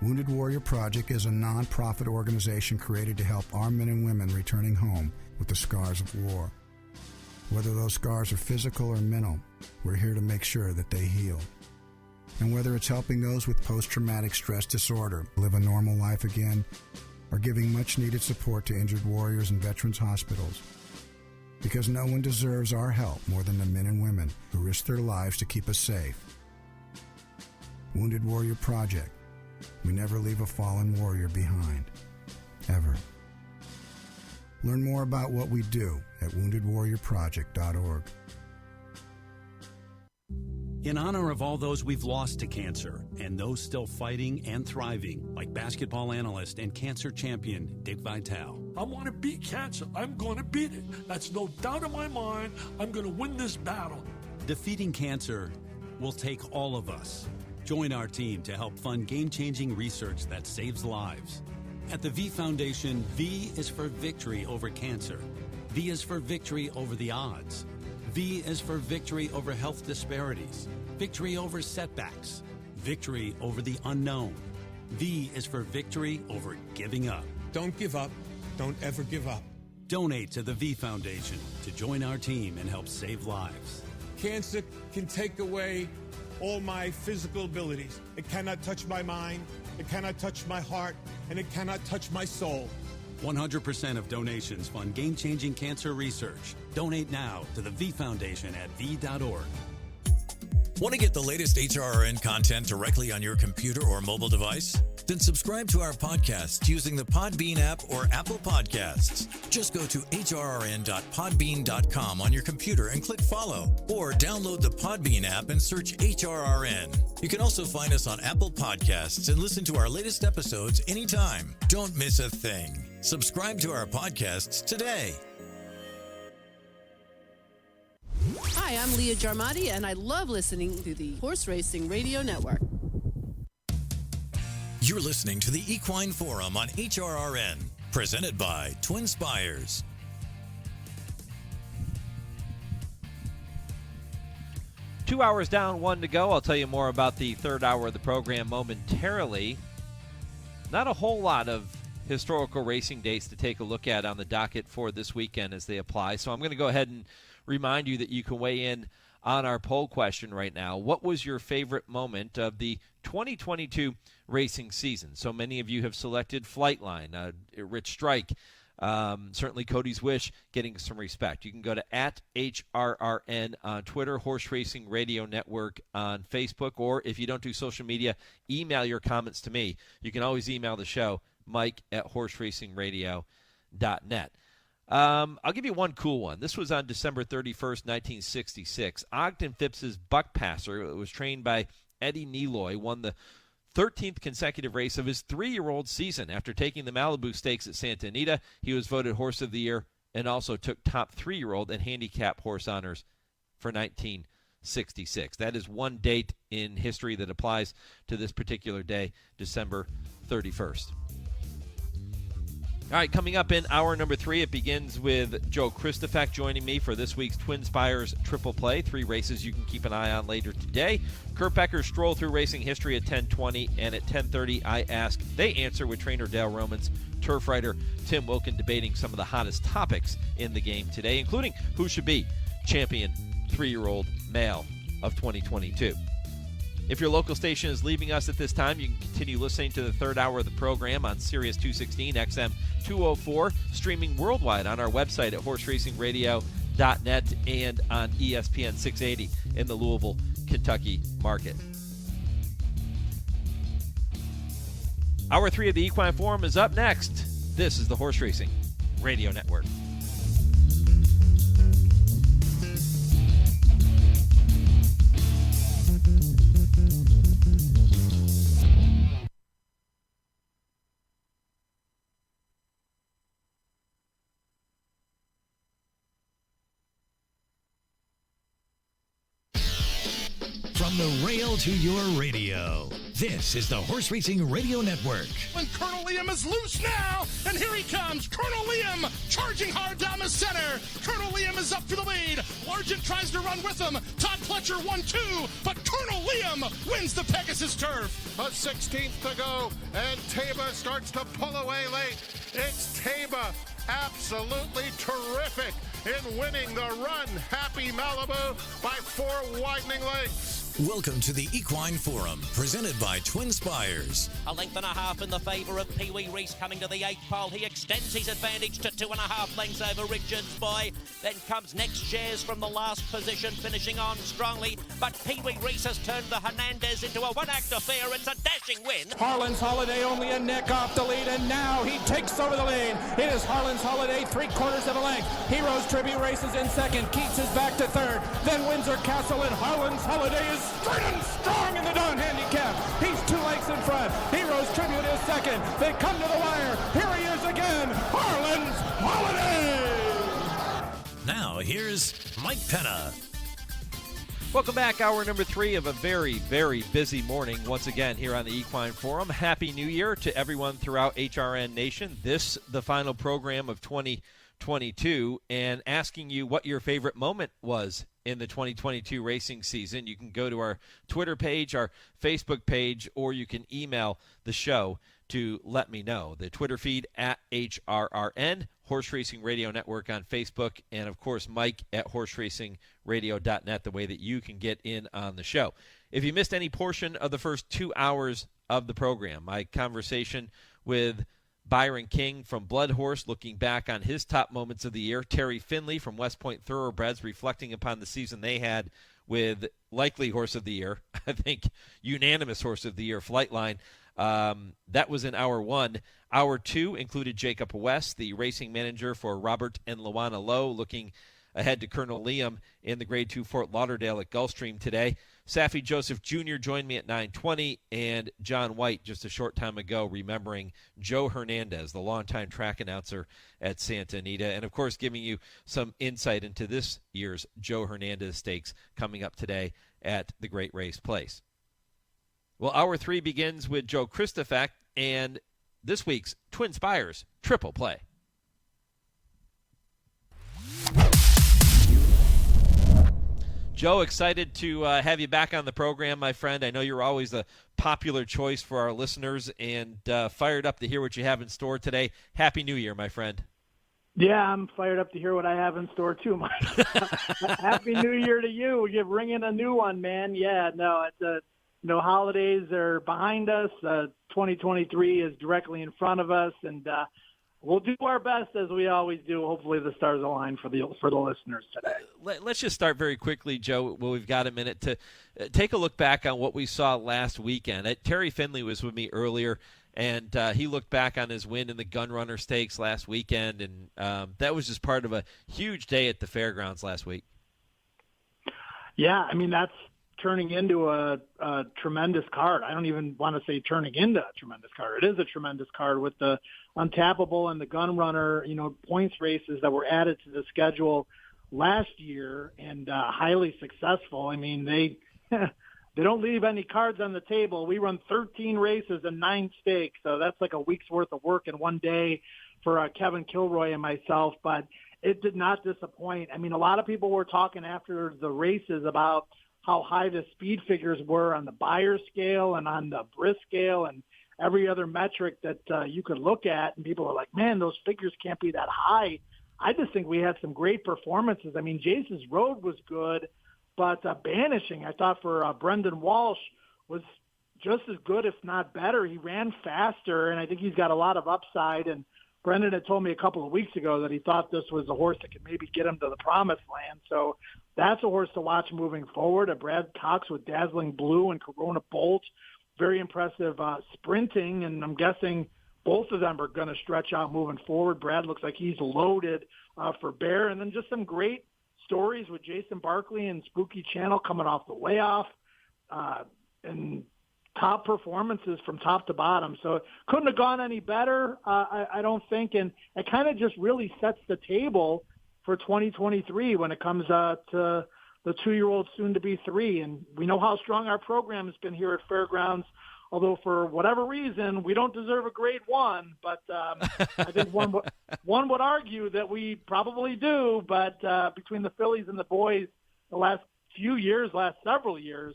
Wounded Warrior Project is a non-profit organization created to help our men and women returning home with the scars of war. Whether those scars are physical or mental, we're here to make sure that they heal. And whether it's helping those with post-traumatic stress disorder live a normal life again, or giving much-needed support to injured warriors in veterans' hospitals. Because no one deserves our help more than the men and women who risk their lives to keep us safe. Wounded Warrior Project. We never leave a fallen warrior behind. Ever. Learn more about what we do at woundedwarriorproject.org. In honor of all those we've lost to cancer and those still fighting and thriving, like basketball analyst and cancer champion Dick Vitale. I want to beat cancer. I'm going to beat it. That's no doubt in my mind. I'm going to win this battle. Defeating cancer will take all of us. Join our team to help fund game-changing research that saves lives. At the V Foundation, V is for victory over cancer. V is for victory over the odds. V is for victory over health disparities, victory over setbacks, victory over the unknown. V is for victory over giving up. Don't give up. Don't ever give up. Donate to the V Foundation to join our team and help save lives. Cancer can take away all my physical abilities. It cannot touch my mind, it cannot touch my heart, and it cannot touch my soul. 100% of donations fund game-changing cancer research. Donate now to the V Foundation at v.org. Want to get the latest HRRN content directly on your computer or mobile device? Then subscribe to our podcasts using the Podbean app or Apple Podcasts. Just go to hrrn.podbean.com on your computer and click follow, or download the Podbean app and search HRRN. You can also find us on Apple Podcasts and listen to our latest episodes anytime. Don't miss a thing. Subscribe to our podcasts today. Hi, I'm Leah Jarmati, and I love listening to the Horse Racing Radio Network. You're listening to the Equine Forum on HRRN, presented by TwinSpires. Two hours down, 1 to go. I'll tell you more about the third hour of the program momentarily. Not a whole lot of historical racing dates to take a look at on the docket for this weekend as they apply. So I'm going to go ahead and remind you that you can weigh in on our poll question right now. What was your favorite moment of the 2022 racing season? So many of you have selected Flightline, Rich Strike, certainly Cody's Wish getting some respect. You can go to @HRRN on Twitter, Horse Racing Radio Network on Facebook, or if you don't do social media, email your comments to me. You can always email the show, mike@horseracingradio.net. I'll give you one cool one. This was on December 31st, 1966. Ogden Phipps's Buck Passer, it was trained by Eddie Neloy, won the 13th consecutive race of his 3-year-old season. After taking the Malibu Stakes at Santa Anita, he was voted Horse of the Year and also took top 3-year-old and handicap horse honors for 1966. That is one date in history that applies to this particular day, December 31st. All right, coming up in hour number 3, it begins with Joe Kristufek joining me for this week's TwinSpires Triple Play. 3 races you can keep an eye on later today. Kurt Becker's Stroll through racing history at 10:20, and at 10:30 I ask, they answer with trainer Dale Romans, turf writer Tim Wilkin debating some of the hottest topics in the game today, including who should be champion 3-year-old male of 2022. If your local station is leaving us at this time, you can continue listening to the third hour of the program on Sirius 216 XM 204, streaming worldwide on our website at horseracingradio.net and on ESPN 680 in the Louisville, Kentucky market. Hour 3 of the Equine Forum is up next. This is the Horse Racing Radio Network. From the rail to your radio, this is the Horse Racing Radio Network. And Colonel Liam is loose now, and here he comes. Colonel Liam charging hard down the center. Colonel Liam is up for the lead. Largent tries to run with him. Todd Pletcher 1-2, but Colonel Liam wins the Pegasus Turf. A 16th to go, and Taba starts to pull away late. It's Taba, absolutely terrific in winning the run. Happy Malibu by 4 widening lengths. Welcome to the Equine Forum, presented by TwinSpires. A length and a half in the favour of Pee Wee Reese coming to the 8th pole. He extends his advantage to 2.5 lengths over Richards Boy. Then comes Next Shares from the last position, finishing on strongly. But Pee Wee Reese has turned the Hernandez into a one-act affair. It's a dashing win. Harlan's Holiday only a neck off the lead, and now he takes over the lead. It is Harlan's Holiday, 3/4 of a length. Heroes Tribute races in second. Keats is back to third. Then Windsor Castle, and Harlan's Holiday is straight and strong in the down handicap. He's 2 lengths in front. Heroes Tribute is second. They come to the wire. Here he is again. Harlan's Holiday. Now here's Mike Penna. Welcome back. Hour number 3 of a very, very busy morning once again here on the Equine Forum. Happy New Year to everyone throughout HRN Nation. This, the final program of 2022, and asking you what your favorite moment was in the 2022 racing season. You can go to our Twitter page, our Facebook page, or you can email the show to let me know. The Twitter feed at HRRN, Horse Racing Radio Network on Facebook, and of course Mike at horseracingradio.net, the way that you can get in on the show. If you missed any portion of the first 2 hours of the program, my conversation with Byron King from Blood-Hore, looking back on his top moments of the year. Terry Finley from West Point Thoroughbreds, reflecting upon the season they had with likely Horse of the Year, I think unanimous Horse of the Year, Flightline. That was in Hour 1. Hour 2 included Jacob West, the racing manager for Robert and Luana Lowe, looking ahead to Colonel Liam in the Grade 2 Fort Lauderdale at Gulfstream today. Saffie Joseph Jr. joined me at 9:20, and Jon White just a short time ago remembering Joe Hernandez, the longtime track announcer at Santa Anita, and of course giving you some insight into this year's Joe Hernandez Stakes coming up today at the Great Race Place. Well, Hour 3 begins with Joe Kristufek and this week's TwinSpires Triple Play. Joe, excited to have you back on the program, my friend. I know you're always a popular choice for our listeners, and fired up to hear what you have in store today. Happy New Year, my friend. Yeah, I'm fired up to hear what I have in store too, Mike. Happy New Year to you. You're bringing a new one, man. Yeah, no, it's holidays are behind us. 2023 is directly in front of us, and we'll do our best as we always do. Hopefully, the stars align for the listeners today. Let's just start very quickly, Joe. Well, we've got a minute to take a look back on what we saw last weekend. Terry Finley was with me earlier, and he looked back on his win in the Gun Runner Stakes last weekend, and that was just part of a huge day at the fairgrounds last week. Yeah, I mean, that's turning into a tremendous card. I don't even want to say turning into a tremendous card. It is a tremendous card with the Untappable and the Gun Runner, points races that were added to the schedule last year and highly successful. I mean, they don't leave any cards on the table. We run 13 races and 9 stakes, so that's like a week's worth of work in one day for Kevin Kilroy and myself, but it did not disappoint. I mean, a lot of people were talking after the races about how high the speed figures were on the Beyer scale and on the Brisk scale and every other metric that you could look at. And people are like, man, those figures can't be that high. I just think we had some great performances. I mean, Jason's Road was good, but Banishing, I thought for Brendan Walsh was just as good, if not better. He ran faster, and I think he's got a lot of upside. And Brendan had told me a couple of weeks ago that he thought this was a horse that could maybe get him to the promised land. So that's a horse to watch moving forward. A Brad Cox with Dazzling Blue and Corona Bolt. Very impressive sprinting, and I'm guessing both of them are going to stretch out moving forward. Brad looks like he's loaded for Bear. And then just some great stories with Jason Barkley and Spooky Channel coming off the layoff. And top performances from top to bottom. So it couldn't have gone any better, I don't think. And it kind of just really sets the table for 2023 when it comes to the 2-year-old soon to be 3. And we know how strong our program has been here at Fairgrounds, although for whatever reason, we don't deserve a grade 1. But I think one would argue that we probably do. But between the fillies and the boys the last several years,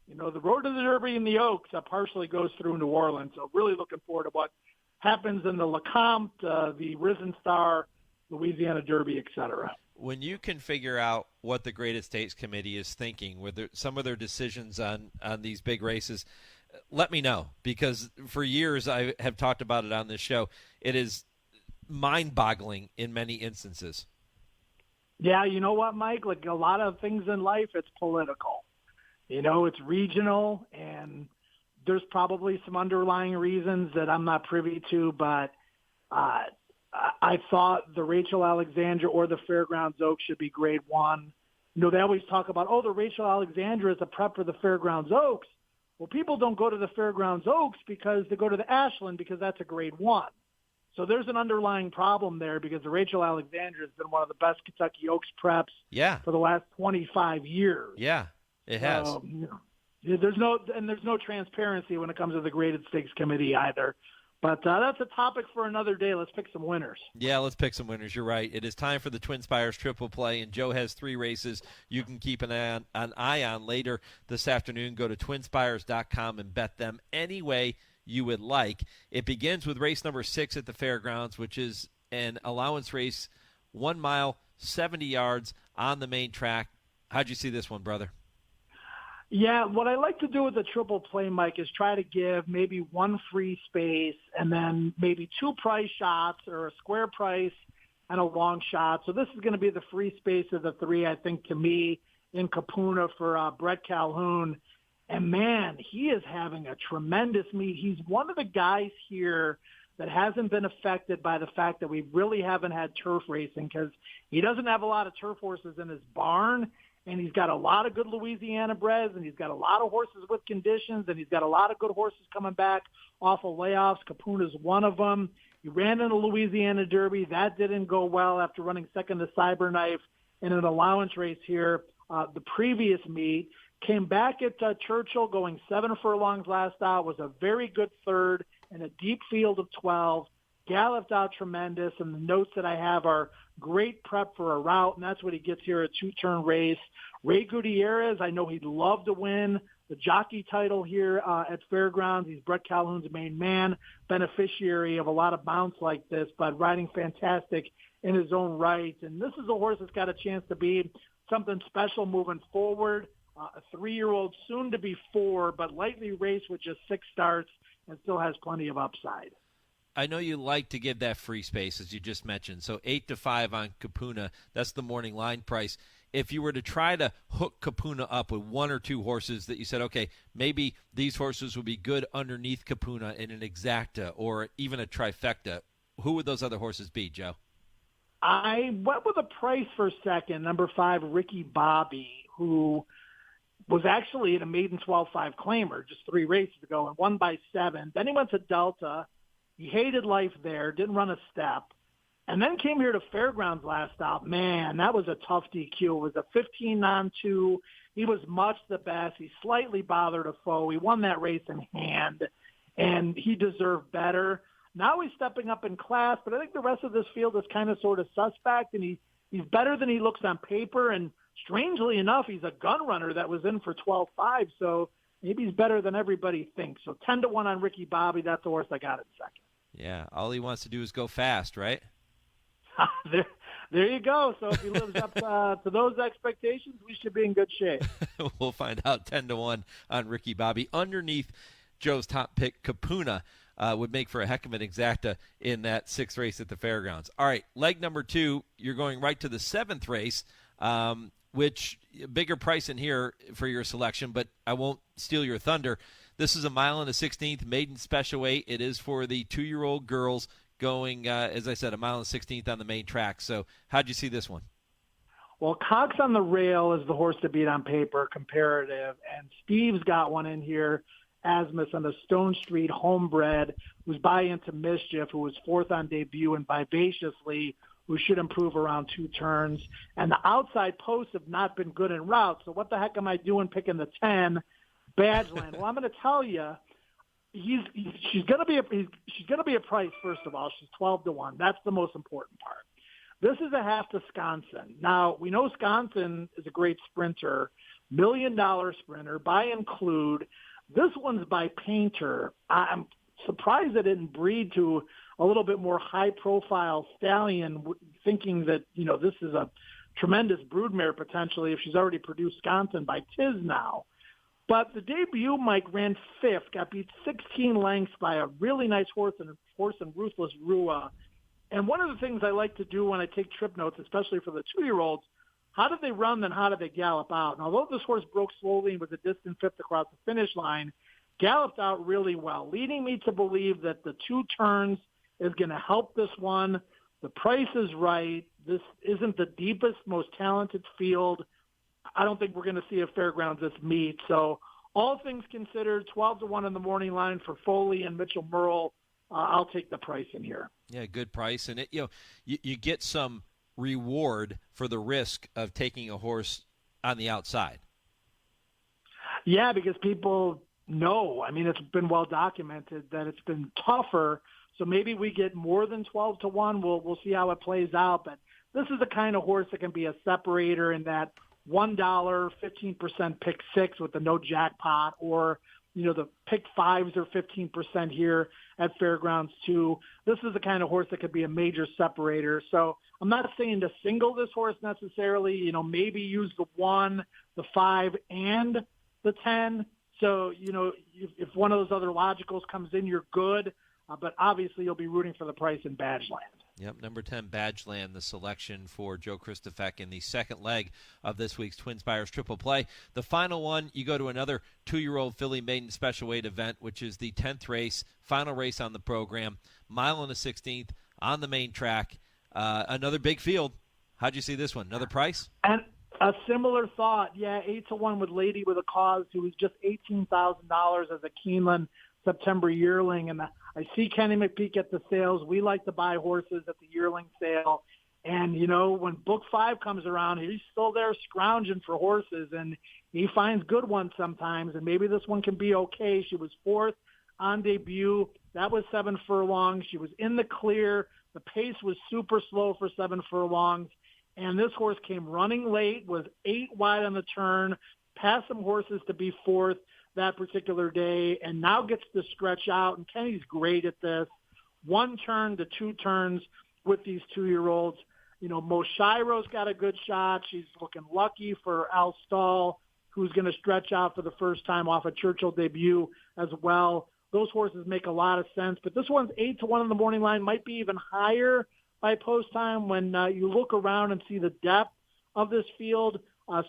the road to the Derby and the Oaks partially goes through New Orleans. So really looking forward to what happens in the LeCompte, the Risen Star, Louisiana Derby, et cetera. When you can figure out what the Great Estates Committee is thinking with some of their decisions on these big races, let me know, because for years I have talked about it on this show. It is mind-boggling in many instances. Yeah, you know what, Mike? Like a lot of things in life, it's political. It's regional, and there's probably some underlying reasons that I'm not privy to, but I thought the Rachel Alexandra or the Fairgrounds Oaks should be grade 1. They always talk about, the Rachel Alexandra is a prep for the Fairgrounds Oaks. Well, people don't go to the Fairgrounds Oaks because they go to the Ashland because that's a grade 1. So there's an underlying problem there because the Rachel Alexandra has been one of the best Kentucky Oaks preps for the last 25 years. Yeah. It has. There's no transparency when it comes to the Graded Stakes Committee either. But that's a topic for another day. Let's pick some winners. Yeah, let's pick some winners. You're right. It is time for the TwinSpires Triple Play, and Joe has 3 races you can keep an eye on later this afternoon. Go to TwinSpires.com and bet them any way you would like. It begins with race number 6 at the Fairgrounds, which is an allowance race, 1 mile, 70 yards on the main track. How'd you see this one, brother? Yeah, what I like to do with the triple play, Mike, is try to give maybe 1 free space and then maybe 2 price shots or a square price and a long shot. So this is going to be the free space of the 3, I think, to me, in Kapuna for Brett Calhoun. And, man, he is having a tremendous meet. He's one of the guys here that hasn't been affected by the fact that we really haven't had turf racing because he doesn't have a lot of turf horses in his barn. And he's got a lot of good Louisiana breds, and he's got a lot of horses with conditions, and he's got a lot of good horses coming back off of layoffs. Kapuna's one of them. He ran in the Louisiana Derby. That didn't go well after running second to Cyberknife in an allowance race here. The previous meet came back at Churchill going 7 furlongs last out, was a very good third in a deep field of 12. Galloped out tremendous, and the notes that I have are great prep for a route, and that's what he gets here, a two-turn race. Ray Gutierrez, I know he'd love to win the jockey title here at Fairgrounds. He's Brett Calhoun's main man, beneficiary of a lot of bounce like this, but riding fantastic in his own right. And this is a horse that's got a chance to be something special moving forward. A 3-year-old, soon to be 4, but lightly raced with just 6 starts and still has plenty of upside. I know you like to give that free space, as you just mentioned. So 8-5 on Kapuna. That's the morning line price. If you were to try to hook Kapuna up with 1 or 2 horses that you said, okay, maybe these horses would be good underneath Kapuna in an exacta or even a trifecta, who would those other horses be, Joe? I went with a price for second, number 5, Ricky Bobby, who was actually in a maiden 12-5 claimer just 3 races ago and won by 7. Then he went to Delta. He hated life there, didn't run a step, and then came here to Fairgrounds last stop. Man, that was a tough DQ. It was a 15-2. He was much the best. He slightly bothered a foe. He won that race in hand, and he deserved better. Now he's stepping up in class, but I think the rest of this field is kind of sort of suspect, and he's better than he looks on paper, and strangely enough, he's a gun runner that was in for 12-5, so maybe he's better than everybody thinks. So 10-1 on Ricky Bobby. That's the horse I got in second. Yeah, all he wants to do is go fast, right? There you go. So if he lives up to those expectations, we should be in good shape. We'll find out. 10-1 on Ricky Bobby. Underneath Joe's top pick, Kapuna, would make for a heck of an exacta in that 6th race at the Fairgrounds. All right, leg number 2, you're going right to the 7th race, which bigger price in here for your selection, but I won't steal your thunder. This is a 1.16 maiden special weight. It is for the 2-year-old girls going, as I said, a 1.16 on the main track. So how'd you see this one? Well, Cox on the Rail is the horse to beat on paper, comparative, and Steve's got one in here, Asmus on the Stone Street homebred, who's by into Mischief, who was 4th on debut, and Vivaciously, who should improve around 2 turns. And the outside posts have not been good in routes. So what the heck am I doing picking the 10, Badgeland? Well, I'm going to tell you, she's going to be a price. First of all, she's 12-1. That's the most important part. This is a half to Sconson. Now we know Sconson is a great sprinter, $1 million sprinter by Include. This one's by Painter. I'm surprised it didn't breed to a little bit more high-profile stallion, thinking that, this is a tremendous broodmare potentially if she's already produced Sconson by Tiz now. But the debut, Mike, ran 5th, got beat 16 lengths by a really nice horse and Ruthless Rua. And one of the things I like to do when I take trip notes, especially for the 2-year-olds, how did they run, then how did they gallop out? And although this horse broke slowly and was a distant 5th across the finish line, galloped out really well, leading me to believe that the 2 turns is going to help this one. The price is right. This isn't the deepest, most talented field. I don't think we're going to see a Fairgrounds this meet. So all things considered, 12-1 in the morning line for Foley and Mitchell Merle. I'll take the price in here. Yeah, good price. And you get some reward for the risk of taking a horse on the outside. Yeah, because people know. I mean, it's been well documented that it's been tougher. So maybe we get more than 12-1. We'll see how it plays out. But this is the kind of horse that can be a separator in that $1, 15% pick 6 with the no jackpot, or the pick 5s are 15% here at Fairgrounds too. This is the kind of horse that could be a major separator. So I'm not saying to single this horse necessarily. Maybe use the 1, the 5, and the 10. So if one of those other logicals comes in, you're good. But obviously you'll be rooting for the price in Badgeland. Yep, number 10, Badgeland, the selection for Joe Kristufek in the second leg of this week's TwinSpires Triple Play. The final one, you go to another 2-year-old filly maiden special weight event, which is the 10th race, final race on the program, 1.16 on the main track. Another big field. How'd you see this one? Another price? And a similar thought. Yeah, 8-1 with Lady with a Cause, who was just $18,000 as a Keeneland September yearling. And I see Kenny McPeak at the sales. We like to buy horses at the yearling sale. And, when Book 5 comes around, he's still there scrounging for horses, and he finds good ones sometimes, and maybe this one can be okay. She was 4th on debut. That was 7 furlongs. She was in the clear The pace was super slow for 7 furlongs, and this horse came running late, was 8 wide on the turn, passed some horses to be fourth that particular day, and now gets to stretch out, and Kenny's great at this. 1 turn to 2 turns with these 2-year-olds. You know, Moshiro's got a good shot. She's looking lucky for Al Stahl, who's going to stretch out for the first time off a Churchill debut as well. Those horses make a lot of sense, but this one's 8-1 on the morning line, might be even higher by post time when you look around and see the depth of this field.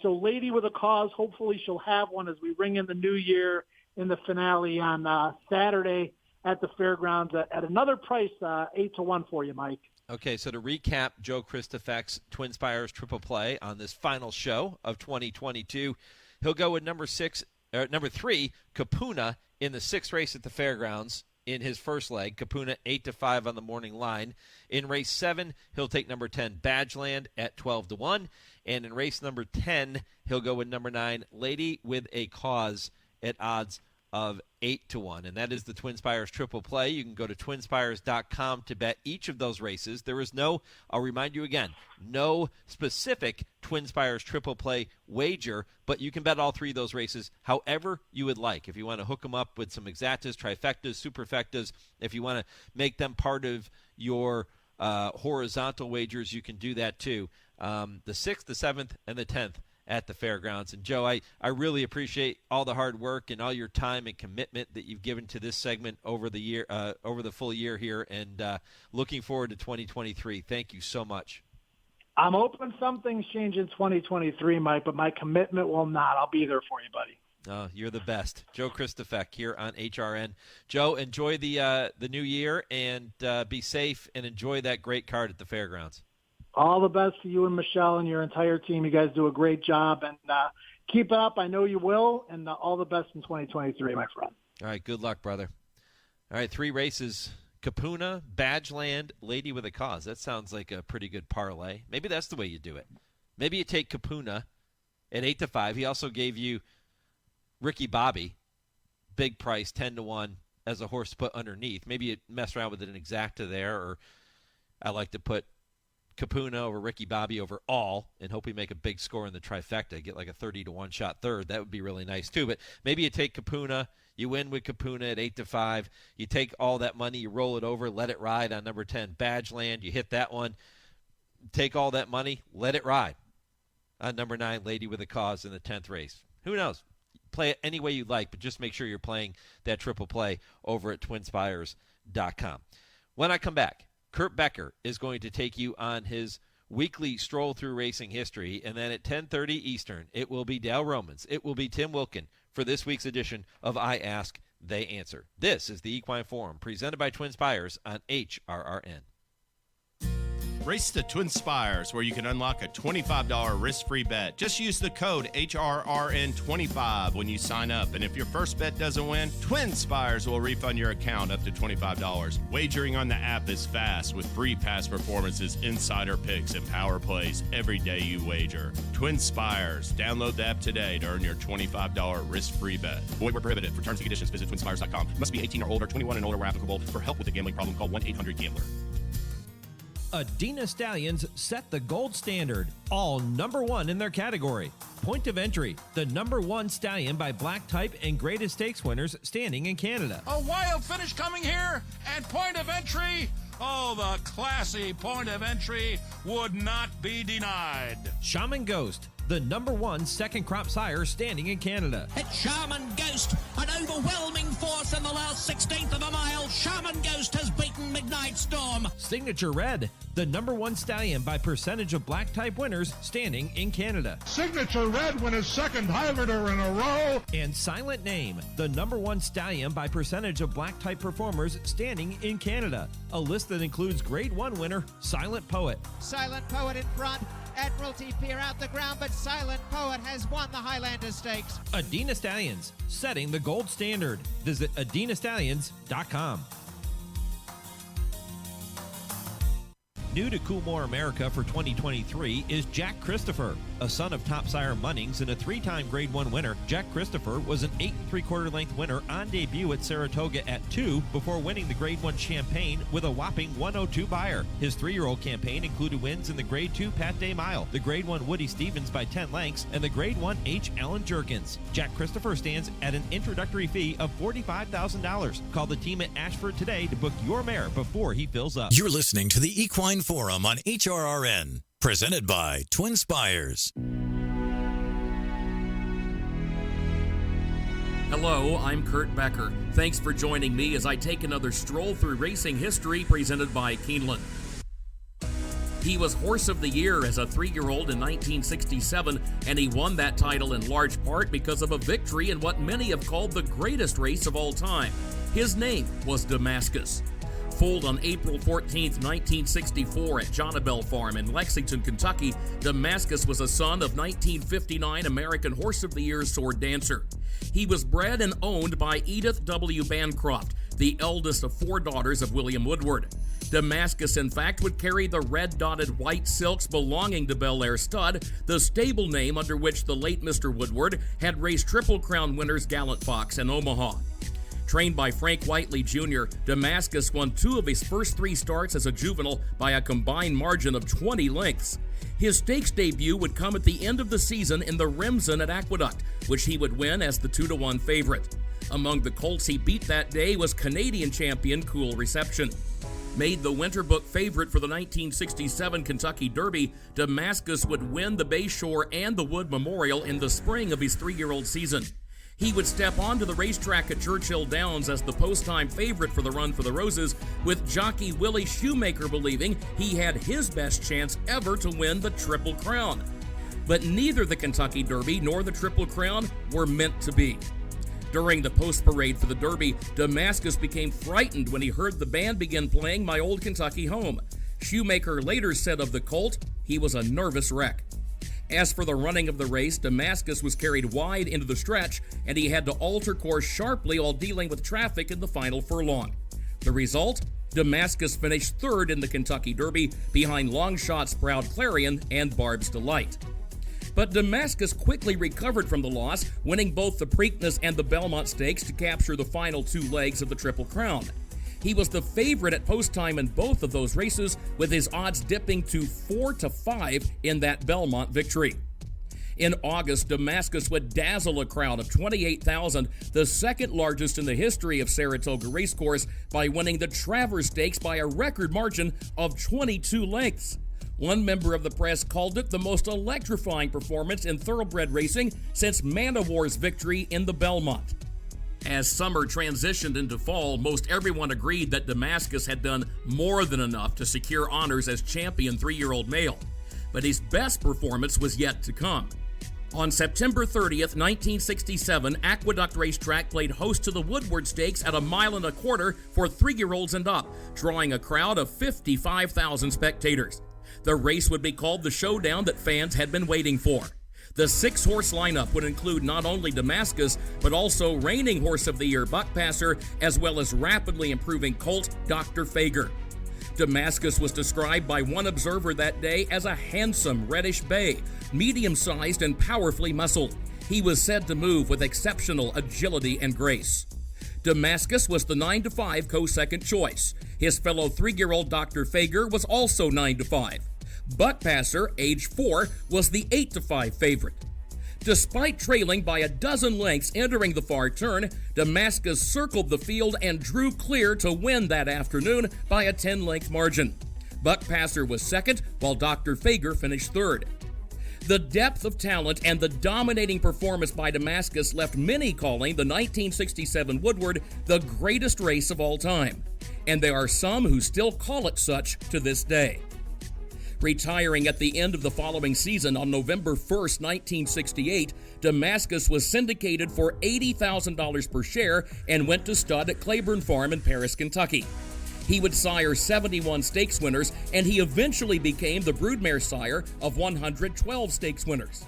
So Lady with a Cause, hopefully she'll have one as we ring in the new year in the finale on Saturday at the fairgrounds at another price, 8-1 for you, Mike. Okay, so to recap Joe Kristufek's TwinSpires Triple Play on this final show of 2022, he'll go with number 3, Kapuna, in the 6th race at the fairgrounds in his first leg. Kapuna 8-5 on the morning line. In race 7, he'll take number 10, Badgeland, at 12-1. And in race number 10, he'll go with number 9, Lady with a Cause, at odds of 8-1. And that is the TwinSpires Triple Play. You can go to TwinSpires.com to bet each of those races. There is no, I'll remind you again, no specific TwinSpires Triple Play wager, but you can bet all 3 of those races however you would like. If you want to hook them up with some exactas, trifectas, superfectas, if you want to make them part of your horizontal wagers, you can do that too. The 6th, the 7th, and the 10th at the fairgrounds. And Joe, I really appreciate all the hard work and all your time and commitment that you've given to this segment over the year, over the full year here, and looking forward to 2023. Thank you so much. I'm hoping some things change in 2023, Mike, but my commitment will not. I'll be there for you, buddy. Oh, you're the best. Joe Kristufek here on HRN. Joe, enjoy the new year, and be safe, and enjoy that great card at the fairgrounds. All the best to you and Michelle and your entire team. You guys do a great job, and keep it up. I know you will, and all the best in 2023, my friend. All right, good luck, brother. All right, 3 races. Kapuna, Badgeland, Lady with a Cause. That sounds like a pretty good parlay. Maybe that's the way you do it. Maybe you take Kapuna at 8-5. He also gave you Ricky Bobby, big price, 10-1 as a horse to put underneath. Maybe you mess around with an exacta there, or I like to put Kapuna over Ricky Bobby over all and hope we make a big score in the trifecta, get like a 30-1 shot third. That would be really nice too. But maybe you take Kapuna, you win with Kapuna at 8-5. You take all that money, you roll it over, let it ride on number 10, Badgeland. You hit that one, take all that money, let it ride on number 9, Lady with a Cause, in the 10th race. Who knows? Play it any way you like, but just make sure you're playing that triple play over at TwinSpires.com. When I come back, Kurt Becker is going to take you on his weekly stroll through racing history, and then at 10:30 Eastern, it will be Dale Romans. It will be Tim Wilkin for this week's edition of I Ask, They Answer. This is the Equine Forum, presented by TwinSpires on HRRN. Race to TwinSpires, where you can unlock a $25 risk-free bet. Just use the code HRRN25 when you sign up. And if your first bet doesn't win, TwinSpires will refund your account up to $25. Wagering on the app is fast with free past performances, insider picks, and power plays every day you wager. TwinSpires. Download the app today to earn your $25 risk-free bet. Void where prohibited. For terms and conditions, visit TwinSpires.com. Must be 18 or older, 21 and older where applicable. For help with a gambling problem, call 1-800-GAMBLER. Adina Stallions set the gold standard, all #1 in their category. Point of entry, the #1 stallion by black type and greatest stakes winners standing in Canada. A wild finish coming here, and point of entry. Oh, the classy point of entry would not be denied. Shaman Ghost, the #1 second crop sire standing in Canada. It's Shaman Ghost, an overwhelming force in the last 16th of a mile. Shaman Ghost has beaten Midnight Storm. Signature Red, the #1 stallion by percentage of black type winners standing in Canada. Signature Red win his second Highlander in a row. And Silent Name, the #1 stallion by percentage of black type performers standing in Canada. A list that includes Grade 1 winner Silent Poet. Silent Poet in front. Admiralty Pier out the ground, but Silent Poet has won the Highlander Stakes. Adina Stallions, setting the gold standard. Visit adinastallions.com. New to Coolmore America for 2023 is Jack Christopher. A son of top sire Munnings and a 3-time Grade 1 winner, Jack Kristufek was an 8 3/4 length winner on debut at Saratoga at 2 before winning the Grade 1 Champagne with a whopping 102 Beyer. His 3-year-old campaign included wins in the Grade 2 Pat Day Mile, the Grade 1 Woody Stevens by 10 lengths, and the Grade 1 H. Allen Jerkins. Jack Kristufek stands at an introductory fee of $45,000. Call the team at Ashford today to book your mare before he fills up. You're listening to the Equine Forum on HRRN, presented by TwinSpires. Hello, I'm Kurt Becker. Thanks for joining me as I take another stroll through racing history presented by Keeneland. He was Horse of the Year as a 3-year-old in 1967, and he won that title in large part because of a victory in what many have called the greatest race of all time. His name was Damascus. Foaled on April 14, 1964 at Jonabell Farm in Lexington, Kentucky, Damascus was a son of 1959 American Horse of the Year Sword Dancer. He was bred and owned by Edith W. Bancroft, the eldest of 4 daughters of William Woodward. Damascus, in fact, would carry the red-dotted white silks belonging to Bel Air Stud, the stable name under which the late Mr. Woodward had raced Triple Crown winners Gallant Fox and Omaha. Trained by Frank Whiteley Jr., Damascus won 2 of his first 3 starts as a juvenile by a combined margin of 20 lengths. His stakes debut would come at the end of the season in the Remsen at Aqueduct, which he would win as the 2-1 favorite. Among the colts he beat that day was Canadian champion Cool Reception. Made the Winter Book favorite for the 1967 Kentucky Derby, Damascus would win the Bayshore and the Wood Memorial in the spring of his 3-year-old season. He would step onto the racetrack at Churchill Downs as the post-time favorite for the Run for the Roses, with jockey Willie Shoemaker believing he had his best chance ever to win the Triple Crown. But neither the Kentucky Derby nor the Triple Crown were meant to be. During the post-parade for the Derby, Damascus became frightened when he heard the band begin playing My Old Kentucky Home. Shoemaker later said of the colt, he was a nervous wreck. As for the running of the race, Damascus was carried wide into the stretch, and he had to alter course sharply while dealing with traffic in the final furlong. The result? Damascus finished 3rd in the Kentucky Derby, behind Longshot's Proud Clarion and Barb's Delight. But Damascus quickly recovered from the loss, winning both the Preakness and the Belmont Stakes to capture the final 2 legs of the Triple Crown. He was the favorite at post time in both of those races, with his odds dipping to 4-5 in that Belmont victory. In August, Damascus would dazzle a crowd of 28,000, the second largest in the history of Saratoga Racecourse, by winning the Travers Stakes by a record margin of 22 lengths. One member of the press called it the most electrifying performance in thoroughbred racing since Man O' War's victory in the Belmont. As summer transitioned into fall, most everyone agreed that Damascus had done more than enough to secure honors as champion 3-year-old male. But his best performance was yet to come. On September 30th, 1967, Aqueduct Racetrack played host to the Woodward Stakes at 1.25 miles for 3-year-olds and up, drawing a crowd of 55,000 spectators. The race would be called the showdown that fans had been waiting for. The 6-horse lineup would include not only Damascus, but also reigning Horse of the Year Buckpasser, as well as rapidly improving colt Dr. Fager. Damascus was described by one observer that day as a handsome reddish bay, medium-sized and powerfully muscled. He was said to move with exceptional agility and grace. Damascus was the 9-5 co-second choice. His fellow 3-year-old Dr. Fager was also 9-5. Buckpasser, age 4, was the 8-5 favorite. Despite trailing by a dozen lengths entering the far turn, Damascus circled the field and drew clear to win that afternoon by a 10-length margin. Buckpasser was second, while Dr. Fager finished 3rd. The depth of talent and the dominating performance by Damascus left many calling the 1967 Woodward the greatest race of all time. And there are some who still call it such to this day. Retiring at the end of the following season on November 1st, 1968, Damascus was syndicated for $80,000 per share and went to stud at Claiborne Farm in Paris, Kentucky. He would sire 71 stakes winners, and he eventually became the broodmare sire of 112 stakes winners.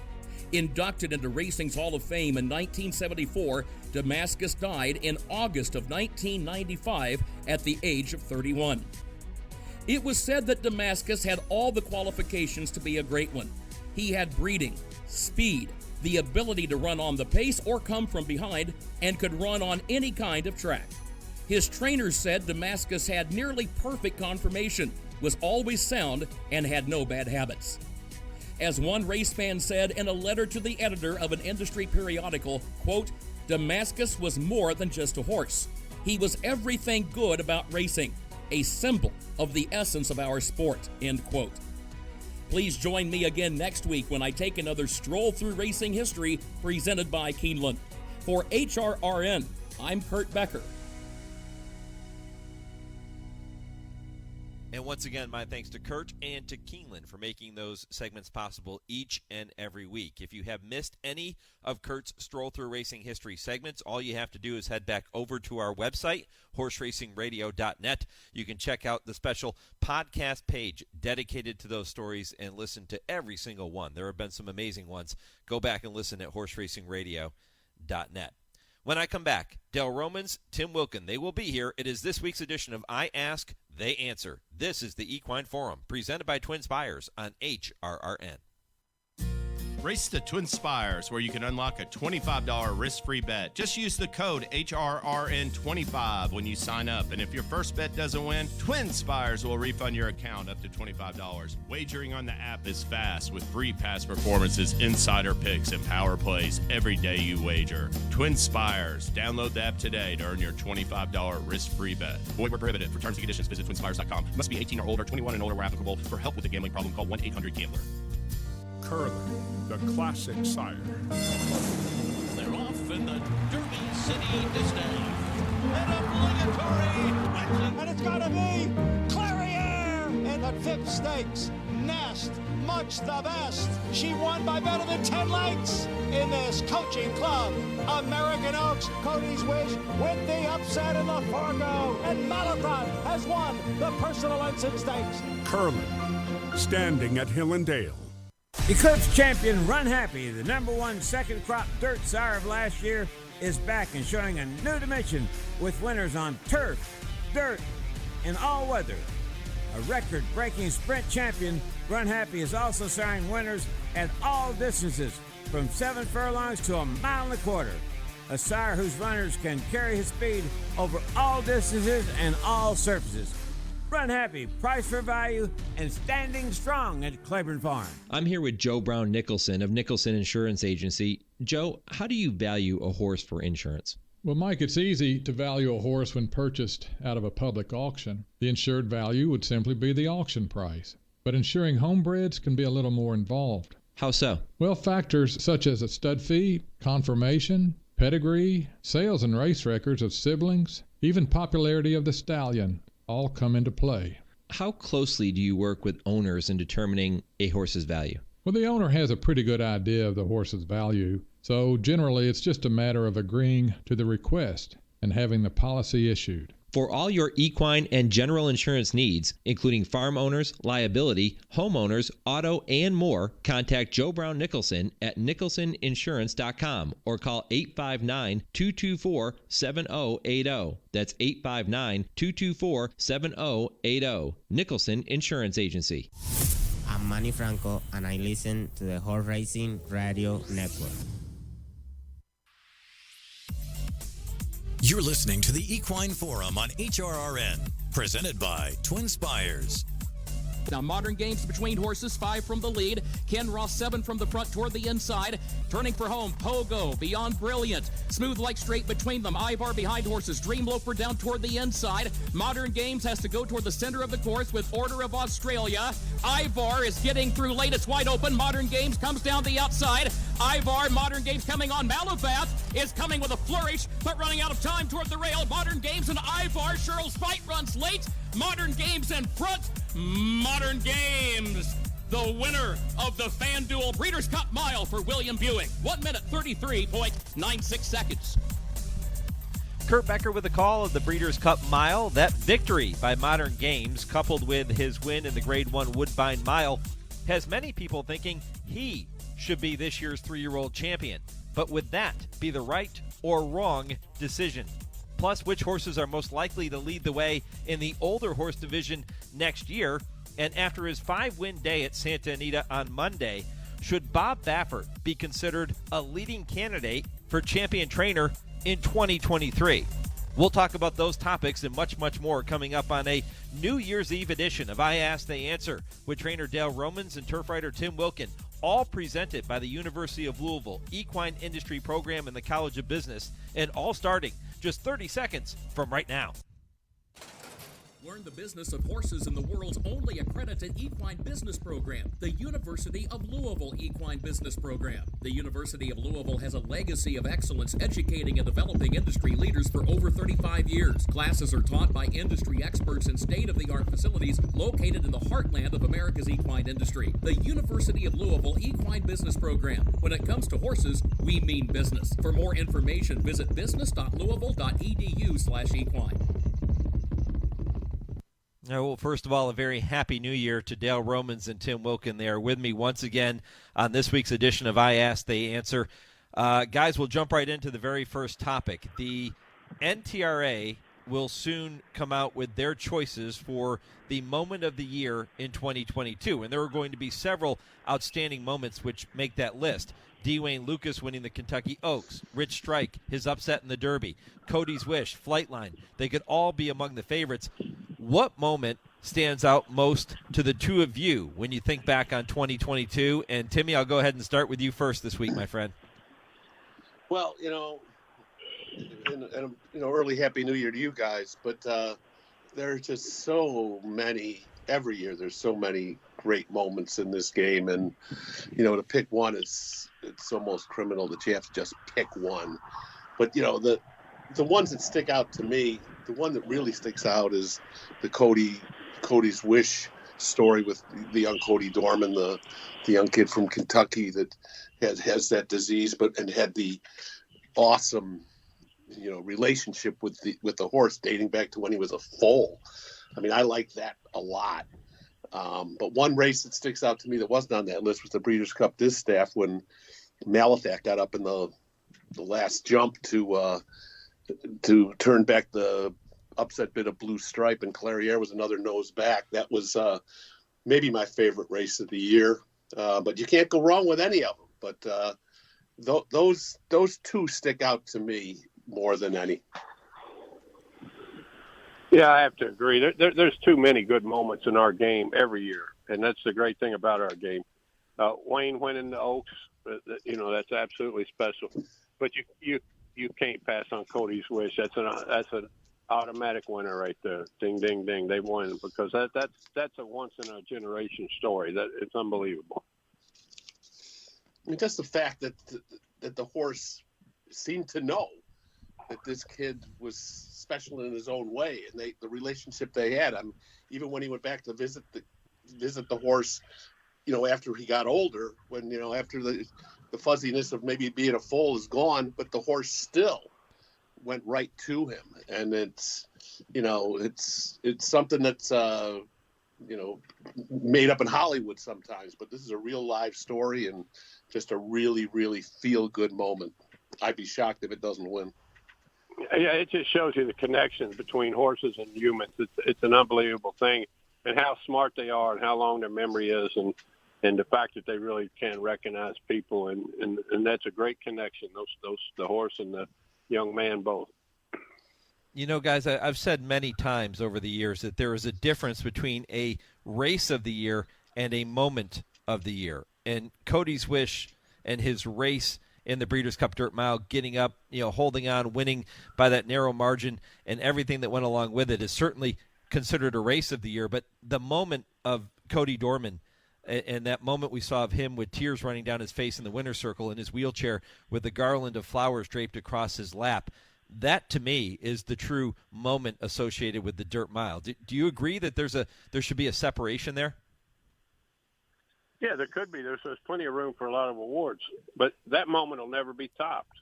Inducted into Racing's Hall of Fame in 1974, Damascus died in August of 1995 at the age of 31. It was said that Damascus had all the qualifications to be a great one. He had breeding, speed, the ability to run on the pace or come from behind, and could run on any kind of track. His trainers said Damascus had nearly perfect conformation, was always sound, and had no bad habits. As one race fan said in a letter to the editor of an industry periodical, quote, Damascus was more than just a horse. He was everything good about racing, a symbol of the essence of our sport, end quote. Please join me again next week when I take another stroll through racing history presented by Keeneland. For HRRN, I'm Kurt Becker. And once again, my thanks to Kurt and to Keeneland for making those segments possible each and every week. If you have missed any of Kurt's Stroll Through Racing History segments, all you have to do is head back over to our website, horseracingradio.net. You can check out the special podcast page dedicated to those stories and listen to every single one. There have been some amazing ones. Go back and listen at horseracingradio.net. When I come back, Dale Romans, Tim Wilkin, they will be here. It is this week's edition of I Ask, They Answer. This is the Equine Forum, presented by TwinSpires on HRRN. Race to TwinSpires, where you can unlock a $25 risk-free bet. Just use the code HRRN25 when you sign up. And if your first bet doesn't win, TwinSpires will refund your account up to $25. Wagering on the app is fast with free past performances, insider picks, and power plays every day you wager. TwinSpires. Download the app today to earn your $25 risk-free bet. Void where prohibited. For terms and conditions, visit TwinSpires.com. Must be 18 or older, 21 and older where applicable. For help with a gambling problem, call 1-800-GAMBLER. Curling, the classic sire. They're off in the Derby City this day. And obligatory wins. And it's got to be Clariere in the Tip Stakes. Nest, much the best. She won by better than 10 lengths in this coaching club. American Oaks, Cody's Wish with the upset in the Fargo. And Malathon has won the Personal Ensign Stakes. Curling, standing at Hill and Dale. Eclipse champion Run Happy, the #1 second crop dirt sire of last year, is back and showing a new dimension with winners on turf, dirt, and all weather. A record-breaking sprint champion, Run Happy is also siring winners at all distances, from 7 furlongs to 1.25 miles. A sire whose runners can carry his speed over all distances and all surfaces. Run Happy, price for value, and standing strong at Claiborne Farm. I'm here with Joe Brown Nicholson of Nicholson Insurance Agency. Joe, how do you value a horse for insurance? Well, Mike, it's easy to value a horse when purchased out of a public auction. The insured value would simply be the auction price. But insuring homebreds can be a little more involved. How so? Well, factors such as a stud fee, conformation, pedigree, sales and race records of siblings, even popularity of the stallion, all come into play. How closely do you work with owners in determining a horse's value? Well, the owner has a pretty good idea of the horse's value, so generally it's just a matter of agreeing to the request and having the policy issued. For all your equine and general insurance needs, including farm owners, liability, homeowners, auto, and more, contact Joe Brown Nicholson at nicholsoninsurance.com or call 859-224-7080. That's 859-224-7080. Nicholson Insurance Agency. I'm Manny Franco, and I listen to the Horse Racing Radio Network. You're listening to the Equine Forum on HRRN, presented by TwinSpires. Now, Modern Games between horses, 5 from the lead. Ken Ross, 7 from the front toward the inside. Turning for home, Pogo, Beyond Brilliant. Smooth like straight between them. Ivar behind horses. Dream Loafer down toward the inside. Modern Games has to go toward the center of the course with Order of Australia. Ivar is getting through late. It's wide open. Modern Games comes down the outside. Ivar, Modern Games coming on. Malafath is coming with a flourish, but running out of time toward the rail. Modern Games and Ivar. Cheryl's Fight runs late. Modern Games in front. Modern Games, the winner of the FanDuel Breeders' Cup Mile for William Buick. 1 minute, 33.96 seconds. Kurt Becker with a call of the Breeders' Cup Mile. That victory by Modern Games, coupled with his win in the Grade 1 Woodbine Mile, has many people thinking he should be this year's 3-year-old champion. But would that be the right or wrong decision? Plus, which horses are most likely to lead the way in the older horse division next year? And after his 5-win day at Santa Anita on Monday, should Bob Baffert be considered a leading candidate for champion trainer in 2023? We'll talk about those topics and much, much more coming up on a New Year's Eve edition of I Ask, They Answer with trainer Dale Romans and turf writer Tim Wilkin, all presented by the University of Louisville Equine Industry Program and the College of Business, and all starting just 30 seconds from right now. Learn the business of horses in the world's only accredited equine business program, the University of Louisville Equine Business Program. The University of Louisville has a legacy of excellence educating and developing industry leaders for over 35 years. Classes are taught by industry experts in state-of-the-art facilities located in the heartland of America's equine industry. The University of Louisville Equine Business Program. When it comes to horses, we mean business. For more information, visit business.louisville.edu/equine. Well, first of all, a very happy new year to Dale Romans and Tim Wilkin. They are with me once again on this week's edition of I Ask, They Answer. Guys, we'll jump right into the very first topic. The NTRA will soon come out with their choices for the moment of the year in 2022, and there are going to be several outstanding moments which make that list. Dwayne Lucas winning the Kentucky Oaks, Rich Strike, his upset in the Derby, Cody's Wish, Flightline. They could all be among the favorites. What moment stands out most to the two of you when you think back on 2022? And Timmy, I'll go ahead and start with you first this week, my friend. Well, early Happy New Year to you guys. But there's just so many, every year there's so many great moments in this game. And, to pick one, it's almost criminal that you have to just pick one. But, the ones that stick out to me, the one that really sticks out is the Cody's Wish story with the young Cody Dorman, the young kid from Kentucky that has that disease, and had the awesome, relationship with the horse dating back to when he was a foal. I mean, I like that a lot. But one race that sticks out to me that wasn't on that list was the Breeders' Cup Distaff when Malefak got up in the last jump to turn back the upset bit of Blue Stripe, and Clairiere was another nose back. That was maybe my favorite race of the year. But you can't go wrong with any of them. But those two stick out to me more than any. Yeah, I have to agree. There's too many good moments in our game every year, and that's the great thing about our game. Wayne winning the Oaks, that's absolutely special. But you can't pass on Cody's Wish. That's an automatic winner right there. Ding, ding, ding. They won because that's a once in a generation story. That it's unbelievable. I mean, just the fact that the horse seemed to know that this kid was special in his own way, and the relationship they had. Even when he went back to visit the horse, after he got older, when after the fuzziness of maybe being a foal is gone, but the horse still went right to him. And it's something that's, made up in Hollywood sometimes, but this is a real live story and just a really, really feel good moment. I'd be shocked if it doesn't win. Yeah, it just shows you the connection between horses and humans. It's an unbelievable thing, and how smart they are and how long their memory is, and the fact that they really can recognize people, and that's a great connection. The horse and the young man both. Guys, I've said many times over the years that there is a difference between a race of the year and a moment of the year. And Cody's Wish and his race in the Breeders' Cup Dirt Mile, getting up, holding on, winning by that narrow margin, and everything that went along with it is certainly considered a race of the year. But the moment of Cody Dorman, and that moment we saw of him with tears running down his face in the winner's circle in his wheelchair with the garland of flowers draped across his lap, that to me is the true moment associated with the Dirt Mile. Do you agree that there should be a separation there? Yeah, there could be. There's plenty of room for a lot of awards, but that moment will never be topped.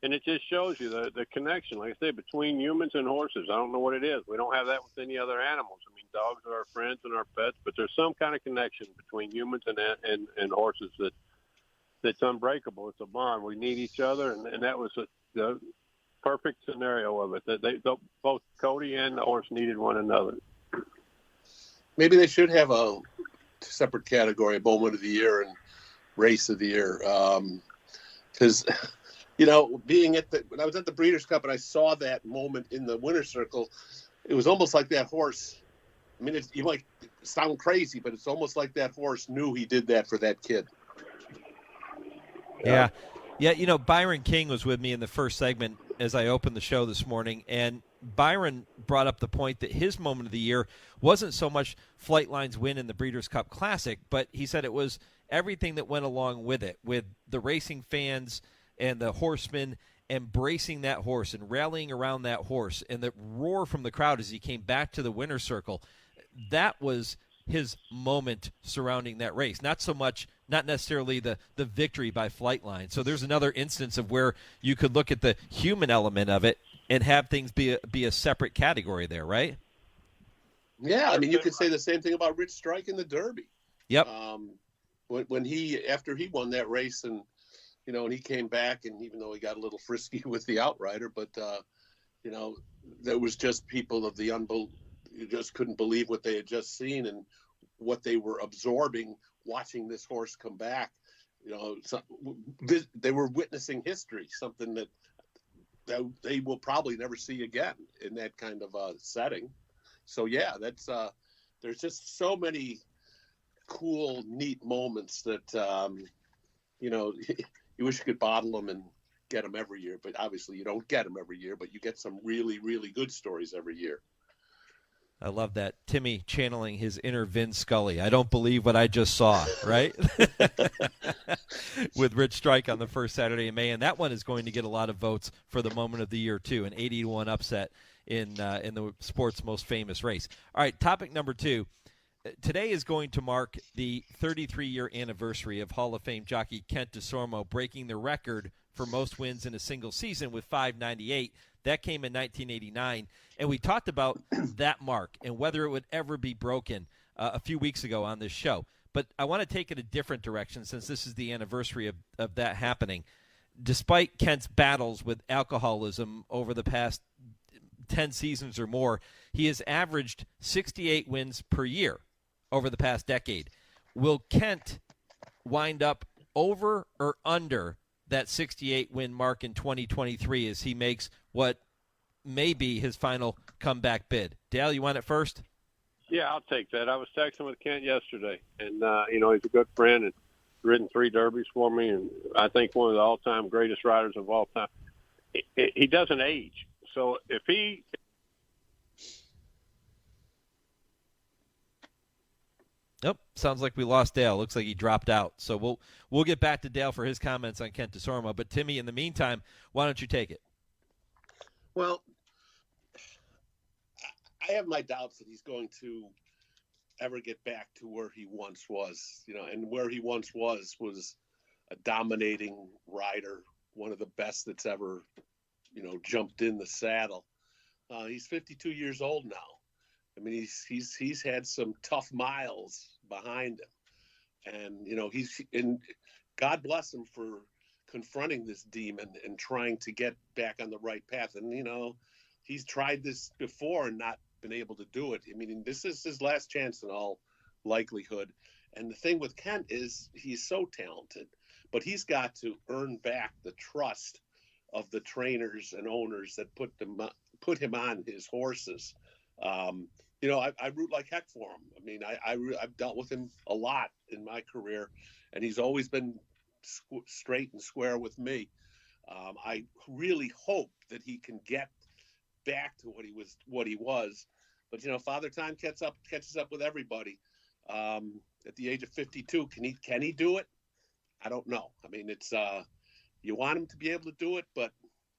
And it just shows you the connection, like I said, between humans and horses. I don't know what it is. We don't have that with any other animals. I mean, dogs are our friends and our pets, but there's some kind of connection between humans and horses that's unbreakable. It's a bond. We need each other, and that was the perfect scenario of it. That both Cody and the horse needed one another. Maybe they should have a separate category, moment of the year, and race of the year. Because, you know, when I was at the Breeders' Cup and I saw that moment in the winner's circle, it was almost like that horse. I mean, you might sound crazy, but it's almost like that horse knew he did that for that kid. Yeah. Yeah, you know, Byron King was with me in the first segment as I opened the show this morning, and Byron brought up the point that his moment of the year wasn't so much Flightline's win in the Breeders' Cup Classic, but he said it was everything that went along with it, with the racing fans and the horsemen embracing that horse and rallying around that horse, and the roar from the crowd as he came back to the winner's circle. That was his moment surrounding that race. Not necessarily the victory by Flightline. So there's another instance of where you could look at the human element of it and have things be a separate category there, right? Yeah, I mean, you could say the same thing about Rich Strike in the Derby. Yep. After he won that race, and you know, and he came back, and even though he got a little frisky with the outrider, but you know, there was just people of the you just couldn't believe what they had just seen and what they were absorbing watching this horse come back. You know, they were witnessing history, something that they will probably never see again in that kind of setting. So yeah, that's there's just so many cool, neat moments that you know, you wish you could bottle them and get them every year, but obviously you don't get them every year, but you get some really, really good stories every year. I love that. Timmy channeling his inner Vin Scully. I don't believe what I just saw, right? With Rich Strike on the first Saturday in May. And that one is going to get a lot of votes for the moment of the year, too. An 80-1 upset in the sport's most famous race. All right, topic number 2. Today is going to mark the 33-year anniversary of Hall of Fame jockey Kent DeSormo breaking the record for most wins in a single season with 598. That came in 1989, and we talked about that mark and whether it would ever be broken a few weeks ago on this show. But I want to take it a different direction since this is the anniversary of that happening. Despite Kent's battles with alcoholism over the past 10 seasons or more, he has averaged 68 wins per year over the past decade. Will Kent wind up over or under that 68-win mark in 2023 as he makes what may be his final comeback bid? Dale, you want it first? Yeah, I'll take that. I was texting with Kent yesterday, and, you know, he's a good friend and ridden 3 derbies for me, and I think one of the all-time greatest riders of all time. He doesn't age. So if he – Nope, sounds like we lost Dale. Looks like he dropped out. So we'll get back to Dale for his comments on Kent DeSormo. But, Timmy, in the meantime, why don't you take it? Well, I have my doubts that he's going to ever get back to where he once was. You know, and where he once was a dominating rider, one of the best that's ever, you know, jumped in the saddle. He's 52 years old now. I mean, he's had some tough miles behind him, and you know and God bless him for confronting this demon and trying to get back on the right path. And you know, he's tried this before and not been able to do it. I mean, this is his last chance in all likelihood. And the thing with Kent is he's so talented, but he's got to earn back the trust of the trainers and owners that put him on his horses. You know, I root like heck for him. I mean, I've dealt with him a lot in my career, and he's always been straight and square with me. I really hope that he can get back to what he was. But, you know, Father Time catches up with everybody. At the age of 52, can he do it? I don't know. I mean, it's you want him to be able to do it, but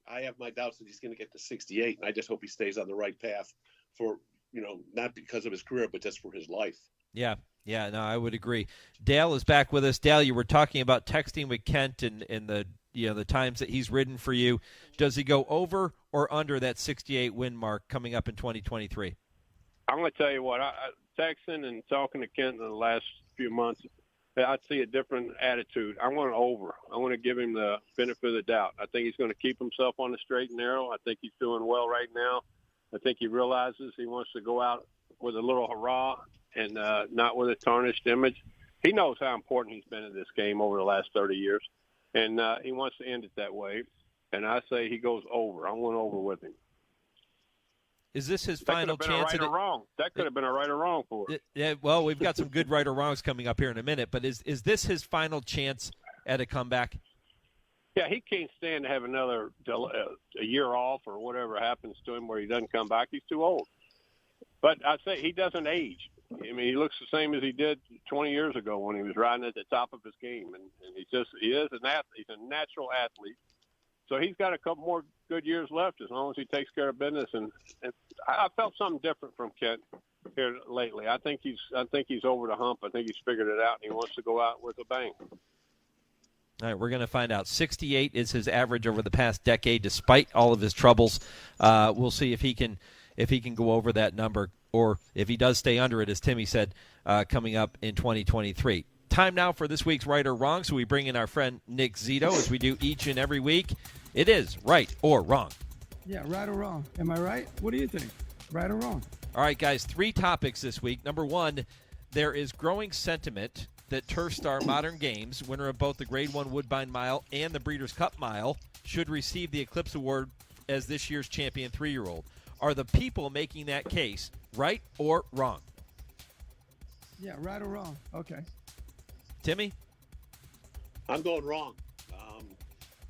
I have my doubts that he's going to get to 68, and I just hope he stays on the right path for, you know, not because of his career, but just for his life. Yeah, no, I would agree. Dale is back with us. Dale, you were talking about texting with Kent and the the times that he's ridden for you. Does he go over or under that 68 win mark coming up in 2023? I'm going to tell you what, I texting and talking to Kent in the last few months, I see a different attitude. I want to over. I want to give him the benefit of the doubt. I think he's going to keep himself on the straight and narrow. I think he's doing well right now. I think he realizes he wants to go out with a little hurrah and not with a tarnished image. he knows how important he's been in this game over the last 30 years, and he wants to end it that way. And I say he goes over. I'm going over with him. Is this his final chance? That could have been a right or wrong. That could have been a right or wrong for him. Yeah, well, we've got some good right or wrongs coming up here in a minute, but is this his final chance at a comeback? Yeah, he can't stand to have another a year off or whatever happens to him where he doesn't come back. He's too old. But I say he doesn't age. I mean, he looks the same as he did 20 years ago when he was riding at the top of his game. And he is an athlete. He's a natural athlete. So he's got a couple more good years left as long as he takes care of business. And I felt something different from Kent here lately. I think he's over the hump. I think he's figured it out, and he wants to go out with a bang. All right, we're going to find out. 68 is his average over the past decade, despite all of his troubles. We'll see if he can go over that number, or if he does stay under it, as Timmy said, coming up in 2023. Time now for this week's Right or Wrong, so we bring in our friend Nick Zito, as we do each and every week. It is right or wrong. Yeah, right or wrong. Am I right? What do you think? Right or wrong? All right, guys, 3 topics this week. Number 1, there is growing sentiment that Turf Star Modern Games, winner of both the Grade 1 Woodbine Mile and the Breeders' Cup Mile, should receive the Eclipse Award as this year's champion 3-year-old. Are the people making that case right or wrong? Yeah, right or wrong. Okay. Timmy? I'm going wrong.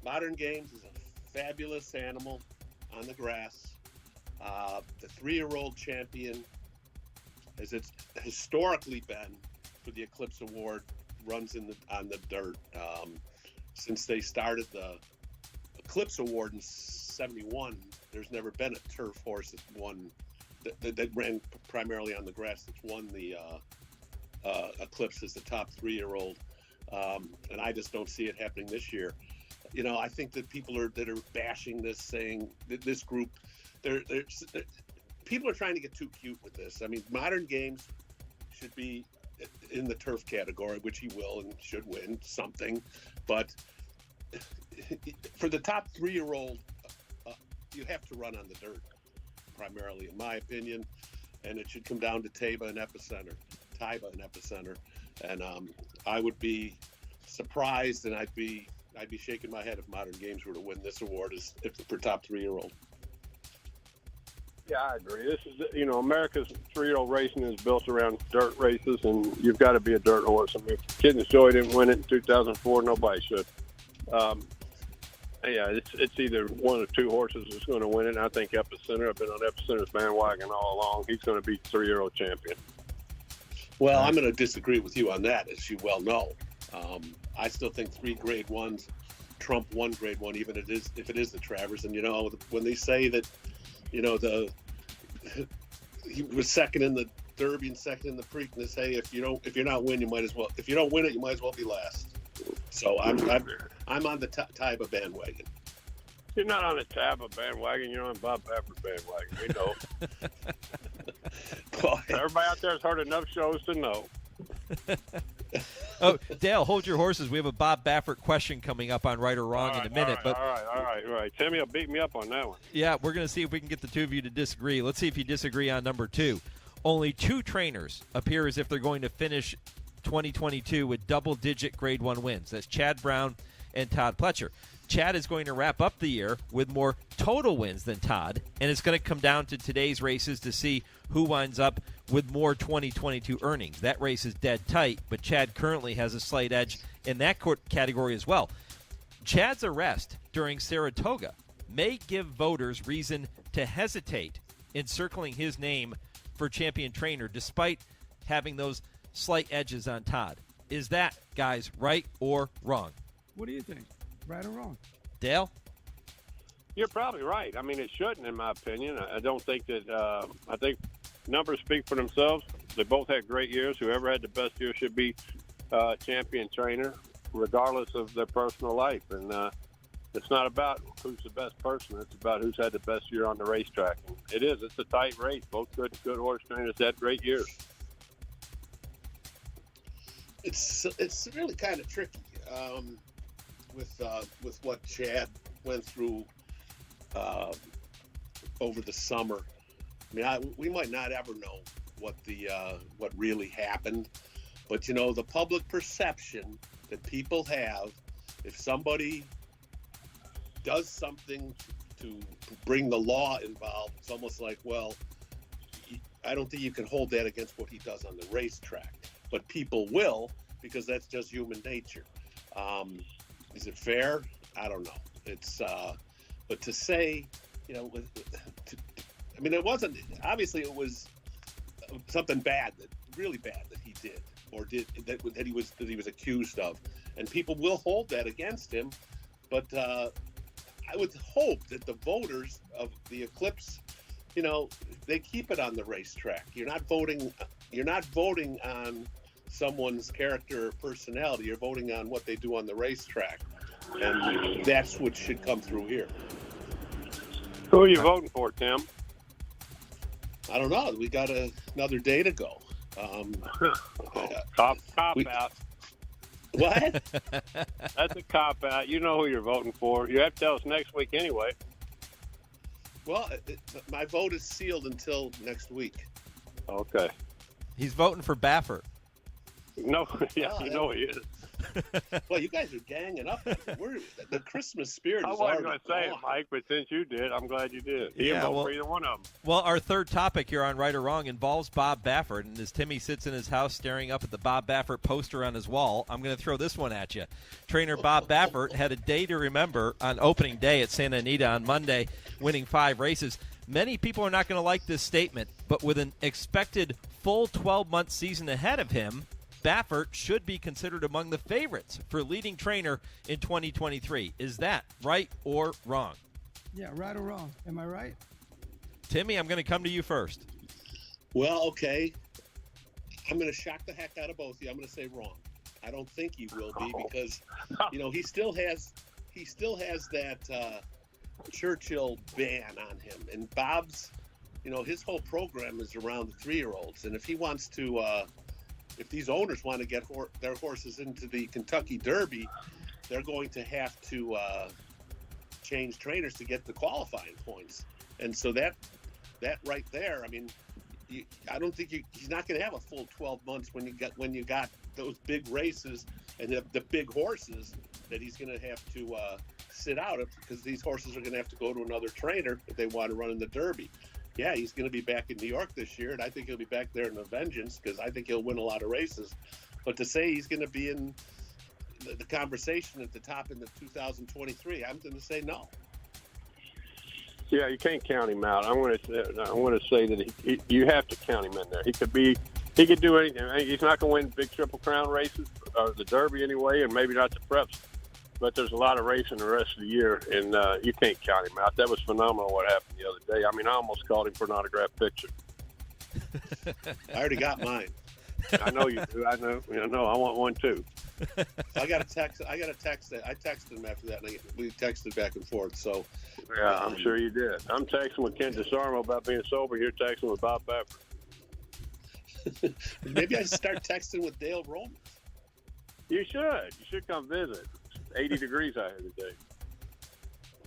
Modern Games is a fabulous animal on the grass. The 3-year-old champion, as it's historically been for the Eclipse Award, runs on the dirt. Since they started the Eclipse Award in 71, there's never been a turf horse that ran primarily on the grass that's won the Eclipse as the top 3-year-old. And I just don't see it happening this year. You know, I think that people that are bashing this, saying that this group, people are trying to get too cute with this. I mean, Modern Games should be in the turf category, which he will and should win something. But for the top 3-year-old, you have to run on the dirt, primarily, in my opinion. And it should come down to Taiba and Epicenter. And I would be surprised, and I'd be shaking my head if Modern Games were to win this award for top 3-year-old. Yeah, I agree. This is, America's 3-year-old racing is built around dirt races, and you've got to be a dirt horse. I mean, if Kidney's Joy didn't win it in 2004, nobody should. Yeah, it's either one of 2 horses that's going to win it. And I think Epicenter. I've been on Epicenter's bandwagon all along. He's going to be 3-year-old champion. Well, I'm going to disagree with you on that, as you well know. I still think 3 Grade 1s trump 1 Grade 1, even if it is the Travers. And when they say that, he was second in the Derby and second in the Preakness, hey, if you don't win, you might as well. If you don't win it, you might as well be last. So I'm on the Taiba bandwagon. You're not on the Taiba bandwagon. You're on Bob Baffert bandwagon. We know. Everybody out there has heard enough shows to know. Oh, Dale, hold your horses. We have a Bob Baffert question coming up on Right or Wrong in a minute. All right. Timmy will beat me up on that one. Yeah, we're going to see if we can get the 2 of you to disagree. Let's see if you disagree on number 2. Only 2 trainers appear as if they're going to finish 2022 with double-digit Grade 1 wins. That's Chad Brown and Todd Pletcher. Chad is going to wrap up the year with more total wins than Todd, and it's going to come down to today's races to see who winds up with more 2022 earnings. That race is dead tight, but Chad currently has a slight edge in that category as well. Chad's arrest during Saratoga may give voters reason to hesitate in circling his name for champion trainer, despite having those slight edges on Todd. Is that, guys, right or wrong? What do you think? Right or wrong? Dale? You're probably right. I mean, it shouldn't, in my opinion. I don't think that I think numbers speak for themselves. They both had great years. Whoever had the best year should be champion trainer, regardless of their personal life. And it's not about who's the best person. It's about who's had the best year on the racetrack. And it is. It's a tight race. Both good horse trainers had great years. It's really kind of tricky. With what Chad went through over the summer. I mean, we might not ever know what really happened. But, you know, the public perception that people have, if somebody does something to bring the law involved, it's almost like, well, I don't think you can hold that against what he does on the racetrack. But people will, because that's just human nature. Is it fair? I don't know. It's, but to say, you know, I mean, it wasn't, obviously it was something bad, really bad that he did, or that he was accused of. And people will hold that against him. But I would hope that the voters of the Eclipse, you know, they keep it on the racetrack. You're not voting on someone's character or personality. You're voting on what they do on the racetrack. And that's what should come through here. Who are you voting for, Tim? I don't know. We got another day to go. Cop out. What? That's a cop out. You know who you're voting for. You have to tell us next week anyway. Well, my vote is sealed until next week. Okay. He's voting for Baffert. No, yeah, you know he is. Well, you guys are ganging up. The Christmas spirit I is wasn't already going to say it, gone. Mike, but since you did, I'm glad you did. He Yeah, didn't vote well- for either one of them. Well, our third topic here on Right or Wrong involves Bob Baffert, and as Timmy sits in his house staring up at the Bob Baffert poster on his wall, I'm going to throw this one at you. Trainer Bob Baffert had a day to remember on opening day at Santa Anita on Monday, winning 5 races. Many people are not going to like this statement, but with an expected full 12-month season ahead of him, Baffert should be considered among the favorites for leading trainer in 2023. Is that right or wrong? Yeah, right or wrong? Am I right? Timmy, I'm going to come to you first. Well, okay. I'm going to shock the heck out of both of you. I'm going to say wrong. I don't think he will be because, you know, he still has that Churchill ban on him. And Bob's, you know, his whole program is around the 3-year-olds. And if he wants to, if these owners want to get their horses into the Kentucky Derby, they're going to have to change trainers to get the qualifying points. And so that right there, I mean, I don't think he's not going to have a full 12 months when you got those big races and the big horses that he's going to have to sit out of, because these horses are going to have to go to another trainer if they want to run in the Derby. Yeah, he's going to be back in New York this year, and I think he'll be back there in the Vengeance because I think he'll win a lot of races. But to say he's going to be in the conversation at the top in the 2023, I'm going to say no. Yeah, you can't count him out. I want to say that you have to count him in there. He could do anything. He's not going to win big Triple Crown races or the Derby anyway, and maybe not the Preps. But there's a lot of racing the rest of the year, and you can't count him out. That was phenomenal what happened the other day. I mean, I almost called him for an autographed picture. I already got mine. I know you do. I know. I want one too. I got a text. I texted him after that, and we texted back and forth. So yeah, I'm sure you did. I'm texting with Ken DeSarmo about being sober. You're texting with Bob Baffert. Maybe I should start texting with Dale Romans. You should. You should come visit. 80 degrees out here today.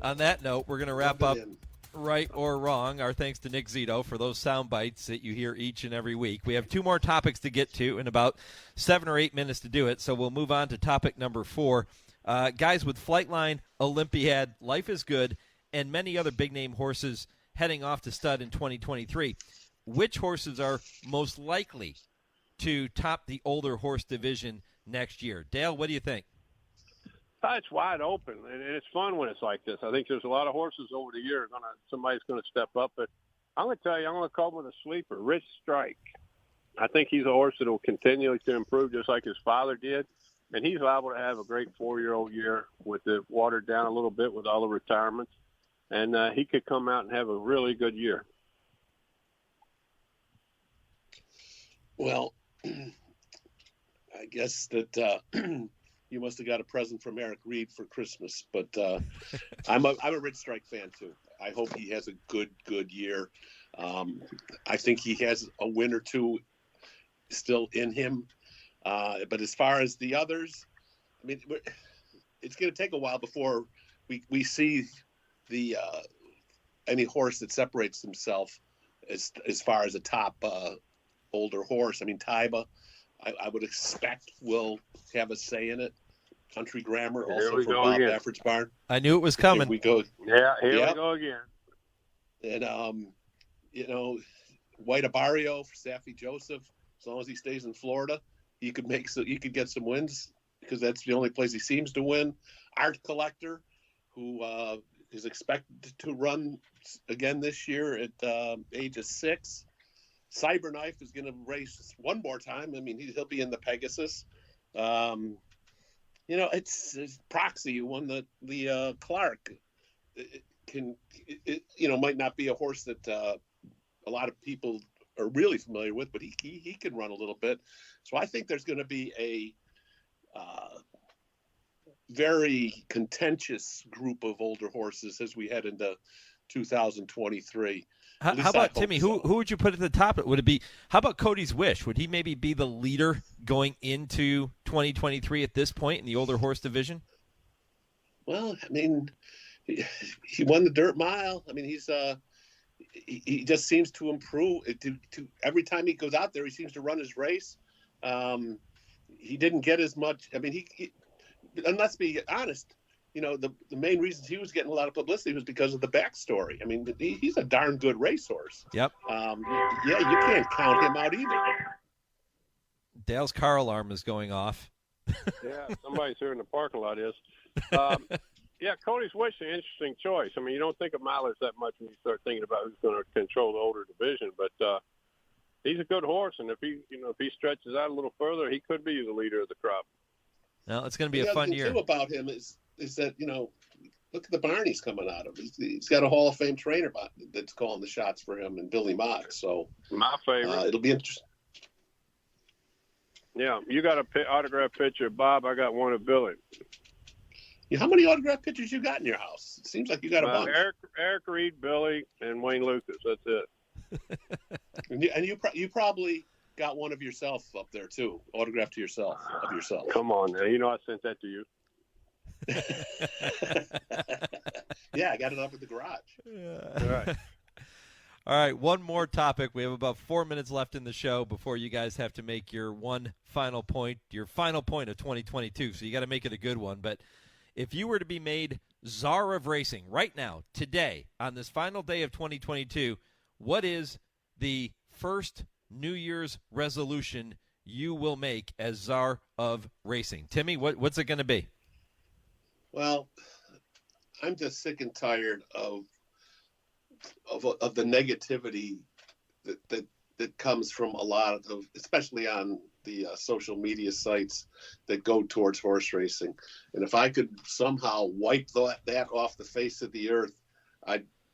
On that note, we're going to wrap up Right or Wrong. Our thanks to Nick Zito for those sound bites that you hear each and every week. We have 2 more topics to get to in about 7 or 8 minutes to do it, so we'll move on to topic number 4. Guys, with Flightline, Olympiad, Life is Good, and many other big-name horses heading off to stud in 2023, which horses are most likely to top the older horse division next year? Dale, what do you think? It's wide open, and it's fun when it's like this. I think there's a lot of horses over the year. Somebody's going to step up. But I'm going to tell you, I'm going to call him with a sleeper, Rich Strike. I think he's a horse that will continue to improve just like his father did. And he's liable to have a great 4-year-old year with it watered down a little bit with all the retirements. And he could come out and have a really good year. Well, I guess that you must have got a present from Eric Reed for Christmas, but I'm a Rich Strike fan too. I hope he has a good year. I think he has a win or 2 still in him. But as far as the others, I mean, it's going to take a while before we see the any horse that separates himself as far as a top older horse. I mean, Taiba I would expect will have a say in it. Country Grammar, Here also we from go Bob again. Baffert's barn. I knew it was coming. Here we go. Yeah, here Yep. we go again. And, White Abarrio for Saffie Joseph, as long as he stays in Florida, he could get some wins because that's the only place he seems to win. Art Collector, who is expected to run again this year at age of 6. Cyberknife is going to race one more time. I mean, he'll be in the Pegasus. It's Proxy who won the Clark. Might not be a horse that a lot of people are really familiar with, but he can run a little bit. So I think there's going to be a very contentious group of older horses as we head into 2023. How about Timmy? So. Who would you put at the top? Would it be? How about Cody's Wish? Would he maybe be the leader going into 2023 at this point in the older horse division? Well, I mean, he won the Dirt Mile. I mean, he just seems to improve. Every time he goes out there, he seems to run his race. He didn't get as much. I mean, and let's be honest. The main reasons he was getting a lot of publicity was because of the backstory. I mean, he's a darn good racehorse. Yep. You can't count him out either. Dale's car alarm is going off. Yeah, somebody's here in the parking lot is. Yeah, Cody's Wish is an interesting choice. I mean, you don't think of mileage that much when you start thinking about who's going to control the older division, but he's a good horse, and if he stretches out a little further, he could be the leader of the crop. Well, it's going to be a fun year. The thing too about him is that look at the barn he's coming out of. He's got a Hall of Fame trainer that's calling the shots for him, and Billy Mock. So my favorite. It'll be interesting. Yeah, you got an autograph picture of Bob. I got one of Billy. Yeah, how many autograph pictures you got in your house? It seems like you got a bunch. Eric Reed, Billy, and Wayne Lucas. That's it. and you probably got one of yourself up there too, autographed to yourself of yourself. Come on, now. I sent that to you. Yeah, I got it up at the garage. All right. All right, one more topic. We have about 4 minutes left in the show before you guys have to make your final point of 2022. So you got to make it a good one. But if you were to be made czar of racing right now, today, on this final day of 2022, what is the first New Year's resolution you will make as czar of racing? Timmy, what's it going to be? Well, I'm just sick and tired of the negativity that comes from a lot of, especially on the social media sites that go towards horse racing. And if I could somehow wipe that off the face of the earth,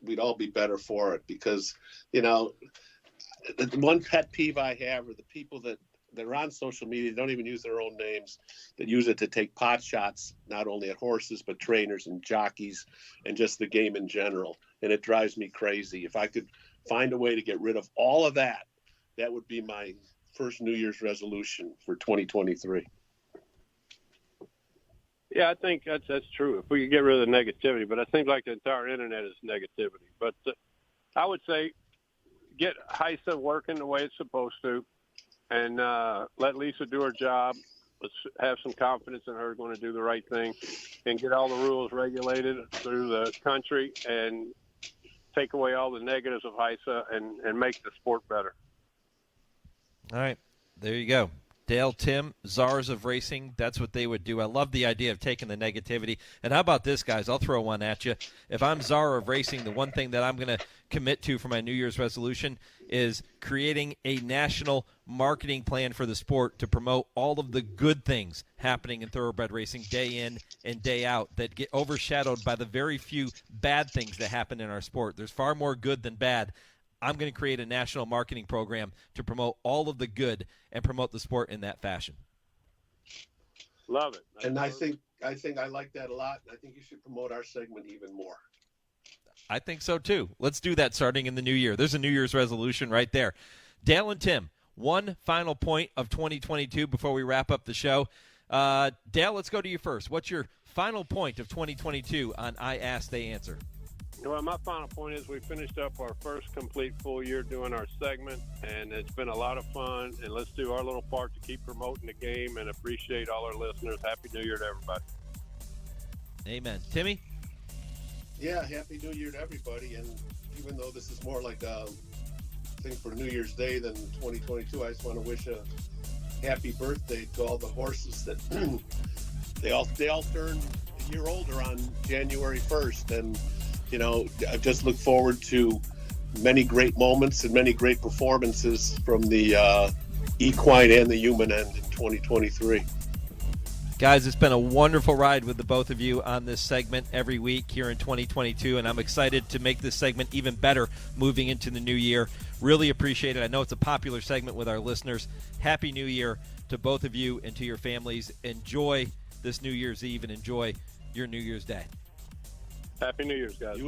we'd all be better for it. Because, the one pet peeve I have are the people that are on social media, don't even use their own names, that use it to take pot shots, not only at horses, but trainers and jockeys and just the game in general. And it drives me crazy. If I could find a way to get rid of all of that, that would be my first New Year's resolution for 2023. Yeah, I think that's true. If we could get rid of the negativity, but it seems like the entire internet is negativity. But I would say get HISA working the way it's supposed to, and let Lisa do her job. Let's have some confidence in her going to do the right thing, and get all the rules regulated through the country, and take away all the negatives of HISA and make the sport better. All right, there you go. Dale, Tim, czars of racing, that's what they would do. I love the idea of taking the negativity. And how about this, guys? I'll throw one at you. If I'm czar of racing, the one thing that I'm going to commit to for my New Year's resolution is creating a national marketing plan for the sport to promote all of the good things happening in thoroughbred racing day in and day out that get overshadowed by the very few bad things that happen in our sport. There's far more good than bad. I'm going to create a national marketing program to promote all of the good and promote the sport in that fashion. Love it. And I think I like that a lot. I think you should promote our segment even more. I think so, too. Let's do that starting in the new year. There's a New Year's resolution right there. Dale and Tim, one final point of 2022 before we wrap up the show. Dale, let's go to you first. What's your final point of 2022 on I Ask, They Answer? Well, my final point is we finished up our first complete full year doing our segment, and it's been a lot of fun. And let's do our little part to keep promoting the game and appreciate all our listeners. Happy New Year to everybody. Amen. Timmy? Yeah, Happy New Year to everybody. And even though this is more like a thing for New Year's Day than 2022, I just want to wish a happy birthday to all the horses that they all turn a year older on January 1st. And you know, I just look forward to many great moments and many great performances from the equine and the human end in 2023. Guys, it's been a wonderful ride with the both of you on this segment every week here in 2022, and I'm excited to make this segment even better moving into the new year. Really appreciate it. I know it's a popular segment with our listeners. Happy New Year to both of you and to your families. Enjoy this New Year's Eve and enjoy your New Year's Day. Happy New Year's, guys.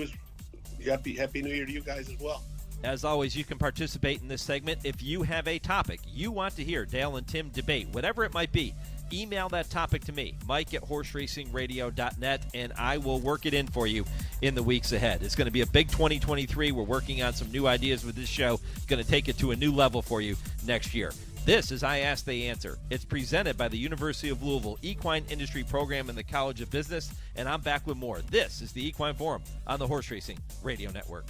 Happy New Year to you guys as well. As always, you can participate in this segment. If you have a topic you want to hear Dale and Tim debate, whatever it might be, email that topic to me, mike@horseracingradio.net, and I will work it in for you in the weeks ahead. It's going to be a big 2023. We're working on some new ideas with this show. It's going to take it to a new level for you next year. This is I Ask, They Answer. It's presented by the University of Louisville Equine Industry Program and the College of Business, and I'm back with more. This is the Equine Forum on the Horse Racing Radio Network.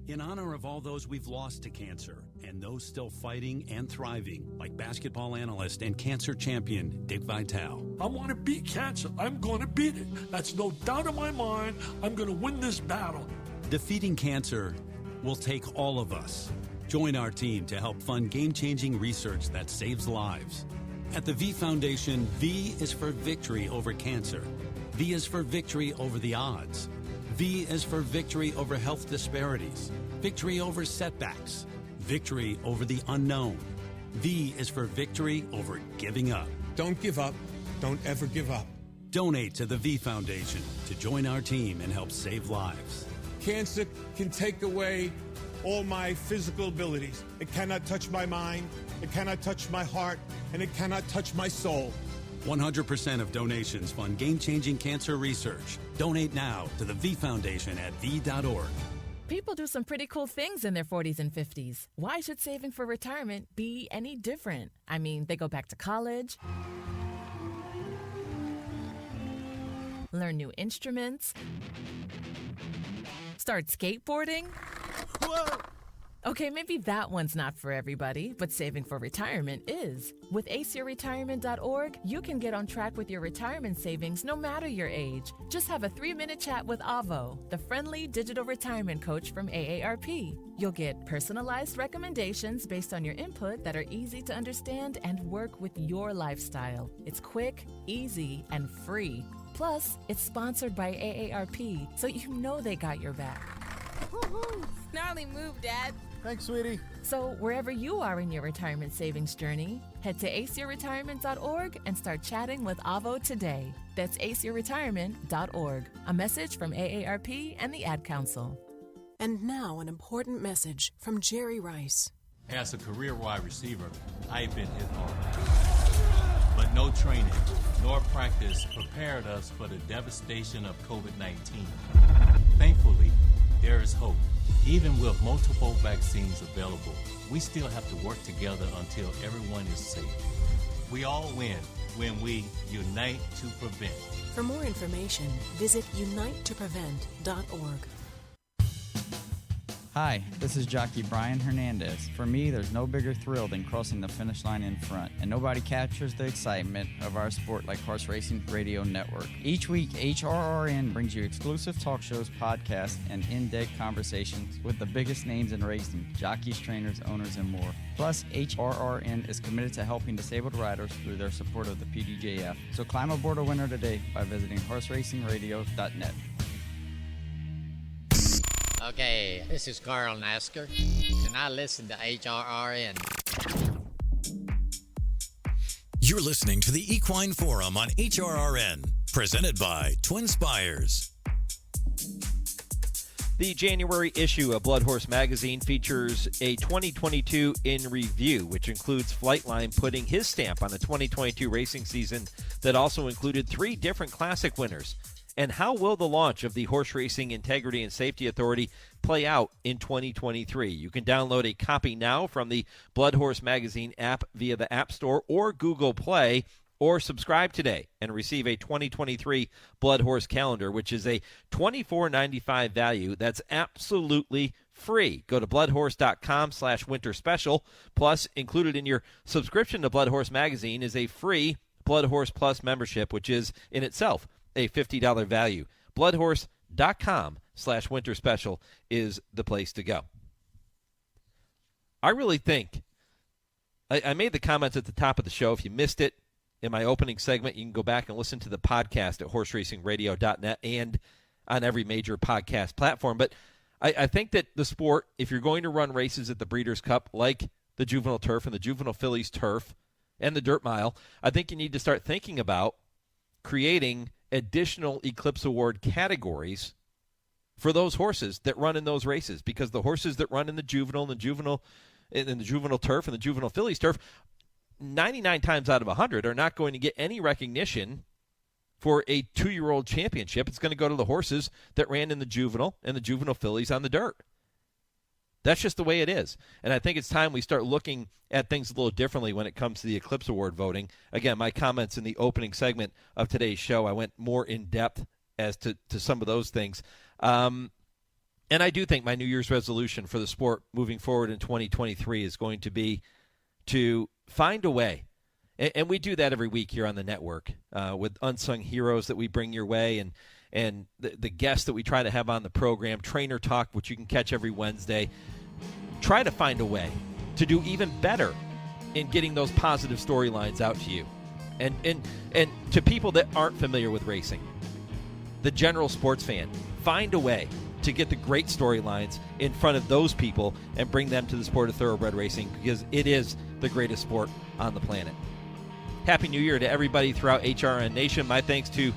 In honor of all those we've lost to cancer and those still fighting and thriving, like basketball analyst and cancer champion Dick Vitale. I want to beat cancer. I'm going to beat it. That's no doubt in my mind. I'm going to win this battle. Defeating cancer will take all of us. Join our team to help fund game-changing research that saves lives. At the V Foundation, V is for victory over cancer. V is for victory over the odds. V is for victory over health disparities, victory over setbacks, victory over the unknown. V is for victory over giving up. Don't give up. Don't ever give up. Donate to the V Foundation to join our team and help save lives. Cancer can take away all my physical abilities. It cannot touch my mind, it cannot touch my heart, and it cannot touch my soul. 100% of donations fund game-changing cancer research. Donate now to the V Foundation at v.org. People do some pretty cool things in their 40s and 50s. Why should saving for retirement be any different? I mean, they go back to college, learn new instruments, start skateboarding. Whoa! Okay, maybe that one's not for everybody, but saving for retirement is. With aceyourretirement.org, you can get on track with your retirement savings no matter your age. Just have a 3-minute chat with Avo, the friendly digital retirement coach from AARP. You'll get personalized recommendations based on your input that are easy to understand and work with your lifestyle. It's quick, easy, and free. Plus, it's sponsored by AARP, so you know they got your back. Woo-hoo. Gnarly move, Dad. Thanks, sweetie. So wherever you are in your retirement savings journey, head to aceyourretirement.org and start chatting with Avo today. That's aceyourretirement.org. A message from AARP and the Ad Council. And now an important message from Jerry Rice. As a career wide receiver, I've been hit hard. But no training nor practice prepared us for the devastation of COVID-19. Thankfully, there is hope. Even with multiple vaccines available, we still have to work together until everyone is safe. We all win when we unite to prevent. For more information, visit unitetoprevent.org. Hi, this is jockey Byron Hernandez. For me, there's no bigger thrill than crossing the finish line in front, and nobody captures the excitement of our sport like Horse Racing Radio Network. Each week, HRRN brings you exclusive talk shows, podcasts, and in-depth conversations with the biggest names in racing, jockeys, trainers, owners, and more. Plus, HRRN is committed to helping disabled riders through their support of the PDJF. So climb aboard a winner today by visiting horseracingradio.net. Okay, this is Carl Nasker, and I listen to HRRN. You're listening to the Equine Forum on HRRN, presented by TwinSpires. The January issue of Blood Horse magazine features a 2022 in review, which includes Flightline putting his stamp on the 2022 racing season that also included 3 different classic winners. And how will the launch of the Horse Racing Integrity and Safety Authority play out in 2023? You can download a copy now from the Blood Horse Magazine app via the App Store or Google Play, or subscribe today and receive a 2023 Blood Horse calendar, which is a $24.95 value that's absolutely free. Go to bloodhorse.com/winter special. Plus, included in your subscription to Blood Horse Magazine is a free Blood Horse Plus membership, which is in itself a $50 value. Bloodhorse.com/winter special is the place to go. I really think, I made the comments at the top of the show. If you missed it in my opening segment, you can go back and listen to the podcast at horseracingradio.net and on every major podcast platform. But I think that the sport, if you're going to run races at the Breeders' Cup, like the Juvenile Turf and the Juvenile Fillies Turf and the Dirt Mile, I think you need to start thinking about creating additional Eclipse Award categories for those horses that run in those races, because the horses that run in the Juvenile and the Juvenile Turf and the Juvenile Fillies Turf, 99 times out of 100 are not going to get any recognition for a 2-year-old championship. It's going to go to the horses that ran in the Juvenile and the Juvenile Fillies on the dirt. That's just the way it is. And I think it's time we start looking at things a little differently when it comes to the Eclipse Award voting. Again, my comments in the opening segment of today's show, I went more in depth as to some of those things. And I do think my New Year's resolution for the sport moving forward in 2023 is going to be to find a way. And we do that every week here on the network with unsung heroes that we bring your way, and the guests that we try to have on the program, Trainer Talk, which you can catch every Wednesday. Try to find a way to do even better in getting those positive storylines out to you. And to people that aren't familiar with racing, the general sports fan, find a way to get the great storylines in front of those people and bring them to the sport of thoroughbred racing, because it is the greatest sport on the planet. Happy New Year to everybody throughout HRRN Nation. My thanks to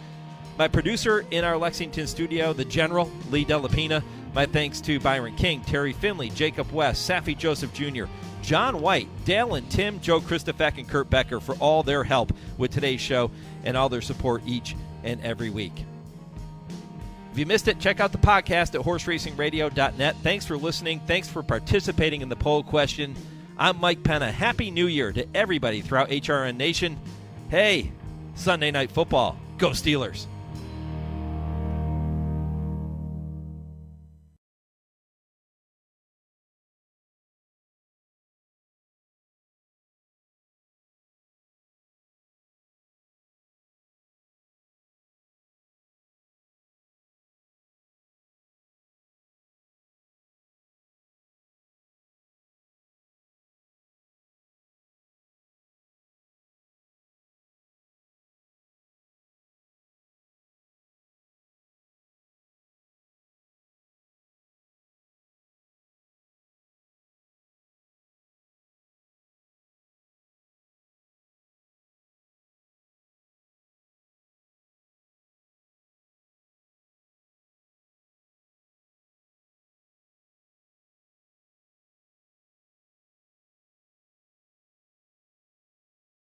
my producer in our Lexington studio, the General, Lee Delapina. My thanks to Byron King, Terry Finley, Jacob West, Saffie Joseph Jr., Jon White, Dale and Tim, Joe Kristufek, and Kurt Becker for all their help with today's show and all their support each and every week. If you missed it, check out the podcast at horseracingradio.net. Thanks for listening. Thanks for participating in the poll question. I'm Mike Penna. Happy New Year to everybody throughout HRRN Nation. Hey, Sunday Night Football. Go Steelers.